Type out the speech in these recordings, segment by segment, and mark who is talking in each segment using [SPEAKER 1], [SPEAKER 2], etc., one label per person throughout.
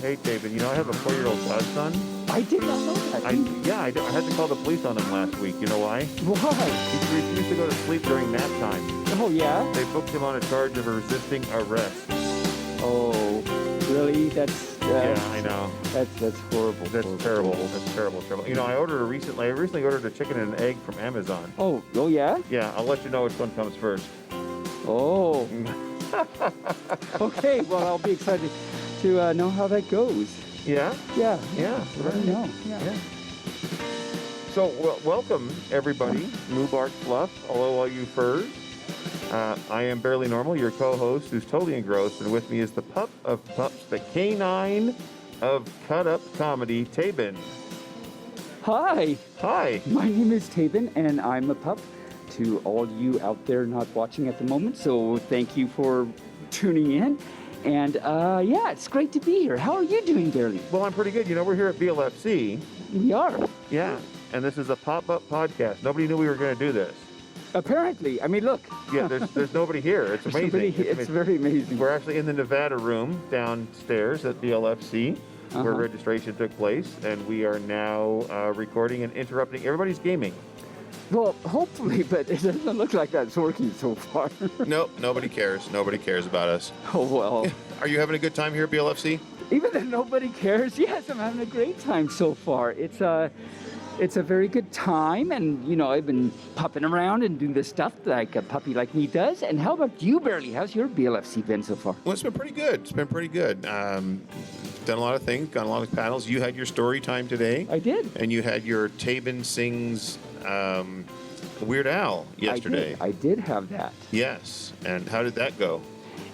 [SPEAKER 1] Hey, Taebyn, you know, I have a 4-year-old godson.
[SPEAKER 2] I did not know that.
[SPEAKER 1] I had to call the police on him last week. You know why?
[SPEAKER 2] Why?
[SPEAKER 1] He refused to go to sleep during nap time.
[SPEAKER 2] Oh, yeah?
[SPEAKER 1] They booked him on a charge of resisting arrest.
[SPEAKER 2] Oh, really?
[SPEAKER 1] Yeah, I know.
[SPEAKER 2] That's horrible.
[SPEAKER 1] That's
[SPEAKER 2] horrible,
[SPEAKER 1] terrible.
[SPEAKER 2] horrible.
[SPEAKER 1] That's terrible. You know, I recently ordered a chicken and an egg from Amazon.
[SPEAKER 2] Oh, yeah?
[SPEAKER 1] Yeah, I'll let you know which one comes first.
[SPEAKER 2] Oh. Okay, well, I'll be excited to know how that goes.
[SPEAKER 1] Yeah?
[SPEAKER 2] Yeah.
[SPEAKER 1] Yeah.
[SPEAKER 2] Let me know.
[SPEAKER 1] Yeah. So, welcome, everybody. Moobarkfluff. Hello, all you furs. I am Barely Normal, your co-host, who's totally engrossed, and with me is the pup of pups, the canine of cut-up comedy, Taebyn.
[SPEAKER 2] Hi.
[SPEAKER 1] Hi.
[SPEAKER 2] My name is Taebyn, and I'm a pup. To all you out there not watching at the moment, so thank you for tuning in. And yeah, it's great to be here. How are you doing, Bearly?
[SPEAKER 1] Well, I'm pretty good. You know, we're here at BLFC.
[SPEAKER 2] We are.
[SPEAKER 1] Yeah, and this is a pop-up podcast. Nobody knew we were going to do this.
[SPEAKER 2] Apparently. I mean, look.
[SPEAKER 1] Yeah, there's nobody here. It's amazing.
[SPEAKER 2] It's very amazing.
[SPEAKER 1] We're actually in the Nevada room downstairs at BLFC, where registration took place, and we are now recording and interrupting everybody's gaming.
[SPEAKER 2] Well, hopefully, but it doesn't look like that's working so far.
[SPEAKER 1] Nope, nobody cares. Nobody cares about us.
[SPEAKER 2] Oh, well.
[SPEAKER 1] Are you having a good time here at BLFC?
[SPEAKER 2] Even if nobody cares, yes, I'm having a great time so far. It's a very good time, and, you know, I've been popping around and doing this stuff like a puppy like me does. And how about you, Bearly? How's your BLFC been so far?
[SPEAKER 1] Well, it's been pretty good. It's been pretty good. Done a lot of things, gone a lot of panels. You had your story time today.
[SPEAKER 2] I did.
[SPEAKER 1] And you had your Taebyn Sings Weird Al yesterday.
[SPEAKER 2] I did have that.
[SPEAKER 1] Yes. And how did that go?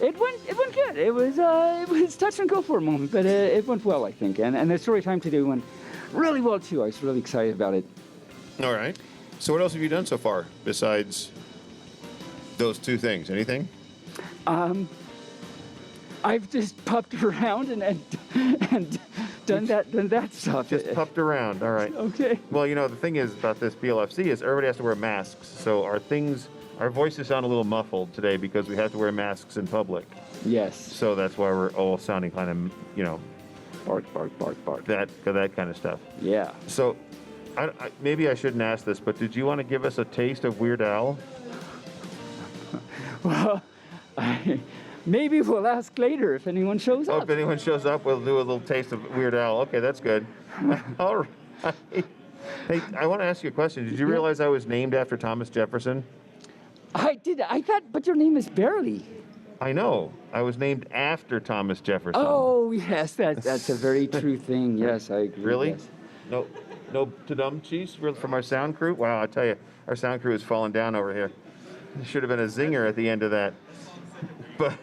[SPEAKER 2] It went good. It was touch and go for a moment, but it went well, I think. And the story time today went really well too. I was really excited about it.
[SPEAKER 1] All right. So what else have you done so far besides those two things? Anything?
[SPEAKER 2] I've just popped around and done that stuff.
[SPEAKER 1] Just puffed around. All right.
[SPEAKER 2] Okay.
[SPEAKER 1] Well, you know, the thing is about this BLFC is everybody has to wear masks. So our voices sound a little muffled today because we have to wear masks in public.
[SPEAKER 2] Yes.
[SPEAKER 1] So that's why we're all sounding kind of, you know,
[SPEAKER 2] Bark, bark, bark, bark.
[SPEAKER 1] that kind of stuff.
[SPEAKER 2] Yeah.
[SPEAKER 1] So maybe I shouldn't ask this, but did you want to give us a taste of Weird Al?
[SPEAKER 2] Well, maybe we'll ask later if anyone shows up.
[SPEAKER 1] If anyone shows up, we'll do a little taste of Weird Al. Okay, that's good. All right. Hey, I want to ask you a question. Did you realize I was named after Thomas Jefferson?
[SPEAKER 2] I did. I thought, but your name is Bearly.
[SPEAKER 1] I know. I was named after Thomas Jefferson.
[SPEAKER 2] Oh, yes, that's a very true thing. Yes, I agree.
[SPEAKER 1] Really?
[SPEAKER 2] Yes.
[SPEAKER 1] No ta-dum cheese from our sound crew? Wow, I tell you, our sound crew is falling down over here. There should have been a zinger at the end of that. But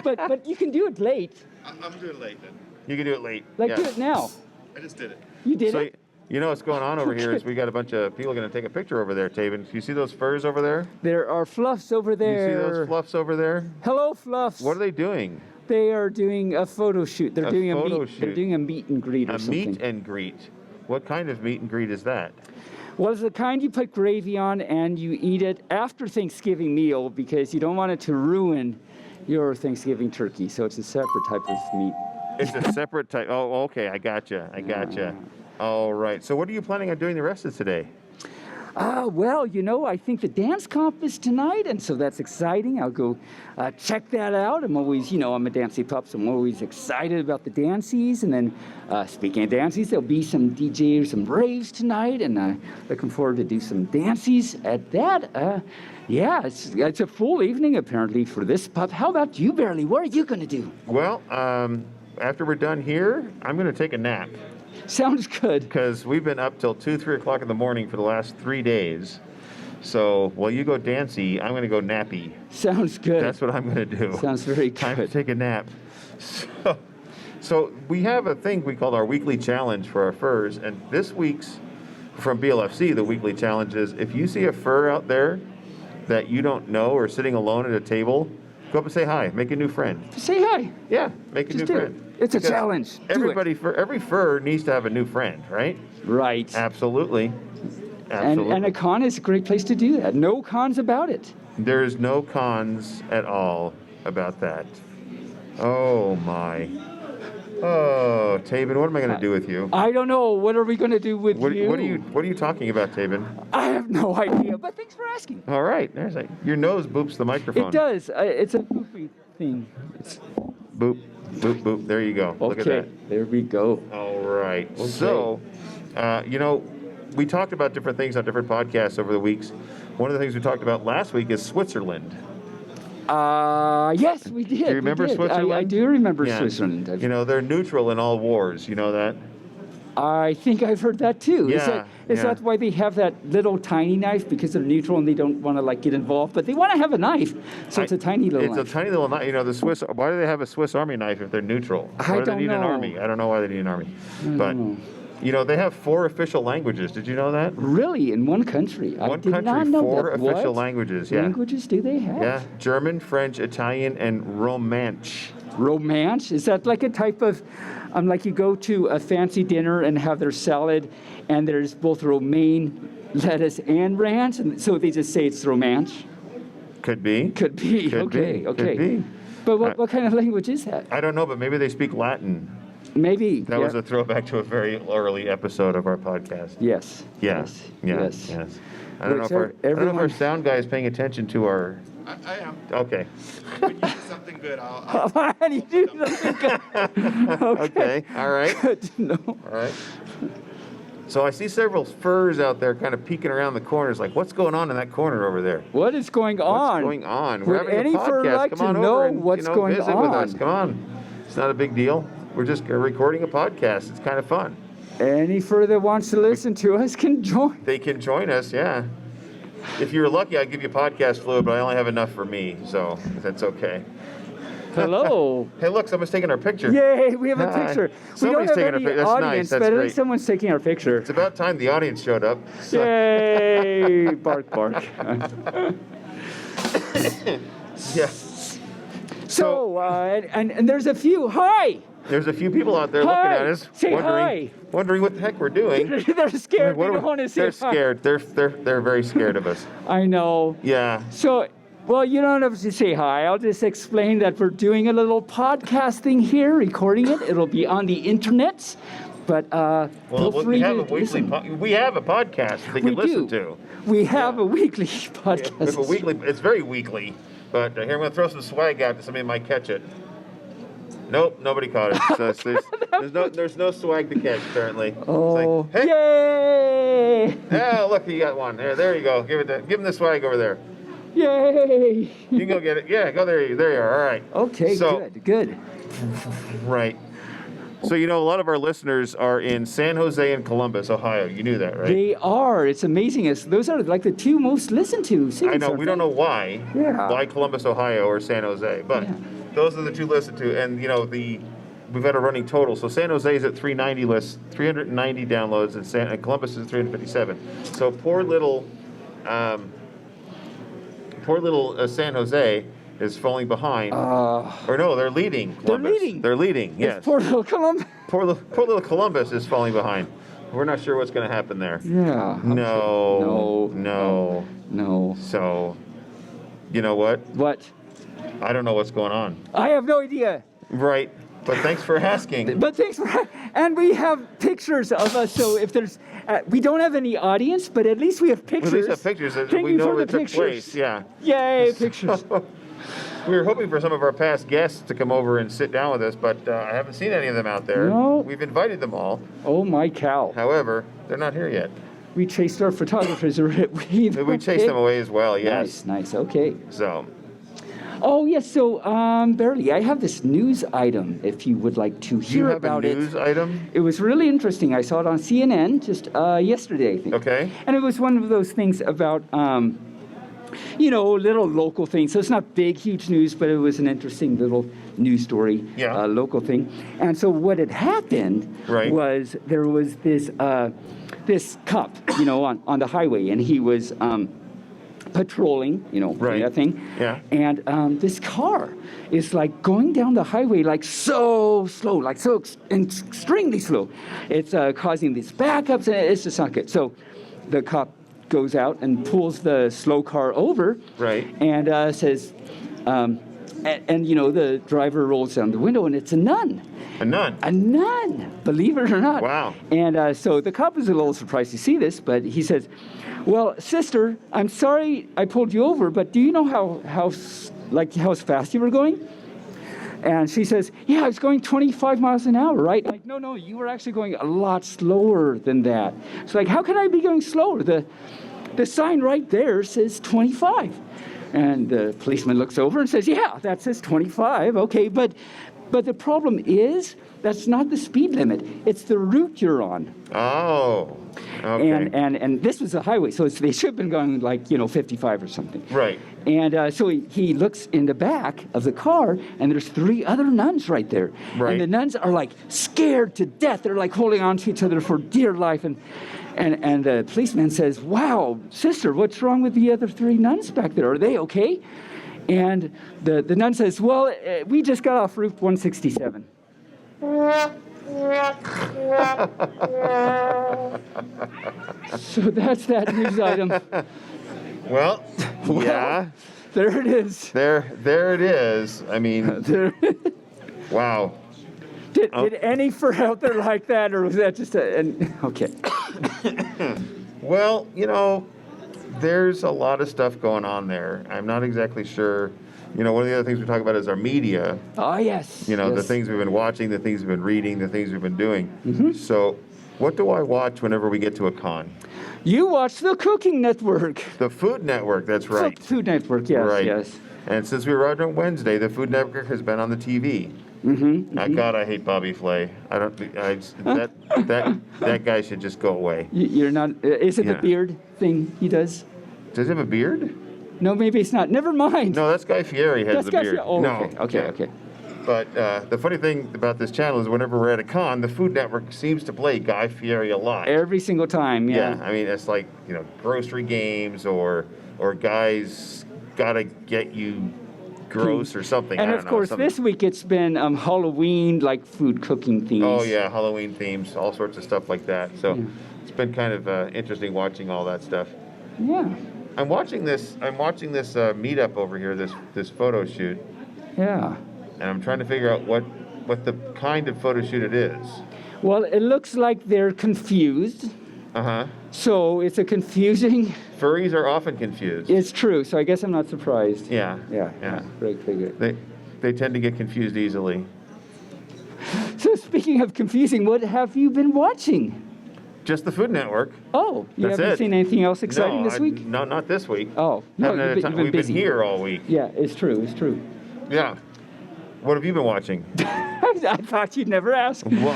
[SPEAKER 2] but you can do it late.
[SPEAKER 1] I'm doing it late then. You can do it late.
[SPEAKER 2] Like, do it now.
[SPEAKER 1] I just did it.
[SPEAKER 2] You did it?
[SPEAKER 1] You know what's going on over here is we got a bunch of people going to take a picture over there, Taebyn. You see those furs over there?
[SPEAKER 2] There are fluffs over there.
[SPEAKER 1] You see those fluffs over there?
[SPEAKER 2] Hello, fluffs.
[SPEAKER 1] What are they doing?
[SPEAKER 2] They are doing a photo shoot. They're doing a meet and greet or something.
[SPEAKER 1] A meet and greet. What kind of meet and greet is that?
[SPEAKER 2] Well, it's the kind you put gravy on and you eat it after Thanksgiving meal because you don't want it to ruin your Thanksgiving turkey. So it's a separate type of meat.
[SPEAKER 1] It's a separate type. Oh, okay. I gotcha. All right. So what are you planning on doing the rest of today?
[SPEAKER 2] Well, you know, I think the dance comp is tonight, and so that's exciting. I'll go check that out. I'm always, you know, I'm a dancey pup, so I'm always excited about the dances. And then, speaking of dances, there'll be some DJ or some raves tonight, and looking forward to do some dances at that. Yeah, it's a full evening, apparently, for this pup. How about you, Bearly? What are you going to do?
[SPEAKER 1] Well, after we're done here, I'm going to take a nap.
[SPEAKER 2] Sounds good.
[SPEAKER 1] Because we've been up till 2, 3 o'clock in the morning for the last 3 days. So while you go dancy, I'm going to go nappy.
[SPEAKER 2] Sounds good.
[SPEAKER 1] That's what I'm going to do.
[SPEAKER 2] Sounds very good.
[SPEAKER 1] Time to take a nap. So we have a thing we call our weekly challenge for our furs. And this week's from BLFC, the weekly challenge is if you see a fur out there that you don't know or sitting alone at a table, go up and say hi. Make a new friend.
[SPEAKER 2] Say hi.
[SPEAKER 1] Yeah, make a new friend.
[SPEAKER 2] It's a challenge.
[SPEAKER 1] Every fur needs to have a new friend, right?
[SPEAKER 2] Right.
[SPEAKER 1] Absolutely.
[SPEAKER 2] And a con is a great place to do that. No cons about it.
[SPEAKER 1] There's no cons at all about that. Oh, my. Oh, Taebyn, what am I going to do with you?
[SPEAKER 2] I don't know. What are we going to do with you?
[SPEAKER 1] What are you talking about, Taebyn?
[SPEAKER 2] I have no idea, but thanks for asking.
[SPEAKER 1] All right. There's your nose boops the microphone.
[SPEAKER 2] It does. It's a boopy thing.
[SPEAKER 1] Boop, boop, boop. There you go.
[SPEAKER 2] Okay,
[SPEAKER 1] look at that.
[SPEAKER 2] There we go.
[SPEAKER 1] All right.
[SPEAKER 2] Okay.
[SPEAKER 1] So, we talked about different things on different podcasts over the weeks. One of the things we talked about last week is Switzerland.
[SPEAKER 2] Yes, we did.
[SPEAKER 1] Do you remember Switzerland?
[SPEAKER 2] I do remember Switzerland.
[SPEAKER 1] They're neutral in all wars. You know that?
[SPEAKER 2] I think I've heard that too.
[SPEAKER 1] Yeah,
[SPEAKER 2] is that why they have that little tiny knife? Because they're neutral and they don't want to get involved, but they want to have a knife. So it's a tiny little knife.
[SPEAKER 1] It's a tiny little knife. The Swiss. Why do they have a Swiss Army knife if they're neutral? Why do they need an army? I don't know why they need an army. But they have 4 official languages. Did you know that?
[SPEAKER 2] Really, in one country? I did not know that.
[SPEAKER 1] 4 official languages. Yeah.
[SPEAKER 2] Languages do they have?
[SPEAKER 1] Yeah, German, French, Italian, and Romansh.
[SPEAKER 2] Romansh? Is that like a type of, like you go to a fancy dinner and have their salad, and there's both romaine lettuce and ranch, and so they just say it's Romansh?
[SPEAKER 1] Could be.
[SPEAKER 2] Could be. Okay.
[SPEAKER 1] Could be.
[SPEAKER 2] But what kind of language is that?
[SPEAKER 1] I don't know, but maybe they speak Latin.
[SPEAKER 2] Maybe.
[SPEAKER 1] That was a throwback to a very early episode of our podcast.
[SPEAKER 2] Yes.
[SPEAKER 1] Yes. I don't know if our sound guy is paying attention to our.
[SPEAKER 3] I am.
[SPEAKER 1] Okay.
[SPEAKER 3] When you do something good, I'll
[SPEAKER 2] How do you do something good?
[SPEAKER 1] Okay. All right.
[SPEAKER 2] Good to know.
[SPEAKER 1] All right. So I see several furs out there kind of peeking around the corners. Like, what's going on in that corner over there?
[SPEAKER 2] What is going on?
[SPEAKER 1] What's going on?
[SPEAKER 2] Would
[SPEAKER 1] We're having
[SPEAKER 2] any
[SPEAKER 1] a podcast.
[SPEAKER 2] fur like
[SPEAKER 1] Come
[SPEAKER 2] to
[SPEAKER 1] on
[SPEAKER 2] know
[SPEAKER 1] over and
[SPEAKER 2] what's going
[SPEAKER 1] visit
[SPEAKER 2] on?
[SPEAKER 1] with us. Come on. It's not a big deal. We're just recording a podcast. It's kind of fun.
[SPEAKER 2] Any fur that wants to listen to us can join.
[SPEAKER 1] They can join us, yeah. If you're lucky, I'd give you podcast fluid, but I only have enough for me, so that's okay.
[SPEAKER 2] Hello.
[SPEAKER 1] Hey, look, someone's taking our picture.
[SPEAKER 2] Yay, we have a
[SPEAKER 1] Hi.
[SPEAKER 2] picture.
[SPEAKER 1] Somebody's
[SPEAKER 2] we
[SPEAKER 1] taking
[SPEAKER 2] don't have
[SPEAKER 1] our
[SPEAKER 2] any
[SPEAKER 1] pic- that's nice,
[SPEAKER 2] audience,
[SPEAKER 1] that's
[SPEAKER 2] but at
[SPEAKER 1] great.
[SPEAKER 2] least someone's taking our picture.
[SPEAKER 1] It's about time the audience showed up. So-
[SPEAKER 2] Yay, bark, bark.
[SPEAKER 1] Yeah.
[SPEAKER 2] So, and there's a few. Hi.
[SPEAKER 1] There's a few people out there looking
[SPEAKER 2] Hi.
[SPEAKER 1] at us,
[SPEAKER 2] Say
[SPEAKER 1] wondering what the heck we're doing.
[SPEAKER 2] They're scared. They
[SPEAKER 1] What are
[SPEAKER 2] don't
[SPEAKER 1] we-
[SPEAKER 2] want to say
[SPEAKER 1] They're
[SPEAKER 2] hi.
[SPEAKER 1] scared. They're very scared of us.
[SPEAKER 2] I know.
[SPEAKER 1] Yeah.
[SPEAKER 2] So, well, you don't have to say hi. I'll just explain that we're doing a little podcast thing here, recording it. It'll be on the internet, but feel free
[SPEAKER 1] we have
[SPEAKER 2] to
[SPEAKER 1] a weekly.
[SPEAKER 2] listen.
[SPEAKER 1] We have a podcast they can listen to.
[SPEAKER 2] We have a weekly
[SPEAKER 1] We
[SPEAKER 2] podcast.
[SPEAKER 1] have a weekly. It's very weekly. But here I'm going to throw some swag out. Somebody might catch it. Nope, nobody caught it. So there's no swag to catch apparently.
[SPEAKER 2] Oh,
[SPEAKER 1] It's like, hey,
[SPEAKER 2] yay!
[SPEAKER 1] oh, look, you got one. There you go. Give him the swag over there.
[SPEAKER 2] Yay!
[SPEAKER 1] You can go get it. Yeah, go there. There you are. All right.
[SPEAKER 2] Okay,
[SPEAKER 1] So-
[SPEAKER 2] good.
[SPEAKER 1] Right. So a lot of our listeners are in San Jose and Columbus, Ohio. You knew that, right?
[SPEAKER 2] They are. It's amazing. Those are like the 2 most listened to cities.
[SPEAKER 1] I know. We don't know why.
[SPEAKER 2] Yeah.
[SPEAKER 1] Why Columbus, Ohio, or San Jose, but those are the 2 listened to, and we've had a running total. So San Jose is at 390 downloads, and Columbus is 357. So poor little San Jose is falling behind. Or no, they're leading. Columbus. They're leading. Yes.
[SPEAKER 2] It's Port of Columbus.
[SPEAKER 1] Poor little Columbus is falling behind. We're not sure what's going to happen there.
[SPEAKER 2] Yeah.
[SPEAKER 1] No. So, you know what?
[SPEAKER 2] What?
[SPEAKER 1] I don't know what's going on.
[SPEAKER 2] I have no idea.
[SPEAKER 1] Right. But thanks for asking.
[SPEAKER 2] But thanks for, and we have pictures of us. So if there's, we don't have any audience, but at least we have pictures.
[SPEAKER 1] At least have pictures that
[SPEAKER 2] Thank
[SPEAKER 1] we
[SPEAKER 2] you
[SPEAKER 1] know
[SPEAKER 2] for
[SPEAKER 1] that
[SPEAKER 2] the
[SPEAKER 1] took
[SPEAKER 2] pictures.
[SPEAKER 1] place. Yeah.
[SPEAKER 2] Yay, pictures.
[SPEAKER 1] We were hoping for some of our past guests to come over and sit down with us, but I haven't seen any of them out there.
[SPEAKER 2] No.
[SPEAKER 1] We've invited them all.
[SPEAKER 2] Oh my cow.
[SPEAKER 1] However, they're not here yet.
[SPEAKER 2] We chased our photographers.
[SPEAKER 1] We chased them away as well, yes.
[SPEAKER 2] Nice, okay.
[SPEAKER 1] So,
[SPEAKER 2] Oh, yes, so, Bearly, I have this news item, if you would like to
[SPEAKER 1] you
[SPEAKER 2] hear
[SPEAKER 1] have
[SPEAKER 2] about
[SPEAKER 1] a news item?
[SPEAKER 2] It was really interesting. I saw it on CNN just yesterday, I think.
[SPEAKER 1] Okay.
[SPEAKER 2] And it was one of those things about, little local things. So it's not big, huge news, but it was an interesting little news story,
[SPEAKER 1] Yeah.
[SPEAKER 2] local thing. And so what had happened
[SPEAKER 1] Right.
[SPEAKER 2] was there was this cop, on the highway, and he was patrolling,
[SPEAKER 1] Right.
[SPEAKER 2] that thing.
[SPEAKER 1] Yeah.
[SPEAKER 2] And this car is like going down the highway like so slow, like so extremely slow. It's causing these backups, and it's just not good. So the cop goes out and pulls the slow car over.
[SPEAKER 1] Right.
[SPEAKER 2] And says, And the driver rolls down the window, and it's a nun.
[SPEAKER 1] A nun.
[SPEAKER 2] A nun, believe it or not.
[SPEAKER 1] Wow.
[SPEAKER 2] And so the cop is a little surprised to see this, but he says, "Well, sister, I'm sorry I pulled you over, but do you know how fast you were going?" And she says, "Yeah, I was going 25 miles an hour, right?" Like, no, you were actually going a lot slower than that. It's like, how can I be going slower? The sign right there says 25. And the policeman looks over and says, "Yeah, that says 25. Okay, but the problem is that's not the speed limit. It's the route you're on."
[SPEAKER 1] Oh. Okay.
[SPEAKER 2] And this was a highway, so they should have been going like 55 or something.
[SPEAKER 1] Right.
[SPEAKER 2] And so he looks in the back of the car, and there's 3 other nuns right there.
[SPEAKER 1] Right.
[SPEAKER 2] And the nuns are like scared to death. They're like holding on to each other for dear life. And the policeman says, "Wow, sister, what's wrong with the other 3 nuns back there? Are they okay?" And the nun says, "Well, we just got off Route 167. So that's that news item.
[SPEAKER 1] Well, yeah.
[SPEAKER 2] There it is.
[SPEAKER 1] There it is. I mean, wow.
[SPEAKER 2] Did any for out there like that, or was that just okay?
[SPEAKER 1] Well, there's a lot of stuff going on there. I'm not exactly sure. One of the other things we talk about is our media.
[SPEAKER 2] Oh, yes.
[SPEAKER 1] The
[SPEAKER 2] Yes.
[SPEAKER 1] things we've been watching, the things we've been reading, the things we've been doing.
[SPEAKER 2] Mm-hmm.
[SPEAKER 1] So, what do I watch whenever we get to a con?
[SPEAKER 2] You watch the Cooking Network.
[SPEAKER 1] The Food Network, that's right.
[SPEAKER 2] Food Network, yes,
[SPEAKER 1] Right.
[SPEAKER 2] yes.
[SPEAKER 1] And since we arrived on Wednesday, the Food Network has been on the TV.
[SPEAKER 2] Mm-hmm.
[SPEAKER 1] God, I hate Bobby Flay. That guy should just go away.
[SPEAKER 2] You're not, is it the
[SPEAKER 1] Yeah.
[SPEAKER 2] beard thing he does?
[SPEAKER 1] Does he have a beard?
[SPEAKER 2] No, maybe it's not. Never mind.
[SPEAKER 1] No, that's Guy Fieri has
[SPEAKER 2] That's
[SPEAKER 1] the
[SPEAKER 2] Guy
[SPEAKER 1] beard.
[SPEAKER 2] Fieri. Oh,
[SPEAKER 1] no,
[SPEAKER 2] okay.
[SPEAKER 1] But the funny thing about this channel is whenever we're at a con, the Food Network seems to play Guy Fieri a lot.
[SPEAKER 2] Every single time, yeah.
[SPEAKER 1] I mean, it's like, grocery games or guys gotta get you gross or something.
[SPEAKER 2] And
[SPEAKER 1] I
[SPEAKER 2] of
[SPEAKER 1] don't know,
[SPEAKER 2] course,
[SPEAKER 1] something.
[SPEAKER 2] this week it's been Halloween, like food cooking themes.
[SPEAKER 1] Oh yeah, Halloween themes, all sorts of stuff like that. So
[SPEAKER 2] Yeah.
[SPEAKER 1] it's been kind of interesting watching all that stuff.
[SPEAKER 2] Yeah,
[SPEAKER 1] I'm watching this meetup over here, this photo shoot,
[SPEAKER 2] yeah.
[SPEAKER 1] and I'm trying to figure out what the kind of photo shoot it is.
[SPEAKER 2] Well, it looks like they're confused.
[SPEAKER 1] Uh-huh.
[SPEAKER 2] So it's a confusing.
[SPEAKER 1] Furries are often confused.
[SPEAKER 2] It's true. So I guess I'm not surprised.
[SPEAKER 1] Yeah.
[SPEAKER 2] Yeah. Great figure.
[SPEAKER 1] They tend to get confused easily.
[SPEAKER 2] So speaking of confusing, what have you been watching?
[SPEAKER 1] Just the Food Network.
[SPEAKER 2] Oh, you
[SPEAKER 1] That's
[SPEAKER 2] haven't
[SPEAKER 1] it.
[SPEAKER 2] seen anything else exciting this week?
[SPEAKER 1] No, not this week.
[SPEAKER 2] Oh, no,
[SPEAKER 1] Haven't had a time.
[SPEAKER 2] you've been
[SPEAKER 1] We've
[SPEAKER 2] busy.
[SPEAKER 1] been here all week.
[SPEAKER 2] Yeah, it's true.
[SPEAKER 1] Yeah. What have you been watching?
[SPEAKER 2] I thought you'd never ask.
[SPEAKER 1] Well,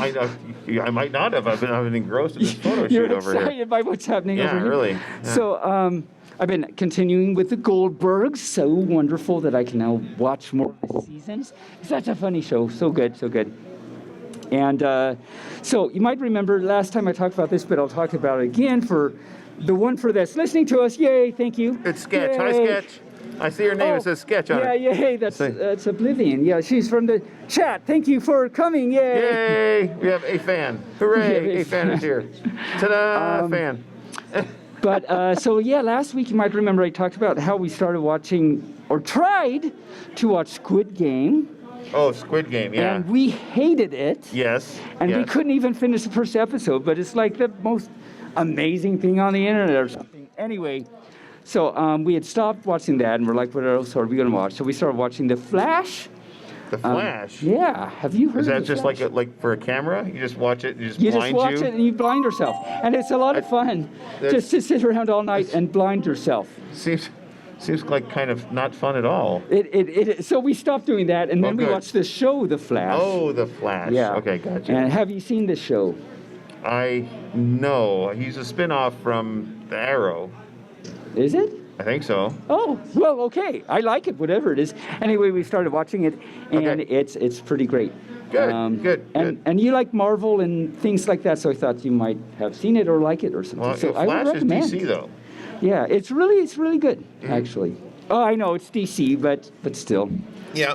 [SPEAKER 1] I might not have. I've been engrossed in this photo
[SPEAKER 2] You're
[SPEAKER 1] shoot over
[SPEAKER 2] excited
[SPEAKER 1] here.
[SPEAKER 2] by what's happening over
[SPEAKER 1] Yeah,
[SPEAKER 2] here.
[SPEAKER 1] really. Yeah.
[SPEAKER 2] So I've been continuing with the Goldbergs. So wonderful that I can now watch more of the seasons. It's such a funny show. So good. And so you might remember last time I talked about this, but I'll talk about it again for the one that's listening to us. Yay, thank you.
[SPEAKER 1] It's Sketch.
[SPEAKER 2] Yay.
[SPEAKER 1] Hi, Sketch. I see your name.
[SPEAKER 2] Oh,
[SPEAKER 1] It says Sketch on it.
[SPEAKER 2] Yeah, yay, that's Oblivion. Yeah, she's from the chat. Thank you for coming. Yay.
[SPEAKER 1] Yay! We have a fan. Hooray!
[SPEAKER 2] Yeah,
[SPEAKER 1] A fan is here. Ta-da! Fan.
[SPEAKER 2] But so yeah, last week you might remember I talked about how we started watching or tried to watch Squid Game.
[SPEAKER 1] Oh, Squid Game. Yeah.
[SPEAKER 2] And we hated it.
[SPEAKER 1] Yes.
[SPEAKER 2] And we
[SPEAKER 1] yes.
[SPEAKER 2] couldn't even finish the first episode, but it's like the most amazing thing on the internet or something. Anyway, so we had stopped watching that, and we're like, what else are we going to watch? So we started watching The Flash.
[SPEAKER 1] The Flash.
[SPEAKER 2] Yeah, have you heard
[SPEAKER 1] Is
[SPEAKER 2] of
[SPEAKER 1] that
[SPEAKER 2] The
[SPEAKER 1] just
[SPEAKER 2] Flash?
[SPEAKER 1] like for a camera? You just watch it. You just
[SPEAKER 2] You just
[SPEAKER 1] blind
[SPEAKER 2] watch
[SPEAKER 1] you.
[SPEAKER 2] it and you blind yourself. And it's a lot of fun just to sit around all night and blind yourself.
[SPEAKER 1] Seems like kind of not fun at all.
[SPEAKER 2] So we stopped doing that, and then we
[SPEAKER 1] good.
[SPEAKER 2] watched the show, The Flash.
[SPEAKER 1] Oh, The Flash.
[SPEAKER 2] Yeah.
[SPEAKER 1] Okay, gotcha.
[SPEAKER 2] And have you seen the show?
[SPEAKER 1] I know. He's a spin-off from The Arrow.
[SPEAKER 2] Is it?
[SPEAKER 1] I think so.
[SPEAKER 2] Oh, well, okay. I like it, whatever it is. Anyway, we started watching it, and
[SPEAKER 1] Okay.
[SPEAKER 2] it's pretty great.
[SPEAKER 1] Good.
[SPEAKER 2] And you like Marvel and things like that, so I thought you might have seen it or like it or something.
[SPEAKER 1] Well,
[SPEAKER 2] so I would
[SPEAKER 1] Flash is
[SPEAKER 2] recommend.
[SPEAKER 1] DC though.
[SPEAKER 2] Yeah, it's really good, actually. Oh, I know it's DC, but still.
[SPEAKER 1] Yeah.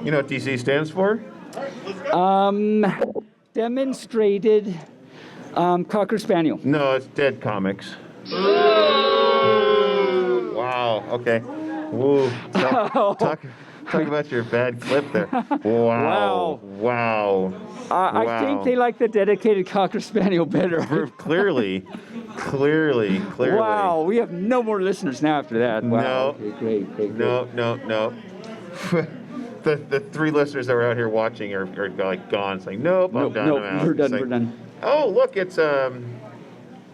[SPEAKER 1] You know what DC stands for?
[SPEAKER 2] Demonstrated Cocker Spaniel.
[SPEAKER 1] No, it's Dead Comics. Wow. Okay. Woo. Talk about your bad clip there. Wow. Wow.
[SPEAKER 2] I think they like the dedicated Cocker Spaniel better.
[SPEAKER 1] Clearly.
[SPEAKER 2] Wow, we have no more listeners now after that. Wow.
[SPEAKER 1] No.
[SPEAKER 2] Okay, great.
[SPEAKER 1] No. The 3 listeners that were out here watching are like gone. It's like, nope, I'm done. I'm out.
[SPEAKER 2] We're
[SPEAKER 1] It's like,
[SPEAKER 2] done.
[SPEAKER 1] Oh, look, it's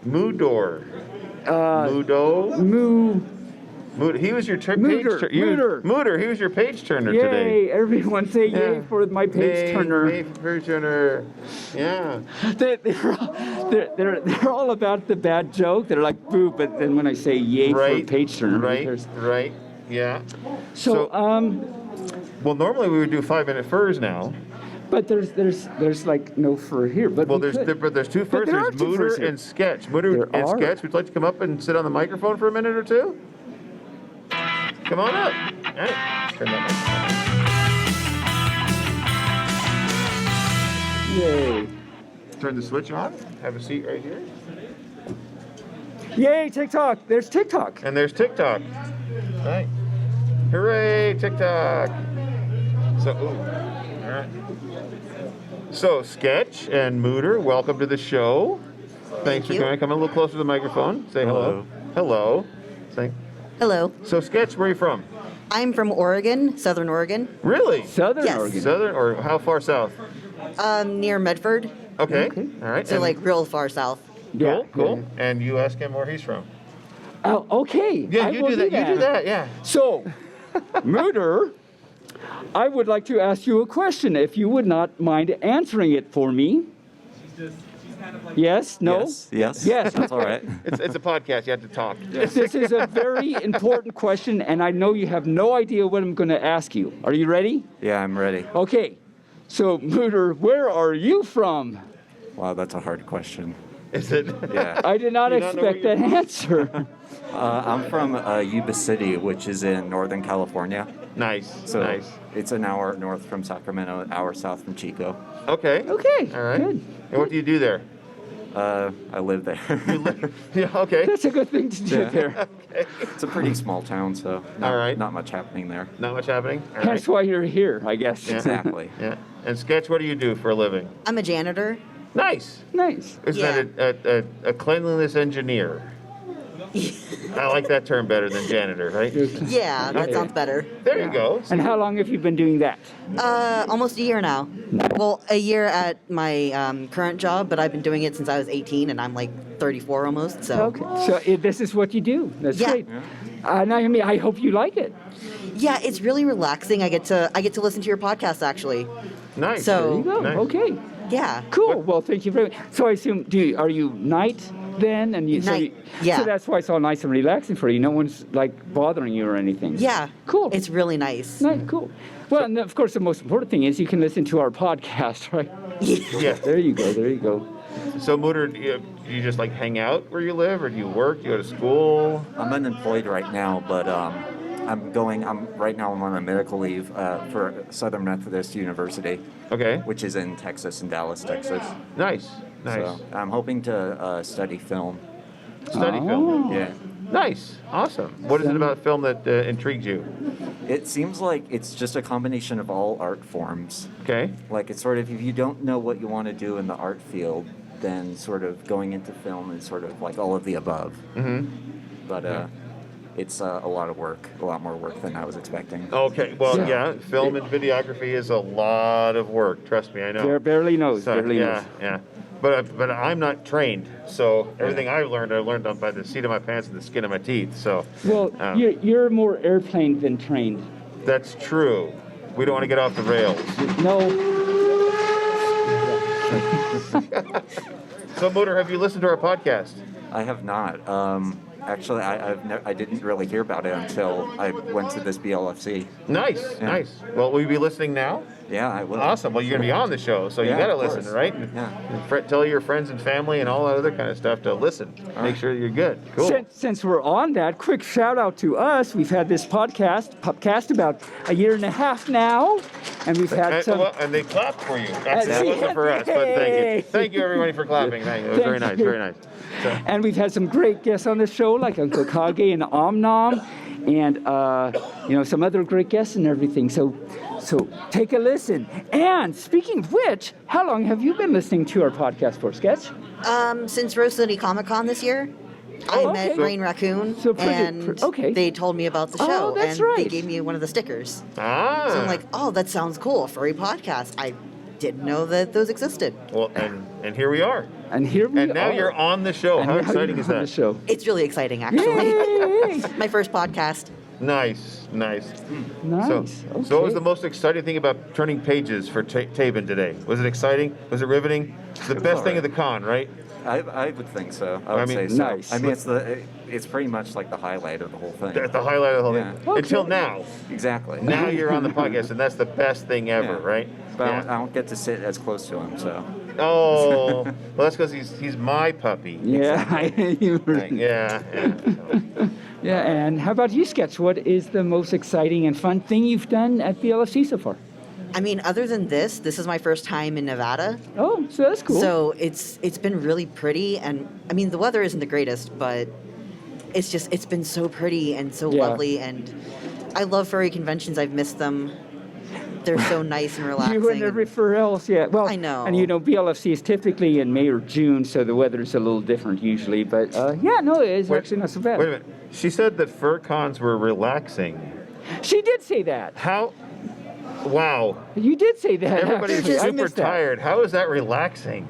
[SPEAKER 1] Moodor. He was your page turner. Mooder, he was your page turner today.
[SPEAKER 2] Yay! Everyone say yay for my page turner.
[SPEAKER 1] Yay for page turner. Yeah.
[SPEAKER 2] They're all about the bad joke. They're like boo, but then when I say yay for a page turner,
[SPEAKER 1] Right. Yeah.
[SPEAKER 2] So
[SPEAKER 1] well, normally we would do 5-minute furs now.
[SPEAKER 2] but there's like no fur here. But
[SPEAKER 1] there's 2 furs.
[SPEAKER 2] there are
[SPEAKER 1] There's
[SPEAKER 2] 2
[SPEAKER 1] Mooder
[SPEAKER 2] furs here.
[SPEAKER 1] and Sketch. Mooder and Sketch, would you like to come up and sit on the microphone for a minute or two? Come on up. All right. Turn that
[SPEAKER 2] Yay!
[SPEAKER 1] Turn the switch on. Have a seat right here.
[SPEAKER 2] Yay! TikTok. There's TikTok.
[SPEAKER 1] And there's TikTok. Right. Hooray, TikTok. So, all right. So, Sketch and Mooder, welcome to the show. Thanks for coming. Come a little closer to the microphone. Say hello. Hello. Say.
[SPEAKER 4] Hello.
[SPEAKER 1] So, Sketch, where are you from?
[SPEAKER 4] I'm from Oregon, Southern Oregon.
[SPEAKER 1] Really?
[SPEAKER 2] Southern
[SPEAKER 4] Yes.
[SPEAKER 2] Oregon.
[SPEAKER 1] Southern, or how far south?
[SPEAKER 4] Near Medford.
[SPEAKER 1] Okay.
[SPEAKER 2] Okay.
[SPEAKER 1] All right.
[SPEAKER 4] So
[SPEAKER 1] And-
[SPEAKER 4] like real far south.
[SPEAKER 2] Yeah.
[SPEAKER 1] Cool. And you ask him where he's from.
[SPEAKER 2] Oh, okay.
[SPEAKER 1] Yeah,
[SPEAKER 2] I
[SPEAKER 1] you
[SPEAKER 2] will
[SPEAKER 1] do that. You do that. Yeah.
[SPEAKER 2] So, Mooder, I would like to ask you a question, if you would not mind answering it for me. Yes? No?
[SPEAKER 5] Yes.
[SPEAKER 2] Yes.
[SPEAKER 5] That's all right.
[SPEAKER 1] It's a podcast. You have to talk.
[SPEAKER 2] This is a very important question, and I know you have no idea what I'm going to ask you. Are you ready?
[SPEAKER 5] Yeah, I'm ready.
[SPEAKER 2] Okay. So, Mooder, where are you from?
[SPEAKER 5] Wow, that's a hard question.
[SPEAKER 1] Is it?
[SPEAKER 5] Yeah.
[SPEAKER 2] I did not
[SPEAKER 1] You don't know where
[SPEAKER 2] expect that answer.
[SPEAKER 5] I'm from Yuba City, which is in Northern California.
[SPEAKER 1] Nice.
[SPEAKER 5] So
[SPEAKER 1] Nice.
[SPEAKER 5] it's an hour north from Sacramento, an hour south from Chico.
[SPEAKER 1] Okay.
[SPEAKER 2] Okay.
[SPEAKER 1] All right.
[SPEAKER 2] Good.
[SPEAKER 1] And what do you do there?
[SPEAKER 5] I live there.
[SPEAKER 1] Yeah. Okay.
[SPEAKER 2] That's a good thing to do
[SPEAKER 5] Yeah.
[SPEAKER 2] there.
[SPEAKER 5] It's a pretty small town, so not,
[SPEAKER 1] All right.
[SPEAKER 5] not much happening there.
[SPEAKER 1] Not much happening. All right.
[SPEAKER 2] That's why you're here, I guess.
[SPEAKER 1] Yeah.
[SPEAKER 5] Exactly.
[SPEAKER 1] Yeah. And Sketch, what do you do for a living?
[SPEAKER 4] I'm a janitor.
[SPEAKER 1] Nice.
[SPEAKER 2] Nice.
[SPEAKER 1] Isn't that a cleanliness engineer? I like that term better than janitor, right?
[SPEAKER 4] Yeah, that sounds better.
[SPEAKER 1] There you go.
[SPEAKER 2] And how long have you been doing that?
[SPEAKER 4] Almost a year now. Well, a year at my current job, but I've been doing it since I was 18, and I'm like 34 almost. So
[SPEAKER 2] Okay. So this is what you do. That's
[SPEAKER 4] Yeah.
[SPEAKER 2] great. And I hope you like it.
[SPEAKER 4] yeah, it's really relaxing. I get to listen to your podcast actually.
[SPEAKER 1] Nice.
[SPEAKER 4] So-
[SPEAKER 2] There you go.
[SPEAKER 1] Nice.
[SPEAKER 2] Okay.
[SPEAKER 4] Yeah.
[SPEAKER 2] Cool. Well, thank you very much. So I assume, are you night then? And you,
[SPEAKER 4] Night,
[SPEAKER 2] So
[SPEAKER 4] yeah.
[SPEAKER 2] that's why it's all nice and relaxing for you. No one's like bothering you or anything.
[SPEAKER 4] Yeah.
[SPEAKER 2] Cool.
[SPEAKER 4] It's really nice.
[SPEAKER 2] Nice. Cool. Well, and of course, the most important thing is you can listen to our podcast, right?
[SPEAKER 1] Yeah.
[SPEAKER 2] There you go. There you go.
[SPEAKER 1] So, Mooder, do you just like hang out where you live, or do you work? Do you go to school?
[SPEAKER 5] I'm unemployed right now, but right now I'm on a medical leave for Southern Methodist University,
[SPEAKER 1] Okay.
[SPEAKER 5] which is in Texas, in Dallas, Texas.
[SPEAKER 1] Nice. Nice.
[SPEAKER 5] So I'm hoping to study film.
[SPEAKER 1] Study
[SPEAKER 2] Oh.
[SPEAKER 1] film.
[SPEAKER 5] Yeah.
[SPEAKER 1] Nice. Awesome. What is it about film that intrigues you?
[SPEAKER 5] It seems like it's just a combination of all art forms.
[SPEAKER 1] Okay.
[SPEAKER 5] Like it's sort of, if you don't know what you want to do in the art field, then sort of going into film is sort of like all of the above.
[SPEAKER 1] Mm-hmm.
[SPEAKER 5] But it's a lot of work, a lot more work than I was expecting.
[SPEAKER 1] Okay. Well,
[SPEAKER 2] Yeah.
[SPEAKER 1] yeah. Film and videography is a lot of work. Trust me, I know.
[SPEAKER 2] Barely knows.
[SPEAKER 1] So,
[SPEAKER 2] barely
[SPEAKER 1] yeah,
[SPEAKER 2] knows.
[SPEAKER 1] yeah. But I'm not trained, so everything I learned by the seat of my pants and the skin of my teeth. So
[SPEAKER 2] Well, you're more airplane than trained.
[SPEAKER 1] that's true. We don't want to get off the rails.
[SPEAKER 2] No.
[SPEAKER 1] So, Mooder, have you listened to our podcast?
[SPEAKER 5] I have not. Actually, I didn't really hear about it until I went to this BLFC.
[SPEAKER 1] Nice,
[SPEAKER 5] Yeah.
[SPEAKER 1] nice. Well, will you be listening now?
[SPEAKER 5] Yeah, I will.
[SPEAKER 1] Awesome. Well, you're going to be on the show, so you
[SPEAKER 5] Yeah,
[SPEAKER 1] got to
[SPEAKER 5] of
[SPEAKER 1] listen,
[SPEAKER 5] course.
[SPEAKER 1] right?
[SPEAKER 5] Yeah.
[SPEAKER 1] And tell your friends and family and all that other kind of stuff to listen. Make sure you're good. Cool.
[SPEAKER 2] Since we're on that, quick shout out to us. We've had this podcast about a year and a half now, and we've had some.
[SPEAKER 1] And they clapped for you. Actually,
[SPEAKER 2] Uh,
[SPEAKER 1] it wasn't for us, but thank
[SPEAKER 2] Yay.
[SPEAKER 1] you. Thank you, everybody, for clapping. Thank you. It was very
[SPEAKER 2] Thank
[SPEAKER 1] nice.
[SPEAKER 2] you.
[SPEAKER 1] Very nice.
[SPEAKER 2] And we've had some great guests on the show, like Uncle Kage and Om Nom, and some other great guests and everything. So take a listen. And speaking of which, how long have you been listening to our podcast for, Sketch?
[SPEAKER 4] Since Rose City Comic Con this year, I met Green Raccoon, and they told me about the show,
[SPEAKER 2] that's
[SPEAKER 4] and
[SPEAKER 2] right.
[SPEAKER 4] they gave me one of the stickers.
[SPEAKER 1] Ah.
[SPEAKER 4] So I'm like, oh, that sounds cool, furry podcast. I didn't know that those existed.
[SPEAKER 1] Well, and here we are.
[SPEAKER 2] And here we are.
[SPEAKER 1] And now you're on the show.
[SPEAKER 2] And
[SPEAKER 1] How
[SPEAKER 2] now
[SPEAKER 1] exciting
[SPEAKER 2] you're
[SPEAKER 1] is
[SPEAKER 2] on
[SPEAKER 1] that?
[SPEAKER 2] the show.
[SPEAKER 4] It's really exciting, actually.
[SPEAKER 2] Yay!
[SPEAKER 4] My first podcast.
[SPEAKER 1] Nice.
[SPEAKER 2] Nice.
[SPEAKER 1] So what was the most exciting thing about turning pages for Taebyn today? Was it exciting? Was it riveting? It's the best thing of the con, right?
[SPEAKER 5] I would think so. I would say so.
[SPEAKER 2] nice.
[SPEAKER 5] I mean, it's pretty much like the highlight of the whole thing.
[SPEAKER 1] The highlight of the whole
[SPEAKER 5] Yeah.
[SPEAKER 1] thing. Until now.
[SPEAKER 5] Exactly.
[SPEAKER 1] Now you're on the podcast, and that's the best thing ever,
[SPEAKER 5] Yeah.
[SPEAKER 1] right?
[SPEAKER 5] But
[SPEAKER 1] Yeah.
[SPEAKER 5] I don't get to sit as close to him, so.
[SPEAKER 1] Oh, well, that's because he's my puppy.
[SPEAKER 2] Yeah.
[SPEAKER 1] Yeah.
[SPEAKER 2] Yeah, and how about you, Sketch? What is the most exciting and fun thing you've done at BLFC so far?
[SPEAKER 4] I mean, other than this is my first time in Nevada.
[SPEAKER 2] Oh, so that's cool.
[SPEAKER 4] So it's been really pretty, and I mean, the weather isn't the greatest, but it's been so pretty and so lovely, and I love furry conventions. I've missed them. They're so nice and relaxing.
[SPEAKER 2] You and everywhere else, yeah. Well,
[SPEAKER 4] I know.
[SPEAKER 2] And BLFC is typically in May or June, so the weather's a little different usually. But it's actually not so bad.
[SPEAKER 1] Wait a minute. She said that fur cons were relaxing.
[SPEAKER 2] She did say that.
[SPEAKER 1] How? Wow.
[SPEAKER 2] You did say that.
[SPEAKER 1] Everybody's
[SPEAKER 2] actually. I
[SPEAKER 1] super
[SPEAKER 2] missed that.
[SPEAKER 1] tired. How is that relaxing?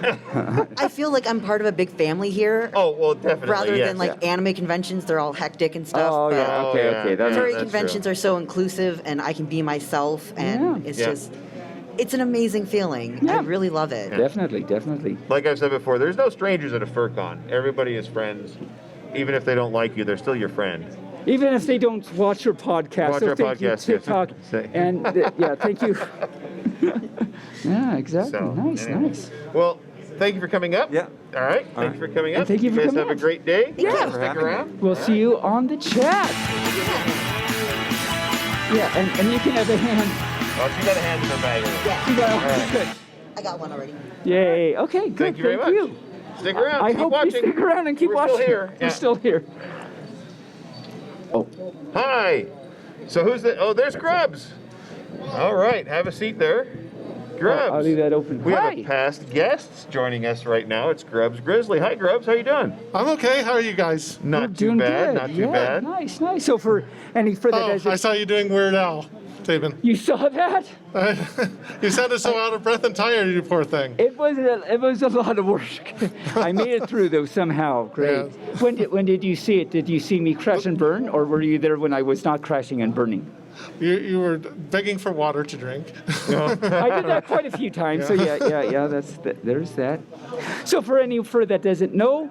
[SPEAKER 4] I feel like I'm part of a big family here.
[SPEAKER 1] Oh, well, definitely.
[SPEAKER 4] Rather
[SPEAKER 1] yes.
[SPEAKER 4] than like anime conventions, they're all hectic and stuff.
[SPEAKER 2] Oh,
[SPEAKER 4] but
[SPEAKER 2] yeah. Okay.
[SPEAKER 1] yeah.
[SPEAKER 2] Okay. That's
[SPEAKER 4] furry
[SPEAKER 1] that's
[SPEAKER 4] conventions
[SPEAKER 1] true.
[SPEAKER 4] are so inclusive, and I can be myself, and it's an amazing feeling.
[SPEAKER 2] Yeah.
[SPEAKER 4] I really love it.
[SPEAKER 2] Definitely.
[SPEAKER 1] Like I've said before, there's no strangers at a fur con. Everybody is friends. Even if they don't like you, they're still your friend.
[SPEAKER 2] Even if they don't watch your podcast,
[SPEAKER 1] Watch
[SPEAKER 2] so
[SPEAKER 1] our
[SPEAKER 2] thank you,
[SPEAKER 1] podcast, yes.
[SPEAKER 2] TikTok,
[SPEAKER 1] Say.
[SPEAKER 2] and thank you. Yeah, exactly.
[SPEAKER 1] So,
[SPEAKER 2] nice.
[SPEAKER 1] anyway. Well, thank you for coming up.
[SPEAKER 5] Yeah.
[SPEAKER 1] All right. Thank you for coming up.
[SPEAKER 2] And thank you for
[SPEAKER 1] guys
[SPEAKER 2] coming
[SPEAKER 1] have
[SPEAKER 2] up.
[SPEAKER 1] a great day.
[SPEAKER 2] Yeah.
[SPEAKER 5] Thanks for
[SPEAKER 1] Stick
[SPEAKER 5] having me.
[SPEAKER 1] around.
[SPEAKER 2] We'll see you on the chat. Yeah, and you can have a hand.
[SPEAKER 1] Oh, she got a hand in her bag.
[SPEAKER 2] You got
[SPEAKER 1] All right.
[SPEAKER 2] good.
[SPEAKER 4] I got one already.
[SPEAKER 2] Yay. Okay, good.
[SPEAKER 1] Thank you very much.
[SPEAKER 2] you.
[SPEAKER 1] Stick around.
[SPEAKER 2] I
[SPEAKER 1] Keep
[SPEAKER 2] hope
[SPEAKER 1] watching.
[SPEAKER 2] you stick around and keep
[SPEAKER 1] We're
[SPEAKER 2] watching.
[SPEAKER 1] Still here.
[SPEAKER 2] We're still here. Oh,
[SPEAKER 1] Hi. So who's the? Oh, there's Grubs. All right. Have a seat there. Grubs.
[SPEAKER 2] I'll leave that open.
[SPEAKER 1] We
[SPEAKER 2] Hi.
[SPEAKER 1] have a past guest joining us right now. It's Grubs Grizzly. Hi, Grubs. How you doing?
[SPEAKER 6] I'm okay. How are you guys?
[SPEAKER 2] We're
[SPEAKER 1] Not too
[SPEAKER 2] doing
[SPEAKER 1] bad.
[SPEAKER 2] good.
[SPEAKER 1] Not too
[SPEAKER 2] Yeah,
[SPEAKER 1] bad.
[SPEAKER 2] Nice. So for that,
[SPEAKER 6] I saw you doing Weird Al, Taebyn.
[SPEAKER 2] you saw that?
[SPEAKER 6] You sounded so out of breath and tired, you poor thing.
[SPEAKER 2] It was a lot of work. I made it through though somehow. Great.
[SPEAKER 6] Yeah.
[SPEAKER 2] When did you see it? Did you see me crash and burn, or were you there when I was not crashing and burning?
[SPEAKER 6] You were begging for water to drink.
[SPEAKER 2] I did that quite a few times. So yeah. There's that. So for any that doesn't know,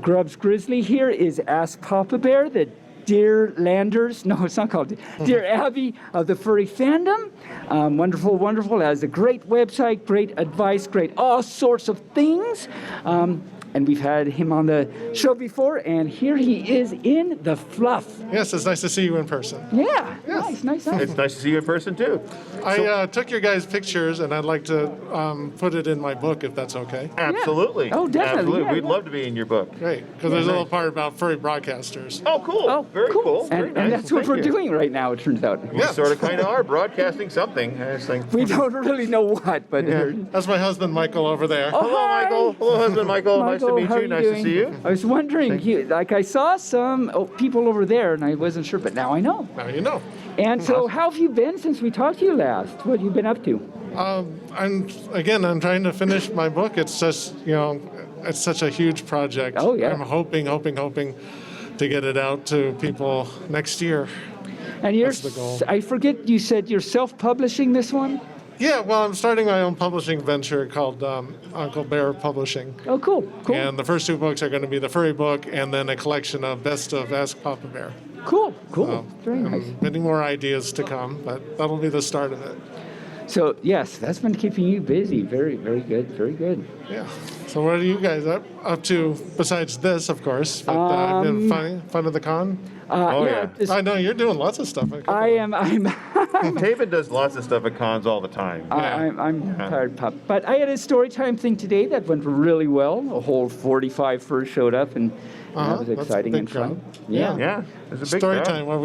[SPEAKER 2] Grubs Grizzly here is Ask Papa Bear, the Dear Landers. No, it's not called Dear Abby of the furry fandom. Wonderful. Has a great website, great advice, great all sorts of things. And we've had him on the show before, and here he is in the fluff.
[SPEAKER 6] Yes, it's nice to see you in person.
[SPEAKER 2] Yeah,
[SPEAKER 6] Yes.
[SPEAKER 2] nice.
[SPEAKER 1] It's nice to see you in person too.
[SPEAKER 6] I took your guys' pictures, and I'd like to put it in my book, if that's okay.
[SPEAKER 1] Absolutely.
[SPEAKER 2] Oh, definitely.
[SPEAKER 1] Absolutely.
[SPEAKER 2] Yeah,
[SPEAKER 1] We'd
[SPEAKER 2] yeah.
[SPEAKER 1] love to be in your book.
[SPEAKER 6] Great, because there's a little part about furry broadcasters.
[SPEAKER 1] Oh, cool. Very cool. Very
[SPEAKER 2] And
[SPEAKER 1] nice.
[SPEAKER 2] that's what
[SPEAKER 1] Thank
[SPEAKER 2] we're
[SPEAKER 1] you.
[SPEAKER 2] doing right now, it turns out.
[SPEAKER 1] We sort of kind of are broadcasting something. I just think.
[SPEAKER 2] We don't really know what, but
[SPEAKER 6] That's my husband, Michael, over there.
[SPEAKER 2] Oh,
[SPEAKER 1] Hello,
[SPEAKER 2] hi.
[SPEAKER 1] Michael. Hello, husband Michael. Nice to
[SPEAKER 2] Michael,
[SPEAKER 1] meet
[SPEAKER 2] how are
[SPEAKER 1] you. Nice to
[SPEAKER 2] doing?
[SPEAKER 1] see you.
[SPEAKER 2] I was wondering, I saw some people over there, and I wasn't sure, but now I know.
[SPEAKER 6] Now you know.
[SPEAKER 2] And so, how have you been since we talked to you last? What have you been up to?
[SPEAKER 6] I'm trying to finish my book. It's just, it's such a huge project.
[SPEAKER 2] Oh, yeah.
[SPEAKER 6] I'm hoping to get it out to people next year.
[SPEAKER 2] And you're,
[SPEAKER 6] That's the goal.
[SPEAKER 2] I forget, you said you're self-publishing this one?
[SPEAKER 6] Yeah, well, I'm starting my own publishing venture called Uncle Bear Publishing.
[SPEAKER 2] Oh, cool.
[SPEAKER 6] And the first two books are going to be the furry book and then a collection of best of Ask Papa Bear.
[SPEAKER 2] Cool. Very nice.
[SPEAKER 6] Many more ideas to come, but that'll be the start of it.
[SPEAKER 2] So, yes, that's been keeping you busy. Very, very good.
[SPEAKER 6] Yeah. So what are you guys up to besides this, of course? But I've been fun of the con.
[SPEAKER 1] yeah.
[SPEAKER 6] I know you're doing lots of stuff.
[SPEAKER 2] I'm
[SPEAKER 1] Taebyn does lots of stuff at cons all the time.
[SPEAKER 2] I'm tired pup. But I had a story time thing today that went really well. A whole 45 furs showed up, and that was
[SPEAKER 6] That's a
[SPEAKER 2] exciting
[SPEAKER 6] big
[SPEAKER 2] and fun.
[SPEAKER 6] crowd.
[SPEAKER 1] Yeah, there's a big
[SPEAKER 6] Story
[SPEAKER 1] crowd.
[SPEAKER 6] time. What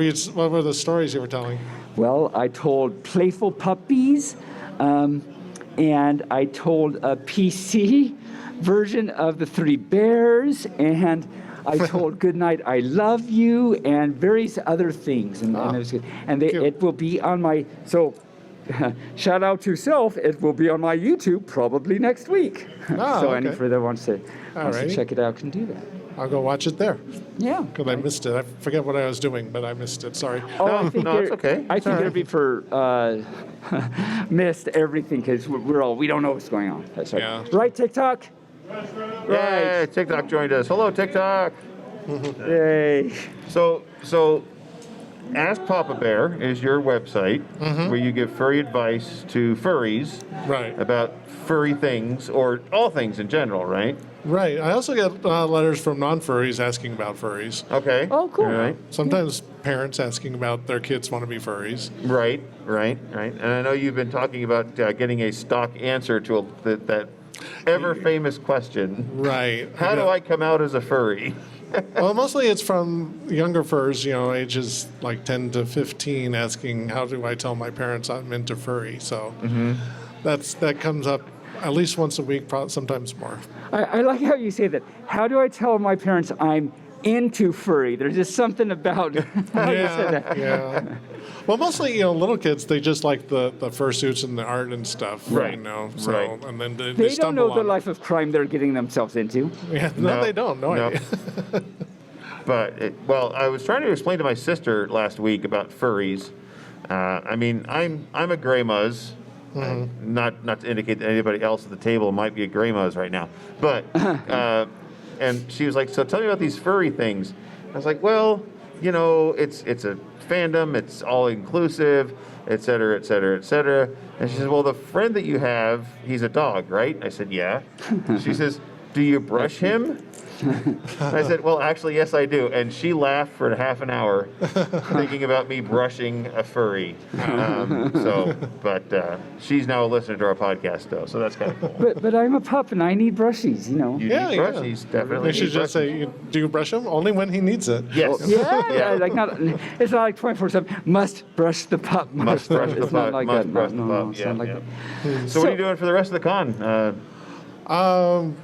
[SPEAKER 6] were the stories you were telling?
[SPEAKER 2] Well, I told playful puppies, and I told a PC version of the Three Bears, and I told Goodnight, I love you, and various other things, and it was good. And it will be on my shout out to self. It will be on my YouTube probably next week. So any further wants to check it out can do that.
[SPEAKER 6] I'll go watch it there.
[SPEAKER 2] Yeah.
[SPEAKER 6] Because I missed it. I forget what I was doing, but I missed it. Sorry.
[SPEAKER 2] I think
[SPEAKER 1] it's okay.
[SPEAKER 2] I think every for missed everything because we don't know what's going on. That's right.
[SPEAKER 6] Yeah.
[SPEAKER 2] Right, TikTok.
[SPEAKER 1] Yay, TikTok joined us. Hello, TikTok.
[SPEAKER 2] Yay.
[SPEAKER 1] So, Ask Papa Bear is your website where you give furry advice to furries about furry things or all things in general, right?
[SPEAKER 6] Right. I also get letters from non-furries asking about furries.
[SPEAKER 1] Okay.
[SPEAKER 2] Oh, cool.
[SPEAKER 1] All right.
[SPEAKER 6] Sometimes parents asking about their kids want to be furries.
[SPEAKER 1] Right. And I know you've been talking about getting a stock answer to that ever famous question.
[SPEAKER 6] Right.
[SPEAKER 1] How do I come out as a furry?
[SPEAKER 6] Well, mostly it's from younger furs, ages like 10 to 15, asking, how do I tell my parents I'm into furry? So that comes up at least once a week, sometimes more.
[SPEAKER 2] I like how you say that. How do I tell my parents I'm into furry? There's just something about how you said that.
[SPEAKER 6] Yeah. Well, mostly, little kids, they just like the fursuits and the art and stuff,
[SPEAKER 1] Right.
[SPEAKER 6] So,
[SPEAKER 1] Right.
[SPEAKER 6] and then they
[SPEAKER 2] They don't
[SPEAKER 6] stumble
[SPEAKER 2] know the
[SPEAKER 6] on it.
[SPEAKER 2] life of crime they're getting themselves into.
[SPEAKER 6] Yeah, no, they don't. No idea.
[SPEAKER 1] But I was trying to explain to my sister last week about furries. I mean, I'm a gray muzz. Not to indicate that anybody else at the table might be a gray muzz right now, but and she was like, "So tell me about these furry things." I was like, "Well, it's a fandom. It's all inclusive, et cetera, et cetera, et cetera." And she says, "Well, the friend that you have, he's a dog, right?" I said, "Yeah." She says, "Do you brush him?" I said, "Well, actually, yes, I do." And she laughed for half an hour thinking about me brushing a furry. But she's now a listener to our podcast, though, so that's kind of cool.
[SPEAKER 2] But I'm a pup and I need brushies,
[SPEAKER 1] You need brushies, definitely.
[SPEAKER 6] They should just say, do you brush him? Only when he needs it.
[SPEAKER 1] Yes.
[SPEAKER 2] Yeah, like it's not like 24/7. Must brush the pup.
[SPEAKER 1] Must brush the
[SPEAKER 2] It's not
[SPEAKER 1] pup.
[SPEAKER 2] like
[SPEAKER 1] Must
[SPEAKER 2] that.
[SPEAKER 1] brush the
[SPEAKER 2] No,
[SPEAKER 1] pup.
[SPEAKER 2] it's not like
[SPEAKER 1] Yeah.
[SPEAKER 2] that.
[SPEAKER 1] So what are you doing for the rest of the con?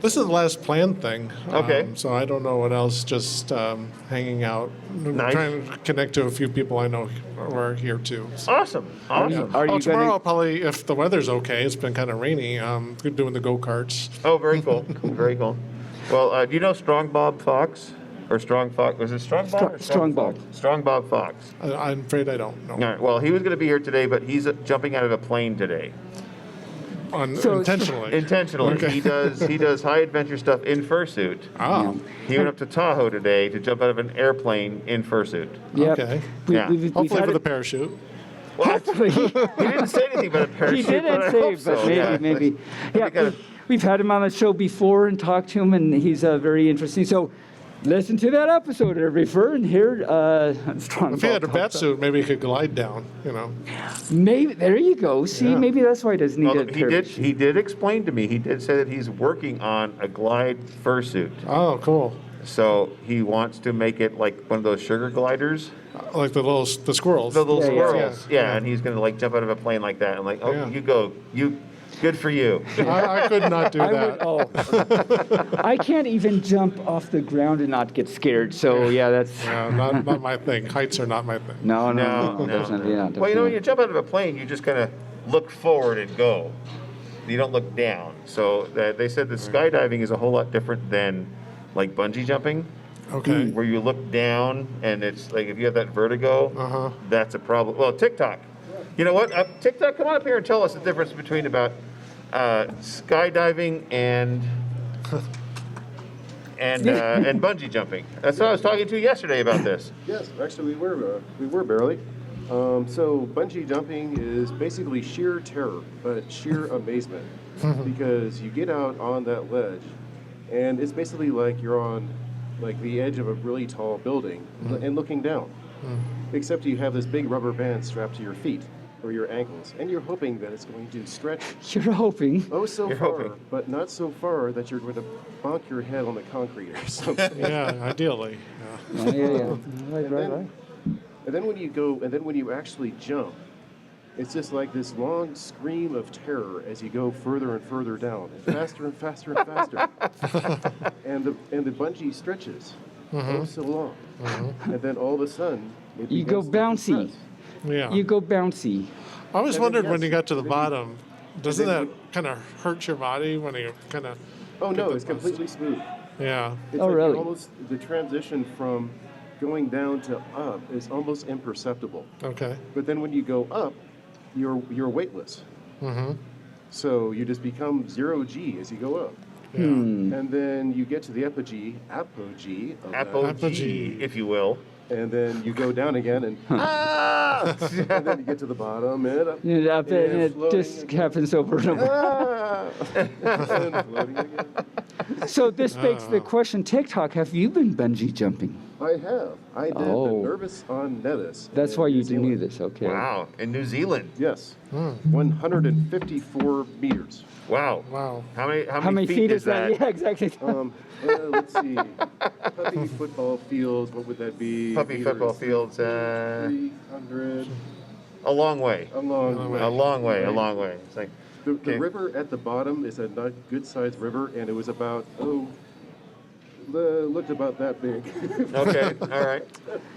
[SPEAKER 6] This is the last planned thing.
[SPEAKER 1] Okay.
[SPEAKER 6] So I don't know what else, just
[SPEAKER 1] Nice.
[SPEAKER 6] hanging out, trying to connect to a few people I know who are here too. So,
[SPEAKER 1] Awesome.
[SPEAKER 2] Are you
[SPEAKER 6] tomorrow
[SPEAKER 2] gonna-
[SPEAKER 6] I'll probably, if the weather's okay, it's been kind of rainy, doing the go-karts.
[SPEAKER 1] Oh, very cool. Very cool. Well, do you know Strong Bob Fox? Or Strong Fox? Was it Strong Bob? Or
[SPEAKER 2] Strong Bob.
[SPEAKER 1] Fox? Strong Bob Fox.
[SPEAKER 6] I'm afraid I don't know.
[SPEAKER 1] All right. Well, he was going to be here today, but he's jumping out of a plane today.
[SPEAKER 6] Intentionally.
[SPEAKER 1] Intentionally.
[SPEAKER 6] Okay.
[SPEAKER 1] He does high adventure stuff in fursuit.
[SPEAKER 6] Oh,
[SPEAKER 1] He went up to Tahoe today to jump out of an airplane in fursuit.
[SPEAKER 2] Yep.
[SPEAKER 6] okay.
[SPEAKER 1] Yeah.
[SPEAKER 2] We've
[SPEAKER 6] Hopefully
[SPEAKER 2] had
[SPEAKER 6] for the
[SPEAKER 2] it-
[SPEAKER 6] parachute.
[SPEAKER 1] Well,
[SPEAKER 2] Hopefully.
[SPEAKER 1] he didn't say anything about a parachute.
[SPEAKER 2] He didn't
[SPEAKER 1] but I
[SPEAKER 2] say,
[SPEAKER 1] hope
[SPEAKER 2] but
[SPEAKER 1] so.
[SPEAKER 2] maybe,
[SPEAKER 1] Yeah.
[SPEAKER 2] maybe. Yeah,
[SPEAKER 1] gotta-
[SPEAKER 2] we've had him on the show before and talked to him, and he's very interesting. So listen to that episode, every fur, and hear Strong
[SPEAKER 6] If he had a
[SPEAKER 2] Bob
[SPEAKER 6] bat
[SPEAKER 2] talk
[SPEAKER 6] suit, maybe he could glide down,
[SPEAKER 2] Maybe there you go. See,
[SPEAKER 6] Yeah.
[SPEAKER 2] maybe that's why he doesn't need
[SPEAKER 1] Although
[SPEAKER 2] a
[SPEAKER 1] he did explain to me. He did say that he's working on a glide fursuit.
[SPEAKER 6] Oh, cool.
[SPEAKER 1] So he wants to make it like one of those sugar gliders,
[SPEAKER 6] Like the squirrels.
[SPEAKER 1] the little
[SPEAKER 2] Yeah, yeah.
[SPEAKER 1] squirrels. Yeah, and he's gonna like jump out of a plane like that. And like, oh,
[SPEAKER 6] Yeah.
[SPEAKER 1] you go, good for you.
[SPEAKER 6] I could not do
[SPEAKER 2] I
[SPEAKER 6] that.
[SPEAKER 2] would, I can't even jump off the ground and not get scared. So yeah, that's
[SPEAKER 6] Yeah, not my thing. Heights are not my thing.
[SPEAKER 2] no.
[SPEAKER 1] No.
[SPEAKER 2] Definitely not.
[SPEAKER 1] Well, when
[SPEAKER 2] definitely
[SPEAKER 1] you jump out of a plane, you just kind of look forward and go. You don't look down. So they said that skydiving is a whole lot different than like bungee jumping,
[SPEAKER 6] Okay.
[SPEAKER 1] where you look down and it's like if you have that vertigo, that's a problem. Well, TikTok. You know what? TikTok, come on up here and tell us the difference between about skydiving and bungee jumping. That's what I was talking to you yesterday about this.
[SPEAKER 7] Yes, actually we were barely. So bungee jumping is basically sheer terror, but sheer amazement, because you get out on that ledge and it's basically like you're on like the edge of a really tall building and looking down. Except you have this big rubber band strapped to your feet or your ankles, and you're hoping that it's going to stretch
[SPEAKER 2] You're hoping.
[SPEAKER 7] oh so
[SPEAKER 1] You're
[SPEAKER 7] far,
[SPEAKER 1] hoping.
[SPEAKER 7] but not so far that you're going to bonk your head on the concrete or something.
[SPEAKER 6] Yeah, ideally. Yeah.
[SPEAKER 2] Yeah. Right.
[SPEAKER 7] And then when you actually jump, it's just like this long scream of terror as you go further and further down, and faster and faster and faster. and the bungee stretches oh so long, and then all of a sudden
[SPEAKER 2] You go
[SPEAKER 7] begins to
[SPEAKER 2] bouncy.
[SPEAKER 7] compress.
[SPEAKER 6] Yeah.
[SPEAKER 2] You go bouncy.
[SPEAKER 6] I always
[SPEAKER 7] And then,
[SPEAKER 6] wondered when
[SPEAKER 7] yes,
[SPEAKER 6] you got to the
[SPEAKER 7] and then you-
[SPEAKER 6] bottom, doesn't
[SPEAKER 7] then
[SPEAKER 6] that kind of hurt your body when you kind of?
[SPEAKER 7] Oh no, it's completely smooth.
[SPEAKER 6] Yeah.
[SPEAKER 7] It's
[SPEAKER 2] Oh,
[SPEAKER 7] like
[SPEAKER 2] really?
[SPEAKER 7] almost the transition from going down to up is almost imperceptible.
[SPEAKER 6] Okay.
[SPEAKER 7] But then when you go up, you're weightless. So you just become 0G as you go up.
[SPEAKER 6] Yeah.
[SPEAKER 7] And then you get to the apogee of that,
[SPEAKER 1] Apogee, if you will.
[SPEAKER 7] and then you go down again, and and then you get to the bottom and up.
[SPEAKER 2] And it
[SPEAKER 7] floating
[SPEAKER 2] just
[SPEAKER 7] again.
[SPEAKER 2] happens over and over.
[SPEAKER 7] And floating again.
[SPEAKER 2] So this begs the question, TikTok, have you been bungee jumping?
[SPEAKER 7] I have. I did
[SPEAKER 2] Oh.
[SPEAKER 7] the Nervous on Nevis.
[SPEAKER 2] That's
[SPEAKER 7] in
[SPEAKER 2] why
[SPEAKER 7] New
[SPEAKER 2] you knew
[SPEAKER 7] Zealand.
[SPEAKER 2] this, okay.
[SPEAKER 1] Wow. In New Zealand.
[SPEAKER 7] Yes. 154 meters.
[SPEAKER 1] Wow.
[SPEAKER 6] Wow.
[SPEAKER 1] How
[SPEAKER 2] How many feet is that? Yeah, exactly.
[SPEAKER 7] Let's see. Puppy football fields, what would that be?
[SPEAKER 1] Puppy football fields,
[SPEAKER 7] 300.
[SPEAKER 1] a long way.
[SPEAKER 7] A long way.
[SPEAKER 1] A long way, a long way. It's like,
[SPEAKER 7] The
[SPEAKER 1] okay.
[SPEAKER 7] river at the bottom is a not good-sized river, and it was about, looked about that big.
[SPEAKER 1] Okay, all right.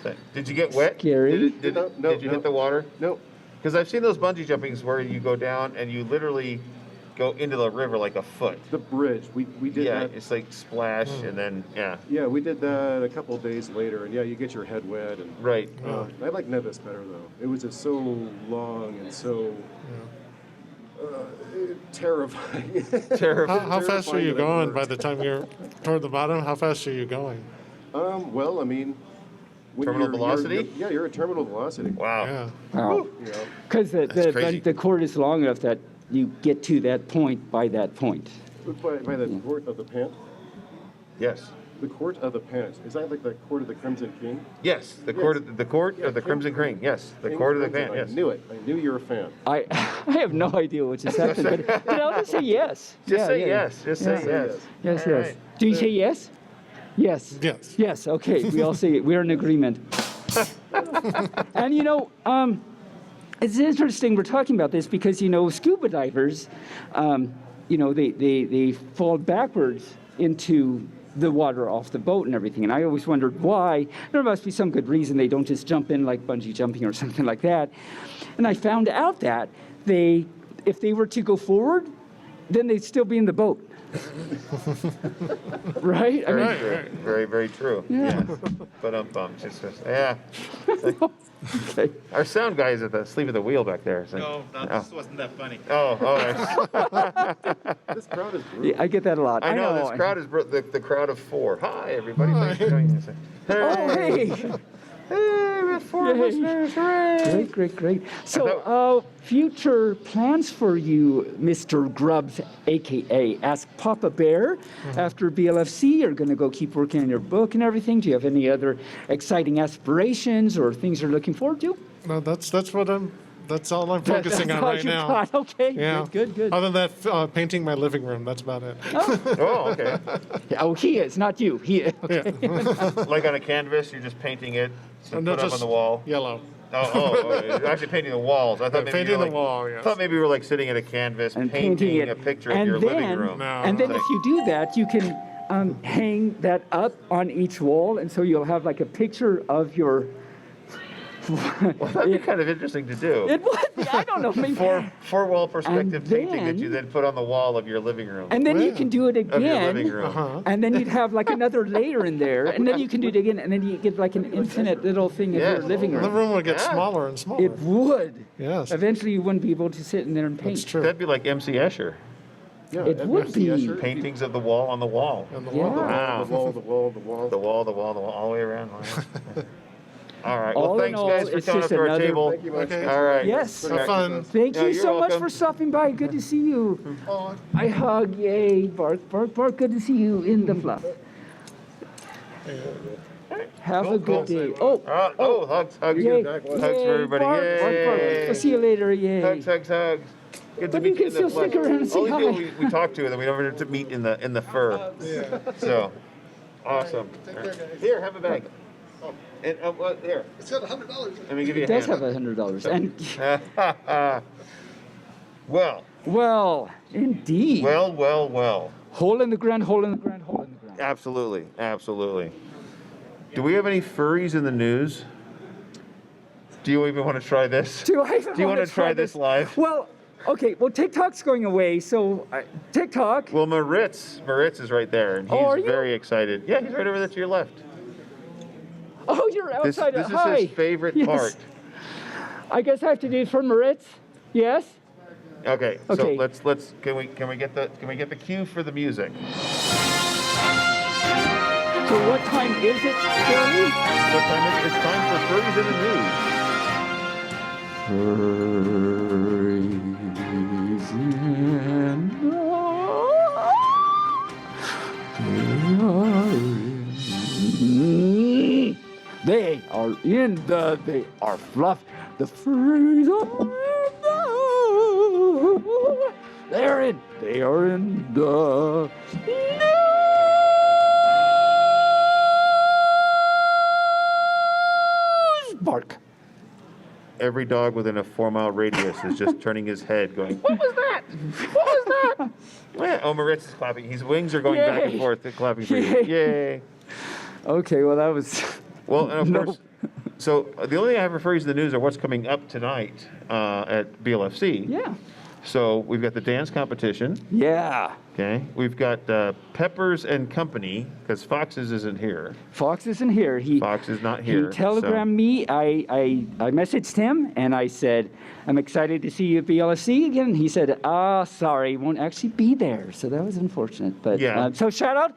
[SPEAKER 1] So, did you get wet?
[SPEAKER 2] Scary.
[SPEAKER 1] Did
[SPEAKER 7] No,
[SPEAKER 1] you
[SPEAKER 7] no.
[SPEAKER 1] hit the water?
[SPEAKER 7] No,
[SPEAKER 1] Because I've seen those bungee jumpings where you go down and you literally go into the river like a foot.
[SPEAKER 7] the bridge. We did
[SPEAKER 1] Yeah,
[SPEAKER 7] that.
[SPEAKER 1] it's like splash and then, yeah.
[SPEAKER 7] Yeah, we did that a couple of days later, and yeah, you get your head wet. And
[SPEAKER 1] Right.
[SPEAKER 7] I like Nevis better though. It was just so long and so terrifying.
[SPEAKER 1] Terrible.
[SPEAKER 6] How fast are you
[SPEAKER 7] Terrifying that it
[SPEAKER 6] going by
[SPEAKER 7] worked.
[SPEAKER 6] the time you're toward the bottom? How fast are you going?
[SPEAKER 7] Well, I mean, when
[SPEAKER 1] Terminal
[SPEAKER 7] you're-
[SPEAKER 1] velocity?
[SPEAKER 7] yeah, you're at terminal velocity.
[SPEAKER 1] Wow.
[SPEAKER 6] Yeah.
[SPEAKER 2] Wow.
[SPEAKER 7] You know,
[SPEAKER 2] Because
[SPEAKER 1] crazy.
[SPEAKER 2] the cord is long enough that you get to that point by that point.
[SPEAKER 7] by the court of the pant.
[SPEAKER 1] Yes.
[SPEAKER 7] The court of the pant. Is that like the court of the Crimson King?
[SPEAKER 1] Yes. The
[SPEAKER 7] Yes.
[SPEAKER 1] court of the court
[SPEAKER 7] Yeah,
[SPEAKER 1] of the
[SPEAKER 7] King
[SPEAKER 1] Crimson Crane. Yes. The
[SPEAKER 7] King
[SPEAKER 1] court of the
[SPEAKER 7] Crimson.
[SPEAKER 1] pant. Yes.
[SPEAKER 7] I knew it. I knew you were a fan.
[SPEAKER 2] I have no idea what just happened, but I'll just say yes.
[SPEAKER 1] Just
[SPEAKER 2] Yeah,
[SPEAKER 1] say
[SPEAKER 2] yeah.
[SPEAKER 1] yes. Just say
[SPEAKER 2] Yeah.
[SPEAKER 1] yes.
[SPEAKER 2] Yes,
[SPEAKER 1] All
[SPEAKER 2] yes.
[SPEAKER 1] right.
[SPEAKER 2] Do you say yes? Yes.
[SPEAKER 6] Yes.
[SPEAKER 2] Yes, okay. We all say it. We're in agreement. And it's interesting we're talking about this because, scuba divers, they fall backwards into the water off the boat and everything. And I always wondered why. There must be some good reason they don't just jump in like bungee jumping or something like that. And I found out that if they were to go forward, then they'd still be in the boat. Right? I
[SPEAKER 1] Very
[SPEAKER 2] mean,
[SPEAKER 1] true. Very, very true.
[SPEAKER 2] Yeah.
[SPEAKER 1] But yeah.
[SPEAKER 2] okay.
[SPEAKER 1] Our sound guy is asleep at the wheel back there. So.
[SPEAKER 3] No, this wasn't that funny.
[SPEAKER 1] Oh, nice.
[SPEAKER 7] This crowd is brutal.
[SPEAKER 2] Yeah, I get that a lot.
[SPEAKER 1] I know this crowd is the crowd of four. Hi, everybody. Thanks for joining us.
[SPEAKER 2] Oh, hey.
[SPEAKER 1] Hey, we have four
[SPEAKER 2] Yay.
[SPEAKER 1] listeners. Hooray.
[SPEAKER 2] Great. So, future plans for you, Mr. Grubbs, a.k.a. Ask Papa Bear. After BLFC, you're going to go keep working on your book and everything. Do you have any other exciting aspirations or things you're looking forward to?
[SPEAKER 6] No, that's all I'm focusing
[SPEAKER 2] That's
[SPEAKER 6] on
[SPEAKER 2] all
[SPEAKER 6] right
[SPEAKER 2] you
[SPEAKER 6] now.
[SPEAKER 2] got. Okay,
[SPEAKER 6] Yeah.
[SPEAKER 2] good.
[SPEAKER 6] Other than that, painting my living room. That's about it.
[SPEAKER 1] Oh, okay.
[SPEAKER 2] Oh, he is, not you. He is. Okay.
[SPEAKER 1] Like on a canvas, you're just painting it to
[SPEAKER 6] No,
[SPEAKER 1] put up on
[SPEAKER 6] just
[SPEAKER 1] the wall.
[SPEAKER 6] Yellow.
[SPEAKER 1] Oh, you're actually painting the walls. I thought maybe
[SPEAKER 6] painting
[SPEAKER 1] you were
[SPEAKER 6] the wall, yes.
[SPEAKER 1] I thought maybe we were like sitting at a canvas
[SPEAKER 2] And
[SPEAKER 1] painting
[SPEAKER 2] it.
[SPEAKER 1] a picture of
[SPEAKER 2] And
[SPEAKER 1] your living
[SPEAKER 2] then-
[SPEAKER 1] room.
[SPEAKER 6] No.
[SPEAKER 2] And then if you do that, you can hang that up on each wall, and so you'll have like a picture of your.
[SPEAKER 1] Well, that'd be kind of interesting to do.
[SPEAKER 2] It would be. I don't know. Maybe.
[SPEAKER 1] Four-wall perspective
[SPEAKER 2] And
[SPEAKER 1] painting that
[SPEAKER 2] then-
[SPEAKER 1] you then put on the wall of your living room.
[SPEAKER 2] And then you
[SPEAKER 6] Yeah.
[SPEAKER 2] can do it
[SPEAKER 1] of your living
[SPEAKER 2] again,
[SPEAKER 1] room.
[SPEAKER 2] and then you'd have like another layer in there, and then you can do it again, and then you get like an infinite little thing of
[SPEAKER 1] Yes.
[SPEAKER 2] your living
[SPEAKER 6] The
[SPEAKER 2] room.
[SPEAKER 6] room would get
[SPEAKER 1] Yeah.
[SPEAKER 6] smaller and smaller.
[SPEAKER 2] It would.
[SPEAKER 6] Yes.
[SPEAKER 2] Eventually, you wouldn't be able to sit in there and paint.
[SPEAKER 6] That's true.
[SPEAKER 1] That'd be like MC Escher.
[SPEAKER 7] Yeah,
[SPEAKER 2] It would
[SPEAKER 7] FFC
[SPEAKER 2] be.
[SPEAKER 7] Escher.
[SPEAKER 1] Paintings of the wall on the wall.
[SPEAKER 6] And the
[SPEAKER 2] Yeah.
[SPEAKER 6] wall.
[SPEAKER 1] Wow.
[SPEAKER 7] The wall,
[SPEAKER 1] The wall, all the way around. All right. Well,
[SPEAKER 2] All in
[SPEAKER 1] thanks,
[SPEAKER 2] all,
[SPEAKER 1] guys, for
[SPEAKER 2] it's
[SPEAKER 1] coming up
[SPEAKER 2] just
[SPEAKER 1] to our
[SPEAKER 2] another-
[SPEAKER 1] table.
[SPEAKER 7] Thank you much.
[SPEAKER 6] Okay.
[SPEAKER 1] All right.
[SPEAKER 2] Yes.
[SPEAKER 6] Have fun.
[SPEAKER 2] Thank
[SPEAKER 1] Yeah,
[SPEAKER 2] you
[SPEAKER 1] you're
[SPEAKER 2] so much
[SPEAKER 1] welcome.
[SPEAKER 2] for stopping by. Good to see you.
[SPEAKER 6] Oh,
[SPEAKER 2] I hug. Yay. Bark, bark, bark. Good to see you in the fluff. Have a good day. Oh,
[SPEAKER 1] Hugs, hugs.
[SPEAKER 2] yay.
[SPEAKER 1] Hugs
[SPEAKER 2] Yay.
[SPEAKER 1] for everybody.
[SPEAKER 2] Bark, bark, bark.
[SPEAKER 1] Yay.
[SPEAKER 2] We'll see you later. Yay.
[SPEAKER 1] Hugs, hugs, hugs. Good to
[SPEAKER 2] But
[SPEAKER 1] meet
[SPEAKER 2] you can
[SPEAKER 1] in the
[SPEAKER 2] still
[SPEAKER 1] flesh.
[SPEAKER 2] stick around and say
[SPEAKER 1] Only
[SPEAKER 2] hi.
[SPEAKER 1] people we talk to, and then we never get to meet in the fur.
[SPEAKER 6] yeah.
[SPEAKER 1] So, awesome.
[SPEAKER 6] Take care, guys.
[SPEAKER 1] Here, have a bag. And here,
[SPEAKER 6] It's got $100.
[SPEAKER 1] let me give you
[SPEAKER 2] It
[SPEAKER 1] a
[SPEAKER 2] does
[SPEAKER 1] hand.
[SPEAKER 2] have $100. And
[SPEAKER 1] Well,
[SPEAKER 2] well, indeed.
[SPEAKER 1] well.
[SPEAKER 2] Hole in the ground, hole in the ground, hole in the ground.
[SPEAKER 1] Absolutely, absolutely. Do we have any furries in the news? Do you even want to try this?
[SPEAKER 2] Do I even
[SPEAKER 1] Do you
[SPEAKER 2] want
[SPEAKER 1] want to try this live?
[SPEAKER 2] Well, okay. Well, TikTok's going away, so TikTok.
[SPEAKER 1] Well, Moritz is right there, and he's
[SPEAKER 2] Oh, are you?
[SPEAKER 1] very excited. Yeah, he's right over there to your left.
[SPEAKER 2] Oh, you're
[SPEAKER 1] This
[SPEAKER 2] outside.
[SPEAKER 1] is
[SPEAKER 2] Hi.
[SPEAKER 1] his favorite
[SPEAKER 2] Yes.
[SPEAKER 1] part.
[SPEAKER 2] I guess I have to do it for Moritz. Yes.
[SPEAKER 1] Okay, so
[SPEAKER 2] Okay.
[SPEAKER 1] let's can we get the cue for the music?
[SPEAKER 2] So what time is it, Jeremy?
[SPEAKER 1] What time is it? It's time for Furries in the News.
[SPEAKER 2] They are in the. They are fluff. The furries are in the. They're in. They are in the. Bark.
[SPEAKER 1] Every dog within a 4-mile radius is just turning his head, going, "What was that? What was that?" Yeah, oh, Moritz is clapping. His wings are going back and
[SPEAKER 2] Yay.
[SPEAKER 1] forth, clapping for you.
[SPEAKER 2] Yay.
[SPEAKER 1] Yay!
[SPEAKER 2] Okay, well that was.
[SPEAKER 1] Well, and of
[SPEAKER 2] No.
[SPEAKER 1] course, so the only thing I have for Furries in the News are what's coming up tonight at BLFC.
[SPEAKER 2] Yeah.
[SPEAKER 1] So we've got the dance competition.
[SPEAKER 2] Yeah.
[SPEAKER 1] Okay, we've got Peppers and Company because Foxes isn't here.
[SPEAKER 2] Fox isn't here.
[SPEAKER 1] Fox is not here.
[SPEAKER 2] He telegrammed me. I messaged him and I said, I'm excited to see you at BLFC again. He said, sorry, won't actually be there. So that was unfortunate. But
[SPEAKER 1] Yeah.
[SPEAKER 2] so shout out.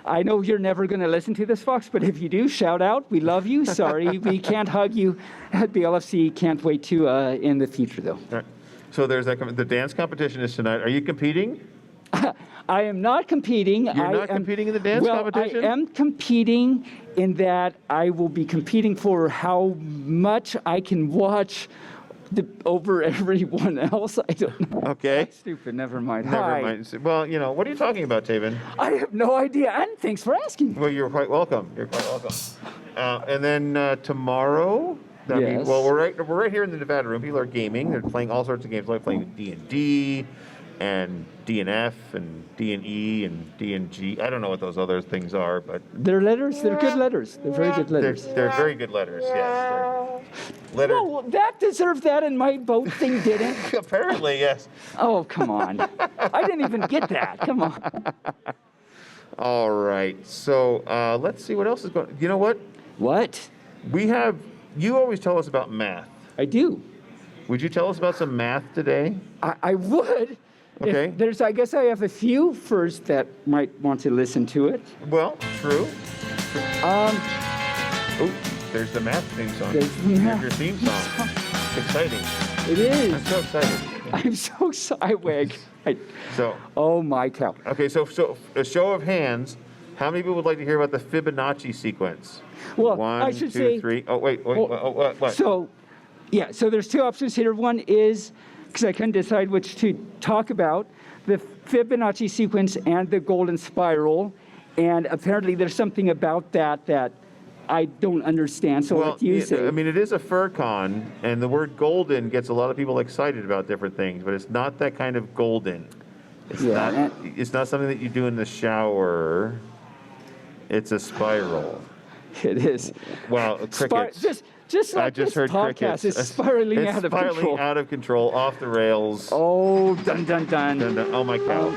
[SPEAKER 2] I know you're never going to listen to this, Fox, but if you do, shout out. We love you. Sorry, we can't hug you at BLFC. Can't wait to in the future, though.
[SPEAKER 1] All right. So there's that. The dance competition is tonight. Are you competing?
[SPEAKER 2] I am not competing.
[SPEAKER 1] You're not competing in the dance competition?
[SPEAKER 2] I am competing in that I will be competing for how much I can watch over everyone else. I don't know.
[SPEAKER 1] Okay.
[SPEAKER 2] That's stupid. Never mind.
[SPEAKER 1] Never
[SPEAKER 2] Hi.
[SPEAKER 1] mind. Well, what are you talking about, Taebyn?
[SPEAKER 2] I have no idea. And thanks for asking.
[SPEAKER 1] Well, you're quite welcome. You're quite welcome. And then tomorrow.
[SPEAKER 2] Yes.
[SPEAKER 1] Well, we're right here in the Nevada room. People are gaming. They're playing all sorts of games. They're playing D&D and DNF and D&E and D&G. I don't know what those other things are, but
[SPEAKER 2] They're letters. They're good letters. They're very good letters.
[SPEAKER 1] they're very good letters. Yes. Letter.
[SPEAKER 2] No, that deserved that, and my boat thing didn't.
[SPEAKER 1] Apparently, yes.
[SPEAKER 2] Oh, come on. I didn't even get that. Come on.
[SPEAKER 1] All right. So let's see what else is going. You know what?
[SPEAKER 2] What?
[SPEAKER 1] We have. You always tell us about math.
[SPEAKER 2] I do.
[SPEAKER 1] Would you tell us about some math today?
[SPEAKER 2] I would. If
[SPEAKER 1] Okay.
[SPEAKER 2] I guess I have a few first that might want to listen to it.
[SPEAKER 1] Well, true.
[SPEAKER 2] Um,
[SPEAKER 1] Oh, there's the math theme song.
[SPEAKER 2] There's the
[SPEAKER 1] Here's
[SPEAKER 2] math
[SPEAKER 1] your theme song. Exciting.
[SPEAKER 2] it is.
[SPEAKER 1] I'm so excited.
[SPEAKER 2] I'm so sorry.
[SPEAKER 1] So,
[SPEAKER 2] Oh my cow.
[SPEAKER 1] okay, so a show of hands. How many people would like to hear about the Fibonacci sequence?
[SPEAKER 2] Well,
[SPEAKER 1] One,
[SPEAKER 2] I should
[SPEAKER 1] two,
[SPEAKER 2] say.
[SPEAKER 1] three. Oh, wait.
[SPEAKER 2] Well,
[SPEAKER 1] What?
[SPEAKER 2] So, yeah. So there's two options here. One is because I couldn't decide which to talk about: the Fibonacci sequence and the golden spiral. And apparently, there's something about that I don't understand. So
[SPEAKER 1] Well,
[SPEAKER 2] what you say?
[SPEAKER 1] I mean, it is a fur con, and the word golden gets a lot of people excited about different things, but it's not that kind of golden. It's
[SPEAKER 2] Yeah,
[SPEAKER 1] not. It's not something that you do in the shower. It's a spiral.
[SPEAKER 2] It is.
[SPEAKER 1] Wow, crickets.
[SPEAKER 2] Just like
[SPEAKER 1] I just
[SPEAKER 2] this
[SPEAKER 1] heard
[SPEAKER 2] podcast
[SPEAKER 1] crickets.
[SPEAKER 2] is spiraling
[SPEAKER 1] It's
[SPEAKER 2] out of
[SPEAKER 1] spiraling
[SPEAKER 2] control.
[SPEAKER 1] out of control, off the rails.
[SPEAKER 2] Oh, dun dun dun.
[SPEAKER 1] Dun, dun. Oh my cow.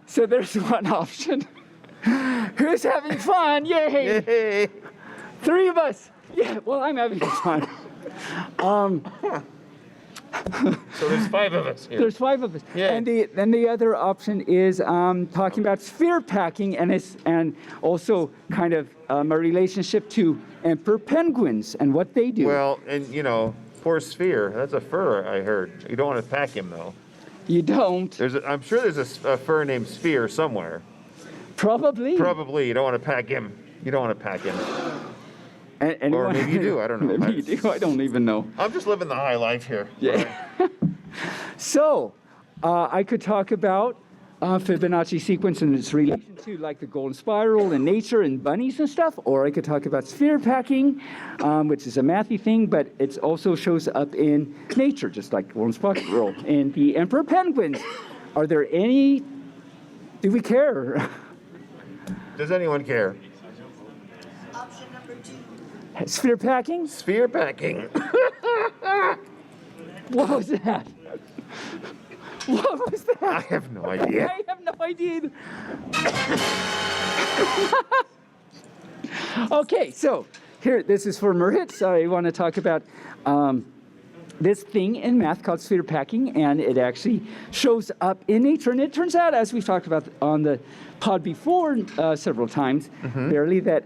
[SPEAKER 2] So there's one option. Who's having fun? Yay!
[SPEAKER 1] Yay.
[SPEAKER 2] 3 of us. Yeah. Well, I'm having fun.
[SPEAKER 1] So there's 5 of us here.
[SPEAKER 2] There's 5 of us.
[SPEAKER 1] Yeah.
[SPEAKER 2] And then the other option is talking about sphere packing and also kind of a relationship to emperor penguins and what they do.
[SPEAKER 1] Well, and poor Sphere. That's a fur, I heard. You don't want to pack him though.
[SPEAKER 2] You don't.
[SPEAKER 1] I'm sure there's a fur named Sphere somewhere.
[SPEAKER 2] Probably.
[SPEAKER 1] Probably. You don't want to pack him. You don't want to pack him. Or maybe you do. I don't know.
[SPEAKER 2] Maybe you do. I don't even know.
[SPEAKER 1] I'm just living the high life here.
[SPEAKER 2] Yeah. So, I could talk about Fibonacci sequence and its relation to like the golden spiral in nature and bunnies and stuff, or I could talk about sphere packing, which is a mathy thing, but it also shows up in nature, just like golden spiral. And the emperor penguins, are there any? Do we care?
[SPEAKER 1] Does anyone care?
[SPEAKER 8] Option number 2.
[SPEAKER 2] Sphere packing?
[SPEAKER 1] Sphere packing.
[SPEAKER 2] What was that? What was that?
[SPEAKER 1] I have no idea.
[SPEAKER 2] I have no idea either. Okay, so here, this is for Merhits. I want to talk about this thing in math called sphere packing, and it actually shows up in nature. And it turns out, as we've talked about on the pod before several times, Bearly, that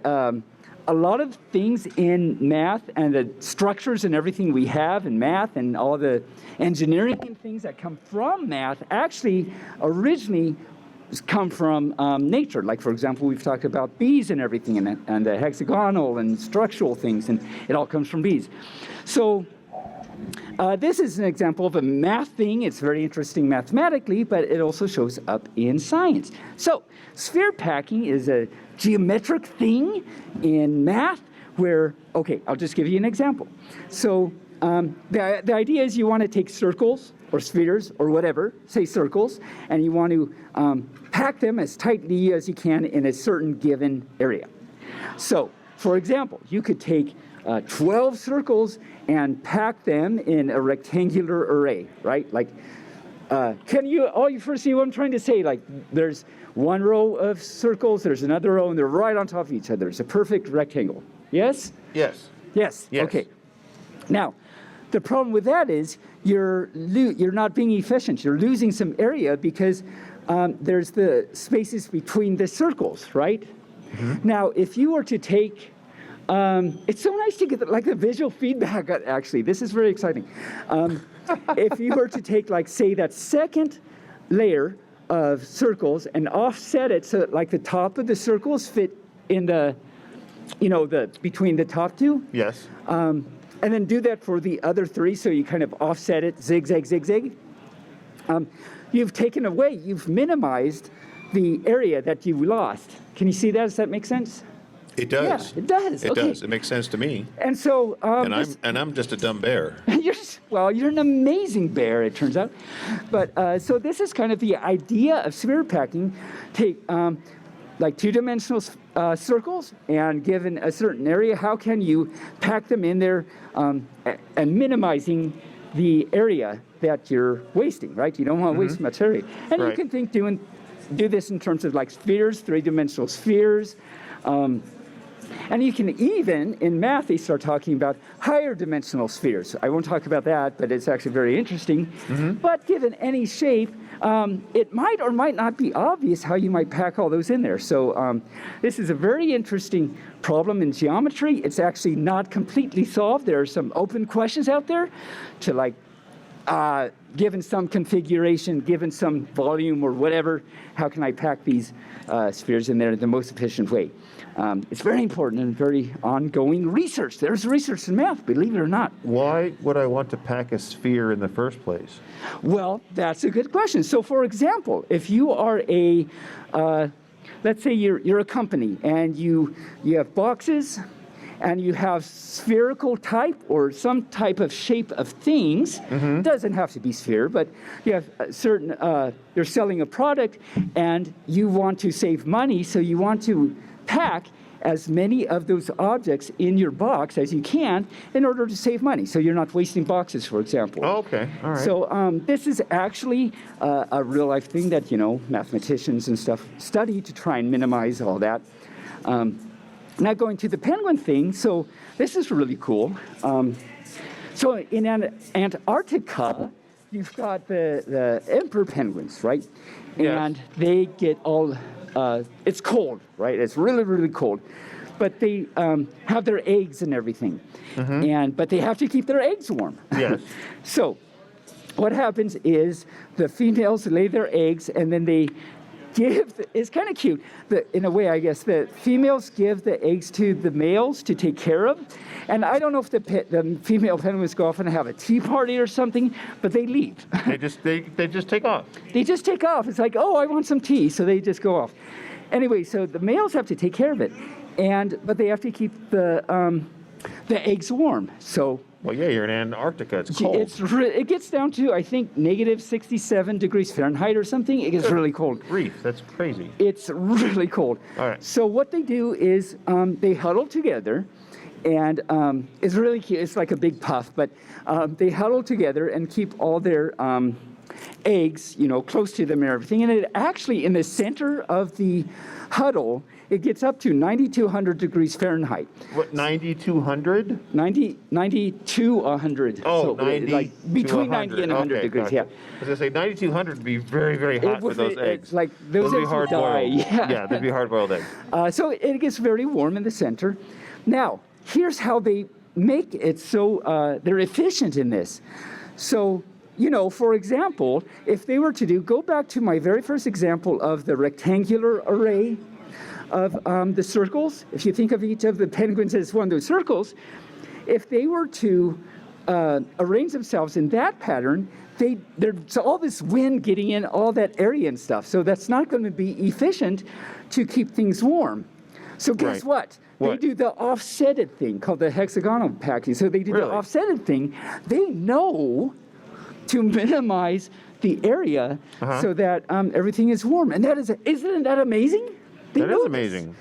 [SPEAKER 2] a lot of things in math and the structures and everything we have in math and all the engineering and things that come from math actually originally come from nature. Like, for example, we've talked about bees and everything and the hexagonal and structural things, and it all comes from bees. So this is an example of a math thing. It's very interesting mathematically, but it also shows up in science. So sphere packing is a geometric thing in math where, okay, I'll just give you an example. So the idea is you want to take circles or spheres or whatever, say circles, and you want to pack them as tightly as you can in a certain given area. So, for example, you could take 12 circles and pack them in a rectangular array, right? Like, can you first see what I'm trying to say? Like, there's one row of circles, there's another row, and they're right on top of each other. It's a perfect rectangle. Yes?
[SPEAKER 1] Yes.
[SPEAKER 2] Yes.
[SPEAKER 1] Yes.
[SPEAKER 2] Okay. Now, the problem with that is you're not being efficient. You're losing some area because there's the spaces between the circles, right? Now, if you were to take it's so nice to get like the visual feedback. Actually, this is very exciting. If you were to take, like, say, that second layer of circles and offset it so that, like, the top of the circles fit in the, between the top two.
[SPEAKER 1] Yes.
[SPEAKER 2] And then do that for the other 3, so you kind of offset it, zigzag, zigzag. You've minimized the area that you lost. Can you see that? Does that make sense?
[SPEAKER 9] It does.
[SPEAKER 2] Yeah, it does.
[SPEAKER 9] It
[SPEAKER 2] Okay.
[SPEAKER 9] does. It makes sense to me.
[SPEAKER 2] And so,
[SPEAKER 9] And I'm just a dumb bear.
[SPEAKER 2] you're an amazing bear, it turns out. But so this is kind of the idea of sphere packing. Take like 2-dimensional circles, and given a certain area, how can you pack them in there and minimizing the area that you're wasting, right? You don't want to waste much area. And you can do this in terms of like spheres, 3-dimensional spheres. And you can even, in math, they start talking about higher dimensional spheres. I won't talk about that, but it's actually very interesting. But given any shape, it might or might not be obvious how you might pack all those in there. So this is a very interesting problem in geometry. It's actually not completely solved. There are some open questions out there to, like, given some configuration, given some volume or whatever, how can I pack these spheres in there in the most efficient way? It's very important and very ongoing research. There's research in math, believe it or not.
[SPEAKER 1] Why would I want to pack a sphere in the first place?
[SPEAKER 2] Well, that's a good question. So, for example, if you are let's say you're a company and you have boxes and you have spherical type or some type of shape of things. Doesn't have to be sphere, but you have a certain, you're selling a product and you want to save money, so you want to pack as many of those objects in your box as you can in order to save money, so you're not wasting boxes, for example.
[SPEAKER 1] Oh, okay, all right.
[SPEAKER 2] So this is actually a real-life thing that, mathematicians and stuff study to try and minimize all that. Now going to the penguin thing, so this is really cool. So in Antarctica, you've got the emperor penguins, right?
[SPEAKER 1] Yes.
[SPEAKER 2] And they get all, it's cold, right? It's really, really cold. But they have their eggs and everything. But they have to keep their eggs warm.
[SPEAKER 1] Yes.
[SPEAKER 2] So what happens is the females lay their eggs and then they give, it's kind of cute, in a way, I guess, the females give the eggs to the males to take care of. And I don't know if the female penguins go off and have a tea party or something, but they leave.
[SPEAKER 1] They just take off.
[SPEAKER 2] They just take off. It's like, oh, I want some tea, so they just go off. Anyway, so the males have to take care of it, but they have to keep the eggs warm. So
[SPEAKER 1] Well, yeah, you're in Antarctica. It's cold.
[SPEAKER 2] it gets down to, I think, negative 67 degrees Fahrenheit or something. It gets really cold.
[SPEAKER 1] Grief, that's crazy.
[SPEAKER 2] It's really cold.
[SPEAKER 1] All right.
[SPEAKER 2] So what they do is they huddle together, and it's really cute. It's like a big puff, but they huddle together and keep all their eggs, close to them and everything. And it actually, in the center of the huddle, it gets up to 9,200 degrees Fahrenheit.
[SPEAKER 1] What, 9,200?
[SPEAKER 2] 90 to 100.
[SPEAKER 1] Oh,
[SPEAKER 2] so,
[SPEAKER 1] 90
[SPEAKER 2] like between
[SPEAKER 1] to
[SPEAKER 2] 90 and 100
[SPEAKER 1] okay,
[SPEAKER 2] degrees,
[SPEAKER 1] gotcha.
[SPEAKER 2] yeah.
[SPEAKER 1] I was going to say 9,200 would be very, very hot for those eggs.
[SPEAKER 2] It's like those
[SPEAKER 1] would be
[SPEAKER 2] eggs would die.
[SPEAKER 1] hard-boiled.
[SPEAKER 2] Yeah.
[SPEAKER 1] They'd be hard-boiled eggs.
[SPEAKER 2] So it gets very warm in the center. Now, here's how they make it so they're efficient in this. So, for example, if they were to go back to my very first example of the rectangular array of the circles, if you think of each of the penguins as one of those circles, if they were to arrange themselves in that pattern, there's all this wind getting in all that area and stuff. So that's not going to be efficient to keep things warm. So guess
[SPEAKER 1] Right.
[SPEAKER 2] what? They do the offsetted thing called the hexagonal packing. So they do
[SPEAKER 1] Really?
[SPEAKER 2] the offsetted thing. They know to minimize the area so that everything is warm. And isn't that amazing? They
[SPEAKER 1] That
[SPEAKER 2] know
[SPEAKER 1] is
[SPEAKER 2] this.
[SPEAKER 1] amazing.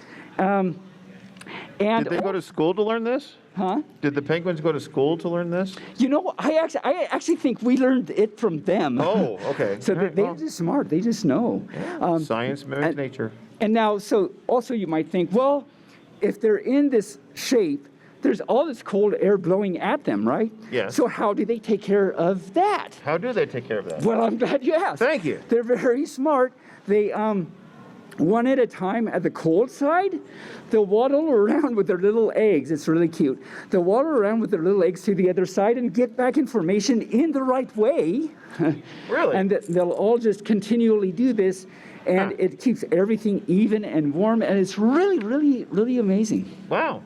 [SPEAKER 2] And
[SPEAKER 1] Did they go to school to learn this?
[SPEAKER 2] Huh?
[SPEAKER 1] Did the penguins go to school to learn this?
[SPEAKER 2] I actually think we learned it from them.
[SPEAKER 1] Oh, okay.
[SPEAKER 2] So
[SPEAKER 1] All right,
[SPEAKER 2] they're
[SPEAKER 1] well.
[SPEAKER 2] just smart. They just know.
[SPEAKER 1] Science mimics nature.
[SPEAKER 2] And now, so also you might think, well, if they're in this shape, there's all this cold air blowing at them, right?
[SPEAKER 1] Yes.
[SPEAKER 2] So how do they take care of that?
[SPEAKER 1] How do they take care of that?
[SPEAKER 2] Well, I'm glad you asked.
[SPEAKER 1] Thank you.
[SPEAKER 2] They're very smart. They, one at a time at the cold side, they'll waddle around with their little eggs. It's really cute. They'll waddle around with their little eggs to the other side and get back information in the right way.
[SPEAKER 1] Really?
[SPEAKER 2] And they'll all just continually do this, and it keeps everything even and warm, and it's really, really, really amazing.
[SPEAKER 1] Wow.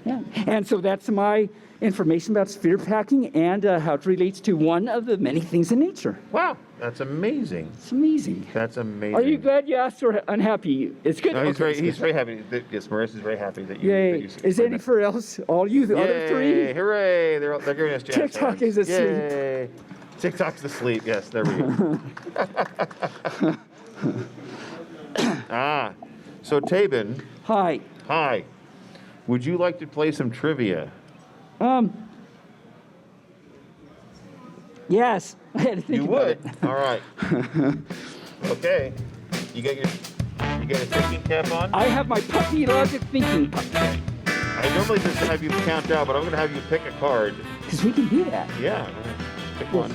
[SPEAKER 2] Yeah. And so that's my information about sphere packing and how it relates to one of the many things in nature.
[SPEAKER 1] Wow. That's amazing.
[SPEAKER 2] It's amazing.
[SPEAKER 1] That's amazing.
[SPEAKER 2] Are you glad you asked or unhappy? It's good.
[SPEAKER 1] No, he's
[SPEAKER 2] Okay, it's
[SPEAKER 1] very
[SPEAKER 2] good.
[SPEAKER 1] happy. Yes, Marissa's very happy that you.
[SPEAKER 2] Yay.
[SPEAKER 1] That you
[SPEAKER 2] Is
[SPEAKER 1] explained
[SPEAKER 2] anything else? All you, the
[SPEAKER 1] that.
[SPEAKER 2] other
[SPEAKER 1] Yay,
[SPEAKER 2] three?
[SPEAKER 1] Hooray! They're giving us jazz
[SPEAKER 2] TikTok
[SPEAKER 1] hands.
[SPEAKER 2] is asleep.
[SPEAKER 1] Yay. TikTok's asleep. Yes, there we go. So Taebyn,
[SPEAKER 2] Hi.
[SPEAKER 1] hi. Would you like to play some trivia?
[SPEAKER 2] Yes. I had to think
[SPEAKER 1] You
[SPEAKER 2] about
[SPEAKER 1] would.
[SPEAKER 2] it.
[SPEAKER 1] All right. Okay. You got your thinking cap on?
[SPEAKER 2] I have my puppy logic thinking.
[SPEAKER 1] I normally just have you count out, but I'm going to have you pick a card.
[SPEAKER 2] Because we can do that.
[SPEAKER 1] Yeah. Pick one.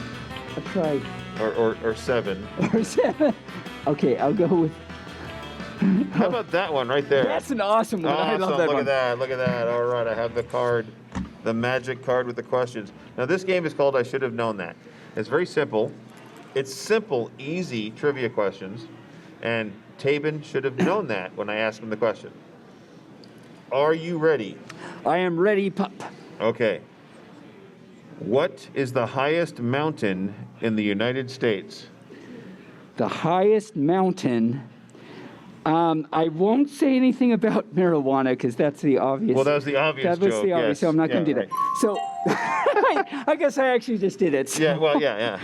[SPEAKER 2] I'll try.
[SPEAKER 1] Or seven.
[SPEAKER 2] Or seven. Okay, I'll go with.
[SPEAKER 1] How about that one right there?
[SPEAKER 2] That's an awesome one. I
[SPEAKER 1] Awesome.
[SPEAKER 2] love that
[SPEAKER 1] Look
[SPEAKER 2] one.
[SPEAKER 1] at that. Look at that. All right. I have the card, the magic card with the questions. Now, this game is called I Should Have Known That. It's very simple. It's simple, easy trivia questions. And Taebyn should have known that when I asked him the question. Are you ready?
[SPEAKER 2] I am ready, pup.
[SPEAKER 1] Okay. What is the highest mountain in the United States?
[SPEAKER 2] The highest mountain. I won't say anything about marijuana because that's the obvious.
[SPEAKER 1] Well, that was the obvious
[SPEAKER 2] That was
[SPEAKER 1] joke,
[SPEAKER 2] the obvious,
[SPEAKER 1] yes.
[SPEAKER 2] so I'm not going to
[SPEAKER 1] Yeah,
[SPEAKER 2] do that. So I guess I actually just did it. So.
[SPEAKER 1] Yeah, well, yeah.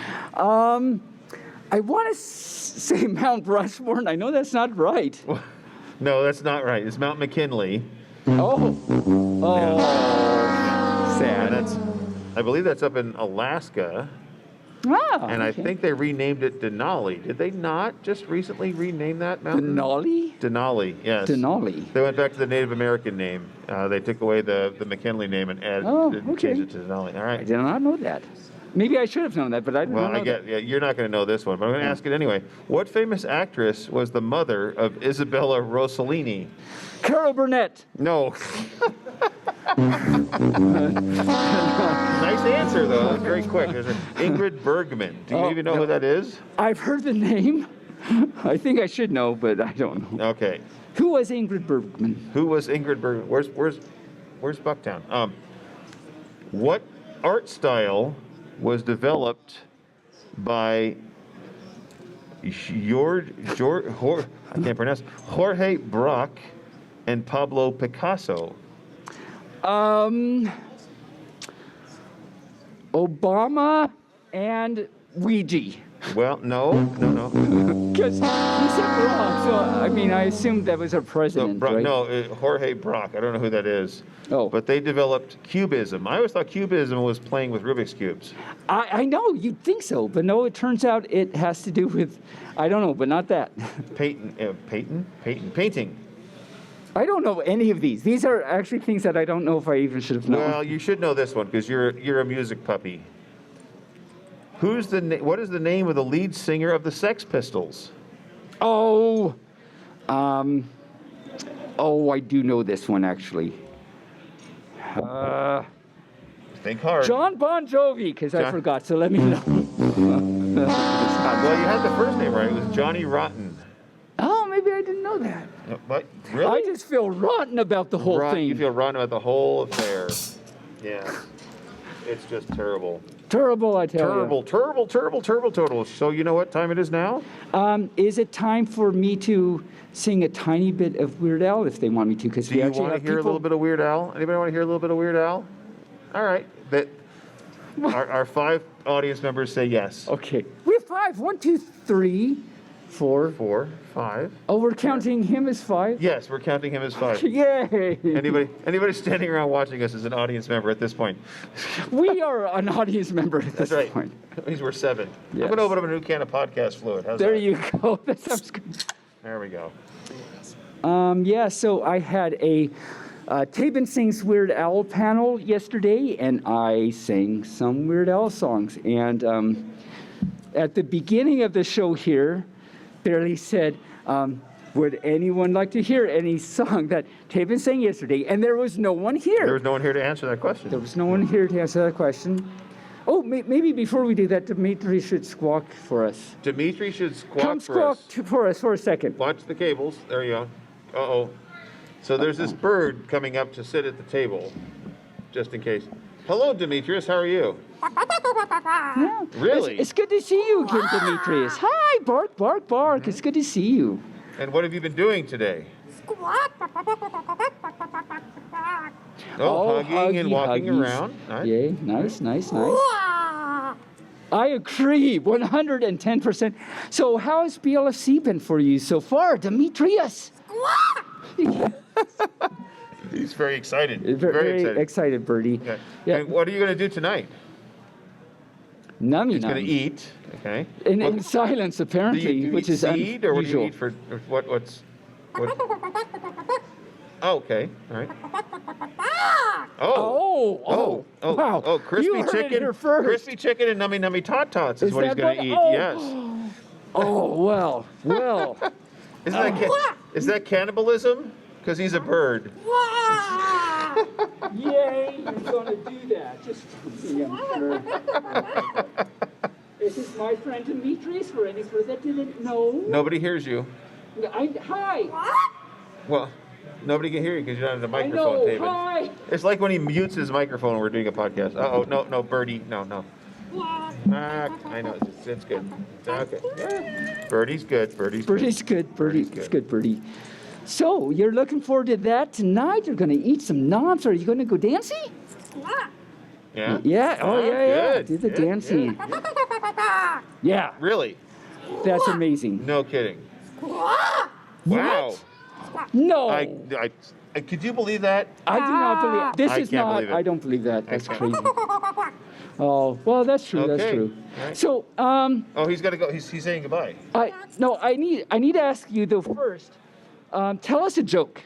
[SPEAKER 2] I want to say Mount Rushmore, and I know that's not right.
[SPEAKER 1] No, that's not right. It's Mount McKinley.
[SPEAKER 2] Oh,
[SPEAKER 1] And
[SPEAKER 2] sad.
[SPEAKER 1] I believe that's up in Alaska.
[SPEAKER 2] Ah,
[SPEAKER 1] And I
[SPEAKER 2] okay.
[SPEAKER 1] think they renamed it Denali. Did they not just recently rename that mountain?
[SPEAKER 2] Denali?
[SPEAKER 1] Denali, yes.
[SPEAKER 2] Denali.
[SPEAKER 1] They went back to the Native American name. They took away the McKinley name and
[SPEAKER 2] Oh,
[SPEAKER 1] changed
[SPEAKER 2] okay.
[SPEAKER 1] it to Denali. All
[SPEAKER 2] I
[SPEAKER 1] right.
[SPEAKER 2] did not know that. Maybe I should have known that, but I didn't
[SPEAKER 1] Well,
[SPEAKER 2] know
[SPEAKER 1] I get,
[SPEAKER 2] that.
[SPEAKER 1] yeah, you're not going to know this one, but I'm going to ask it anyway. What famous actress was the mother of Isabella Rossellini?
[SPEAKER 2] Carol Burnett.
[SPEAKER 1] No. Nice answer, though. That was very quick. There's Ingrid Bergman. Do you even know who that is?
[SPEAKER 2] I've heard the name. I think I should know, but I don't know.
[SPEAKER 1] Okay.
[SPEAKER 2] Who was Ingrid Bergman?
[SPEAKER 1] Who was Ingrid Bergman? Where's Bucktown? What art style was developed by I can't pronounce, Jorge Braque and Pablo Picasso?
[SPEAKER 2] Obama and Ouija.
[SPEAKER 1] Well, no.
[SPEAKER 2] Because you said wrong, so I mean, I assumed that was our president, right?
[SPEAKER 1] No, Jorge Braque. I don't know who that is.
[SPEAKER 2] Oh.
[SPEAKER 1] But they developed Cubism. I always thought Cubism was playing with Rubik's Cubes.
[SPEAKER 2] I know, you'd think so, but no, it turns out it has to do with, I don't know, but not that.
[SPEAKER 1] Painting?
[SPEAKER 2] I don't know any of these. These are actually things that I don't know if I even should have known.
[SPEAKER 1] Well, you should know this one because you're a music puppy. What is the name of the lead singer of the Sex Pistols?
[SPEAKER 2] I do know this one actually.
[SPEAKER 1] Think hard.
[SPEAKER 2] John Bon Jovi, because I forgot, so let me know.
[SPEAKER 1] Well, you had the first name right. It was Johnny Rotten.
[SPEAKER 2] Oh, maybe I didn't know that.
[SPEAKER 1] What? Really?
[SPEAKER 2] I just feel rotten about the whole thing.
[SPEAKER 1] You feel rotten about the whole affair. Yeah. It's just terrible.
[SPEAKER 2] Terrible, I tell you.
[SPEAKER 1] Terrible. So you know what time it is now?
[SPEAKER 2] Is it time for me to sing a tiny bit of Weird Al if they want me to? Because
[SPEAKER 1] Do you want to hear a little bit of Weird Al? Anybody want to hear a little bit of Weird Al? All right. Our 5 audience members say yes.
[SPEAKER 2] Okay. We have 5. 1, 2, 3, 4.
[SPEAKER 1] 4, 5.
[SPEAKER 2] Oh, we're counting him as 5?
[SPEAKER 1] Yes, we're counting him as 5.
[SPEAKER 2] Yay!
[SPEAKER 1] Anybody standing around watching us is an audience member at this point.
[SPEAKER 2] We are an audience member at this
[SPEAKER 1] That's right.
[SPEAKER 2] point.
[SPEAKER 1] That means we're 7.
[SPEAKER 2] Yes.
[SPEAKER 1] I'm going to open up a new can of podcast fluid. How's
[SPEAKER 2] There
[SPEAKER 1] that?
[SPEAKER 2] you go. That sounds good.
[SPEAKER 1] There we go.
[SPEAKER 2] So I had a Taebyn Sings Weird Al panel yesterday, and I sang some Weird Al songs. And at the beginning of the show here, Bearly said, would anyone like to hear any song that Taebyn sang yesterday? And there was no one here.
[SPEAKER 1] There was no one here to answer that question.
[SPEAKER 2] There was no one here to answer that question. Oh, maybe before we do that, Demetrius should squawk for us.
[SPEAKER 1] Demetrius should squawk
[SPEAKER 2] Come
[SPEAKER 1] for us.
[SPEAKER 2] squawk for us for a second.
[SPEAKER 1] Watch the cables. There you go. Uh-oh. So there's this bird coming up to sit at the table, just in case. Hello, Demetrius. How are you?
[SPEAKER 2] Yeah.
[SPEAKER 1] Really?
[SPEAKER 2] It's good to see you again, Demetrius. Hi, bark, bark, bark. It's good to see you.
[SPEAKER 1] And what have you been doing today? Oh, hugging and walking
[SPEAKER 2] huggies.
[SPEAKER 1] around. Nice.
[SPEAKER 2] Yay, nice. I agree, 110%. So how has BLFC been for you so far, Demetrius?
[SPEAKER 1] He's very excited.
[SPEAKER 2] Very excited, birdie.
[SPEAKER 1] Okay.
[SPEAKER 2] Yeah.
[SPEAKER 1] And what are you going to do tonight?
[SPEAKER 2] Nummy
[SPEAKER 1] He's going to eat. Okay.
[SPEAKER 2] In silence,
[SPEAKER 1] Do
[SPEAKER 2] apparently,
[SPEAKER 1] you
[SPEAKER 2] which
[SPEAKER 1] eat
[SPEAKER 2] is
[SPEAKER 1] seed, or what do you
[SPEAKER 2] unusual.
[SPEAKER 1] eat for? What? Oh, okay. All right.
[SPEAKER 2] Oh, wow.
[SPEAKER 1] Oh, crispy
[SPEAKER 2] You heard it
[SPEAKER 1] chicken.
[SPEAKER 2] here first.
[SPEAKER 1] Crispy chicken and nummy tot tots is what he's
[SPEAKER 2] that
[SPEAKER 1] going to eat.
[SPEAKER 2] what-
[SPEAKER 1] Yes.
[SPEAKER 2] Oh, well.
[SPEAKER 1] Is that cannibalism? Because he's a bird.
[SPEAKER 2] Yay, you're gonna do that. Just I'm sure. Is this my friend Demetrius for any further that didn't know?
[SPEAKER 1] Nobody hears you.
[SPEAKER 2] Hi.
[SPEAKER 1] Well, nobody can hear you because you're not at a
[SPEAKER 2] I
[SPEAKER 1] microphone,
[SPEAKER 2] know.
[SPEAKER 1] David.
[SPEAKER 2] Hi.
[SPEAKER 1] It's like when he mutes his microphone when we're doing a podcast. No, birdie, no. I know, it's good. Okay. Yeah. Birdie's good.
[SPEAKER 2] Birdie's good. Birdie's
[SPEAKER 1] good.
[SPEAKER 2] good, Birdie. So, you're looking forward to that tonight? You're going to eat some naans. Are you going to go dancing?
[SPEAKER 1] Yeah?
[SPEAKER 2] Yeah. Oh, yeah.
[SPEAKER 1] Good.
[SPEAKER 2] Do the
[SPEAKER 1] Good,
[SPEAKER 2] dancing. Yeah.
[SPEAKER 1] Really?
[SPEAKER 2] That's amazing.
[SPEAKER 1] No kidding. Wow.
[SPEAKER 2] No.
[SPEAKER 1] Could you believe that?
[SPEAKER 2] I do not believe this
[SPEAKER 1] I
[SPEAKER 2] is
[SPEAKER 1] can't
[SPEAKER 2] not.
[SPEAKER 1] believe it.
[SPEAKER 2] I don't believe that. That's
[SPEAKER 1] I
[SPEAKER 2] crazy. Oh well, that's true. That's
[SPEAKER 1] Okay.
[SPEAKER 2] true.
[SPEAKER 1] All right.
[SPEAKER 2] So
[SPEAKER 1] Oh, he's got to go. He's saying goodbye.
[SPEAKER 2] I need to ask you though first. Tell us a joke.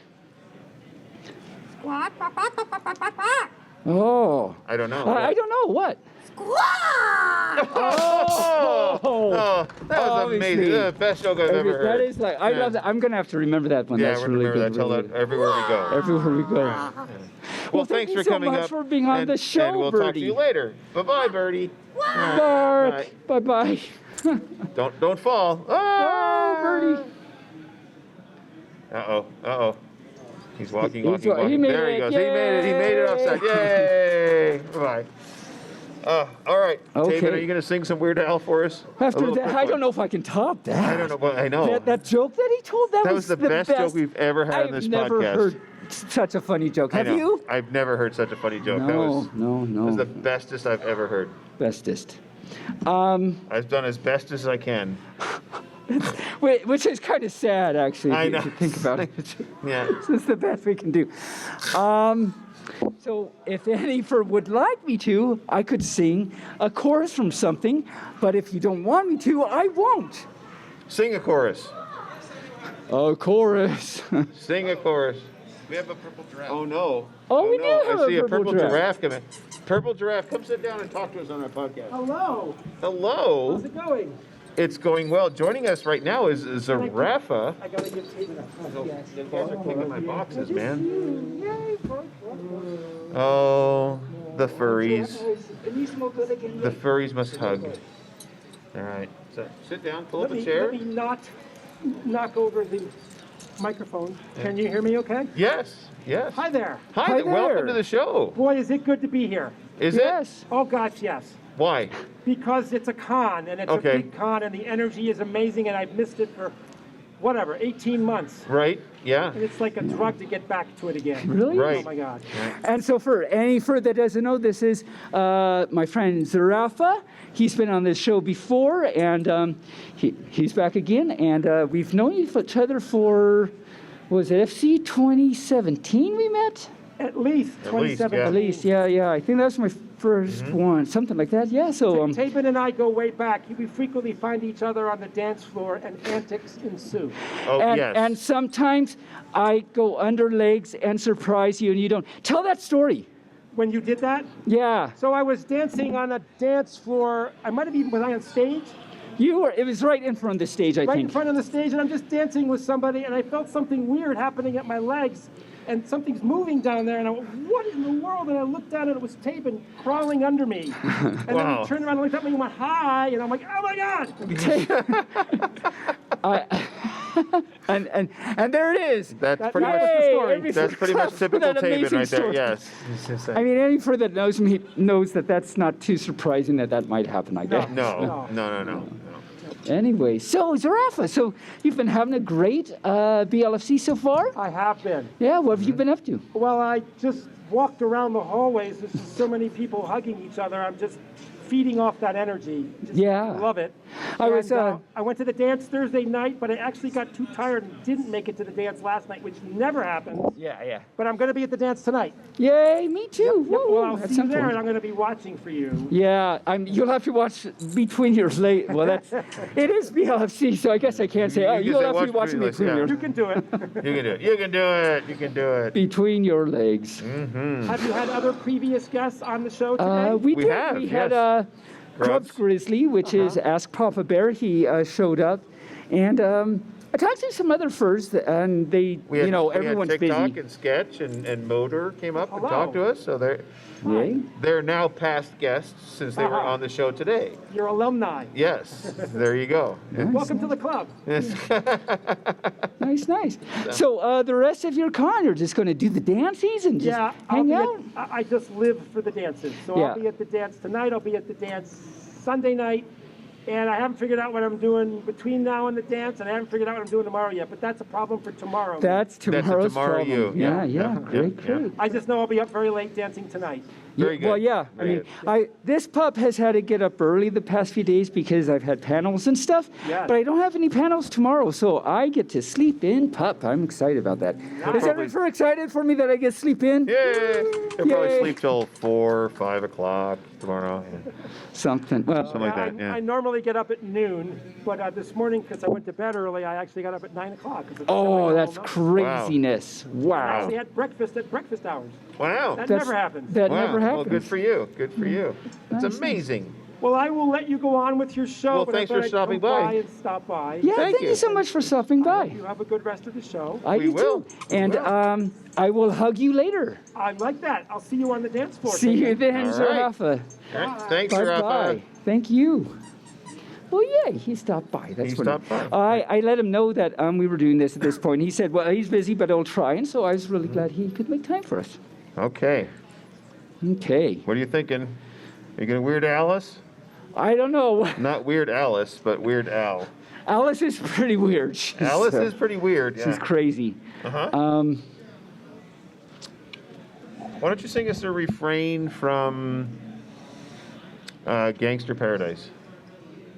[SPEAKER 2] Oh.
[SPEAKER 1] I don't know.
[SPEAKER 2] I don't know what.
[SPEAKER 1] Oh, that was
[SPEAKER 2] Obviously.
[SPEAKER 1] amazing. The best joke I've ever heard.
[SPEAKER 2] That is like I love that. I'm gonna have to remember that one.
[SPEAKER 1] Yeah,
[SPEAKER 2] That's
[SPEAKER 1] we're
[SPEAKER 2] really
[SPEAKER 1] remember
[SPEAKER 2] good.
[SPEAKER 1] that. Tell
[SPEAKER 2] really
[SPEAKER 1] that
[SPEAKER 2] good.
[SPEAKER 1] everywhere we go.
[SPEAKER 2] Everywhere we go.
[SPEAKER 1] Well,
[SPEAKER 2] thank
[SPEAKER 1] thanks
[SPEAKER 2] you
[SPEAKER 1] for
[SPEAKER 2] so
[SPEAKER 1] coming
[SPEAKER 2] much
[SPEAKER 1] up.
[SPEAKER 2] for being on the show,
[SPEAKER 1] and we'll
[SPEAKER 2] Birdie.
[SPEAKER 1] talk to you later. Bye-bye, Birdie.
[SPEAKER 2] Bark. Bye bye.
[SPEAKER 1] Don't fall.
[SPEAKER 2] Oh, Birdie.
[SPEAKER 1] Uh-oh. He's walking.
[SPEAKER 2] He made
[SPEAKER 1] There he
[SPEAKER 2] it.
[SPEAKER 1] goes.
[SPEAKER 2] Yay.
[SPEAKER 1] He made it upside. Yay! Bye. All right.
[SPEAKER 2] Okay.
[SPEAKER 1] Taebyn, are you going to sing some Weird Al for us? A
[SPEAKER 2] After
[SPEAKER 1] little
[SPEAKER 2] that,
[SPEAKER 1] quick
[SPEAKER 2] I
[SPEAKER 1] one.
[SPEAKER 2] don't know if I can top that.
[SPEAKER 1] I don't know. Well, I know.
[SPEAKER 2] That joke that he told, that
[SPEAKER 1] was the best joke we've ever had on this
[SPEAKER 2] I've never
[SPEAKER 1] podcast.
[SPEAKER 2] heard such a funny joke.
[SPEAKER 1] I
[SPEAKER 2] Have
[SPEAKER 1] know.
[SPEAKER 2] you?
[SPEAKER 1] I've never heard such a funny joke.
[SPEAKER 2] No,
[SPEAKER 1] That was
[SPEAKER 2] no.
[SPEAKER 1] the bestest I've ever heard.
[SPEAKER 2] Bestest.
[SPEAKER 1] I've done as best as I can.
[SPEAKER 2] Wait, which is kind of sad, actually,
[SPEAKER 1] I
[SPEAKER 2] if
[SPEAKER 1] know.
[SPEAKER 2] you think about it.
[SPEAKER 1] Yeah.
[SPEAKER 2] It's the best we can do. So if Annie would like me to, I could sing a chorus from something, but if you don't want me to, I won't.
[SPEAKER 1] Sing a chorus.
[SPEAKER 2] A chorus.
[SPEAKER 1] Sing a chorus.
[SPEAKER 3] We have a purple giraffe.
[SPEAKER 1] Oh no.
[SPEAKER 2] Oh, we do have
[SPEAKER 1] I see
[SPEAKER 2] a
[SPEAKER 1] a purple
[SPEAKER 2] purple
[SPEAKER 1] giraffe coming. Purple giraffe, come sit down and talk to us on our podcast.
[SPEAKER 10] Hello.
[SPEAKER 1] Hello.
[SPEAKER 10] How's it going?
[SPEAKER 1] It's going well. Joining us right now is Rafa.
[SPEAKER 10] I gotta give Taebyn a hug. Yes.
[SPEAKER 1] You guys are kicking my boxes, man.
[SPEAKER 10] Yay,
[SPEAKER 1] Oh, the furries.
[SPEAKER 10] And you smell good again.
[SPEAKER 1] The furries must hug. All right. So sit down, pull up a chair.
[SPEAKER 10] Let me not knock over the microphone. Can you hear me okay?
[SPEAKER 1] Yes.
[SPEAKER 10] Hi there.
[SPEAKER 1] Hi,
[SPEAKER 2] there.
[SPEAKER 1] welcome to the show.
[SPEAKER 10] Boy, is it good to be here.
[SPEAKER 1] Is
[SPEAKER 2] Yes.
[SPEAKER 10] Oh gosh, yes.
[SPEAKER 1] it? Why?
[SPEAKER 10] Because it's a con, and it's
[SPEAKER 1] Okay.
[SPEAKER 10] a big con, and the energy is amazing, and I've missed it for, 18 months.
[SPEAKER 1] Right? Yeah.
[SPEAKER 10] And it's like a drug to get back to it again.
[SPEAKER 2] Really?
[SPEAKER 1] Right.
[SPEAKER 10] Oh my God.
[SPEAKER 2] And so for any that doesn't know, this is my friend Rafa. He's been on this show before, and he's back again. And we've known each other for, was it FC 2017 we met?
[SPEAKER 10] At least
[SPEAKER 1] At least,
[SPEAKER 10] 2017.
[SPEAKER 1] yeah.
[SPEAKER 2] At least, yeah. I think that was my first one, something like that. Yeah, so
[SPEAKER 10] Taebyn and I go way back. We frequently find each other on the dance floor, and antics ensue.
[SPEAKER 1] Oh,
[SPEAKER 2] and,
[SPEAKER 1] yes.
[SPEAKER 2] and sometimes I go under legs and surprise you, and you don't. Tell that story.
[SPEAKER 10] When you did that,
[SPEAKER 2] Yeah,
[SPEAKER 10] so I was dancing on a dance floor. I might have even was I on stage,
[SPEAKER 2] you were. It was right in front of the stage, I
[SPEAKER 10] right
[SPEAKER 2] think.
[SPEAKER 10] in front of the stage, and I'm just dancing with somebody, and I felt something weird happening at my legs, and something's moving down there, and I went, "What in the world?" And I looked down, and it was Taebyn crawling under me, and then
[SPEAKER 1] Wow.
[SPEAKER 10] he turned around and looked at me and went, "Hi," and I'm like, "Oh my God!"
[SPEAKER 2] And there it is.
[SPEAKER 1] That's
[SPEAKER 10] That-
[SPEAKER 1] pretty
[SPEAKER 10] that
[SPEAKER 1] much.
[SPEAKER 10] was the story.
[SPEAKER 2] Every
[SPEAKER 1] That's pretty much
[SPEAKER 2] for
[SPEAKER 1] typical
[SPEAKER 2] that
[SPEAKER 1] Taebyn
[SPEAKER 2] amazing
[SPEAKER 1] right there.
[SPEAKER 2] story.
[SPEAKER 1] Yes.
[SPEAKER 2] I mean, any that knows me knows that that's not too surprising that might happen, I guess.
[SPEAKER 1] No.
[SPEAKER 2] Anyway, so Rafa, so you've been having a great BLFC so far?
[SPEAKER 10] I have been.
[SPEAKER 2] Yeah, what have you been up to?
[SPEAKER 10] Well, I just walked around the hallways. There's just so many people hugging each other. I'm just feeding off that energy. Just
[SPEAKER 2] Yeah.
[SPEAKER 10] love it.
[SPEAKER 2] I was,
[SPEAKER 10] I went to the dance Thursday night, but I actually got too tired and didn't make it to the dance last night, which never happens.
[SPEAKER 2] Yeah.
[SPEAKER 10] But I'm going to be at the dance tonight.
[SPEAKER 2] Yay, me too.
[SPEAKER 10] Yep,
[SPEAKER 2] Woo,
[SPEAKER 10] well, I'll
[SPEAKER 2] at
[SPEAKER 10] see you
[SPEAKER 2] some
[SPEAKER 10] there,
[SPEAKER 2] point.
[SPEAKER 10] and I'm going to be watching for you.
[SPEAKER 2] Yeah, you'll have to watch between your late. Well, it is BLFC, so I guess I can't say. Oh,
[SPEAKER 1] You can
[SPEAKER 2] you'll
[SPEAKER 1] say
[SPEAKER 2] have to
[SPEAKER 1] watch
[SPEAKER 2] be watching
[SPEAKER 1] between
[SPEAKER 2] between
[SPEAKER 1] your
[SPEAKER 2] your
[SPEAKER 10] You can do it.
[SPEAKER 1] You can do it.
[SPEAKER 2] between your legs.
[SPEAKER 10] Have you had other previous guests on the show today?
[SPEAKER 2] We did.
[SPEAKER 1] have,
[SPEAKER 2] We had
[SPEAKER 1] yes.
[SPEAKER 2] Grubs Grizzly, which is Ask Papa Bear. He showed up, and I talked to some other furs, and they,
[SPEAKER 1] We had,
[SPEAKER 2] everyone's
[SPEAKER 1] we had TikTok
[SPEAKER 2] busy.
[SPEAKER 1] and Sketch and Motor came up and
[SPEAKER 10] Hello.
[SPEAKER 1] talked to us. So
[SPEAKER 2] Yay.
[SPEAKER 1] they're now past guests since they were on the show today.
[SPEAKER 10] Your alumni.
[SPEAKER 1] Yes. There you go.
[SPEAKER 10] Welcome to the club.
[SPEAKER 2] Nice. So the rest of your con, you're just going to do the dances and just
[SPEAKER 10] Yeah,
[SPEAKER 2] hang out?
[SPEAKER 10] I just live for the dances. So
[SPEAKER 2] Yeah.
[SPEAKER 10] I'll be at the dance tonight. I'll be at the dance Sunday night. And I haven't figured out what I'm doing between now and the dance, and I haven't figured out what I'm doing tomorrow yet. But that's a problem for tomorrow.
[SPEAKER 2] That's tomorrow's
[SPEAKER 1] tomorrow
[SPEAKER 2] problem.
[SPEAKER 1] you.
[SPEAKER 2] Yeah,
[SPEAKER 1] Yeah.
[SPEAKER 2] great.
[SPEAKER 10] I just know I'll be up very late dancing tonight.
[SPEAKER 1] Very good.
[SPEAKER 2] Well, yeah.
[SPEAKER 1] Very good.
[SPEAKER 2] This pup has had to get up early the past few days because I've had panels and stuff.
[SPEAKER 10] Yes.
[SPEAKER 2] But I don't have any panels tomorrow, so I get to sleep in pup. I'm excited about that. Is everyone excited for me that I get to sleep in?
[SPEAKER 1] Yay! You'll probably
[SPEAKER 2] Yay.
[SPEAKER 1] sleep till 4, 5 o'clock tomorrow. Yeah.
[SPEAKER 2] Something. Well,
[SPEAKER 1] Something like that, yeah.
[SPEAKER 10] I normally get up at noon, but this morning, because I went to bed early, I actually got up at 9 o'clock.
[SPEAKER 2] oh, that's craziness.
[SPEAKER 10] I
[SPEAKER 2] Wow.
[SPEAKER 10] actually had breakfast at breakfast hours.
[SPEAKER 1] Wow.
[SPEAKER 10] That
[SPEAKER 2] That's-
[SPEAKER 10] never happens.
[SPEAKER 2] That
[SPEAKER 1] Wow.
[SPEAKER 2] never happens.
[SPEAKER 1] Well, good for you. Good for you. It's
[SPEAKER 2] Nice.
[SPEAKER 1] amazing.
[SPEAKER 10] Well, I will let you go on with your show.
[SPEAKER 1] Well,
[SPEAKER 10] but
[SPEAKER 1] thanks
[SPEAKER 10] I thought
[SPEAKER 1] for
[SPEAKER 10] I'd
[SPEAKER 1] stopping
[SPEAKER 10] come
[SPEAKER 1] by.
[SPEAKER 10] and stop by.
[SPEAKER 2] Yeah,
[SPEAKER 1] Thank
[SPEAKER 2] thank you
[SPEAKER 1] you.
[SPEAKER 2] so much for stopping by.
[SPEAKER 10] You have a good rest of the show.
[SPEAKER 2] I
[SPEAKER 1] We
[SPEAKER 2] do
[SPEAKER 1] will.
[SPEAKER 2] too. And I will hug you later.
[SPEAKER 10] I like that. I'll see you on the dance floor.
[SPEAKER 2] See you then,
[SPEAKER 1] All right.
[SPEAKER 2] Rafa.
[SPEAKER 1] All right. Thanks,
[SPEAKER 2] Bye
[SPEAKER 1] Rafa.
[SPEAKER 2] bye. Thank you. Well, yeah, he stopped by. That's
[SPEAKER 1] He
[SPEAKER 2] what
[SPEAKER 1] stopped by.
[SPEAKER 2] I let him know that we were doing this at this point. He said, well, he's busy, but he'll try. And so I was really glad he could make time for us.
[SPEAKER 1] Okay.
[SPEAKER 2] Okay.
[SPEAKER 1] What are you thinking? Are you going to Weird Alice?
[SPEAKER 2] I don't know.
[SPEAKER 1] Not Weird Alice, but Weird Al.
[SPEAKER 2] Alice is pretty weird.
[SPEAKER 1] Alice is pretty weird. Yeah.
[SPEAKER 2] She's crazy.
[SPEAKER 1] Uh-huh. Why don't you sing us a refrain from Gangster Paradise?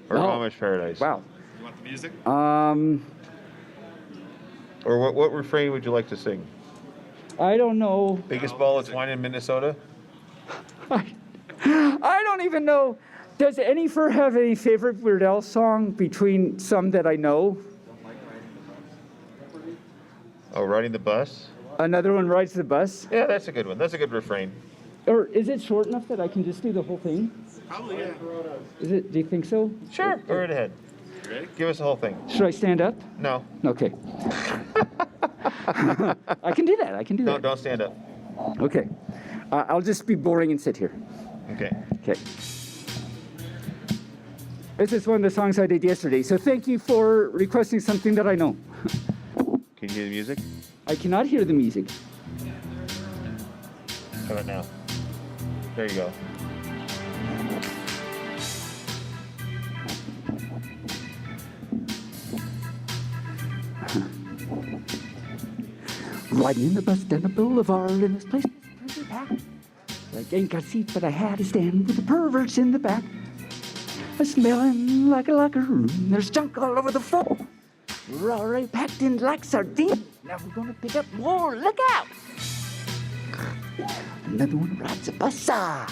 [SPEAKER 1] Or
[SPEAKER 2] Oh.
[SPEAKER 1] Amish Paradise?
[SPEAKER 2] Wow.
[SPEAKER 3] You want the music?
[SPEAKER 1] Or what refrain would you like to sing?
[SPEAKER 2] I don't know.
[SPEAKER 1] Biggest ball of twine in Minnesota?
[SPEAKER 2] I don't even know. Does any fur have any favorite Weird Al song between some that I know?
[SPEAKER 1] Oh, riding the bus?
[SPEAKER 2] Another one, Rides the Bus.
[SPEAKER 1] Yeah, that's a good one. That's a good refrain.
[SPEAKER 2] Or is it short enough that I can just do the whole thing?
[SPEAKER 3] Probably, yeah.
[SPEAKER 2] Is it? Do you think so?
[SPEAKER 1] Sure. Go right ahead.
[SPEAKER 3] You ready?
[SPEAKER 1] Give us the whole thing.
[SPEAKER 2] Should I stand up?
[SPEAKER 1] No.
[SPEAKER 2] Okay. I can do that. I can do
[SPEAKER 1] No,
[SPEAKER 2] that.
[SPEAKER 1] don't stand up.
[SPEAKER 2] Okay. I'll just be boring and sit here.
[SPEAKER 1] Okay.
[SPEAKER 2] Okay. This is one of the songs I did yesterday. So thank you for requesting something that I know.
[SPEAKER 1] Can you hear the music?
[SPEAKER 2] I cannot hear the music.
[SPEAKER 1] How about now? There you go.
[SPEAKER 2] Riding in the bus down the boulevard, and this place was pretty packed. Like ain't got a seat, but I had to stand with the perverts in the back. Smelling like a locker room. There's junk all over the floor. We're already packed in like sardines. Now we're gonna pick up more. Look out! Another one rides a bus. I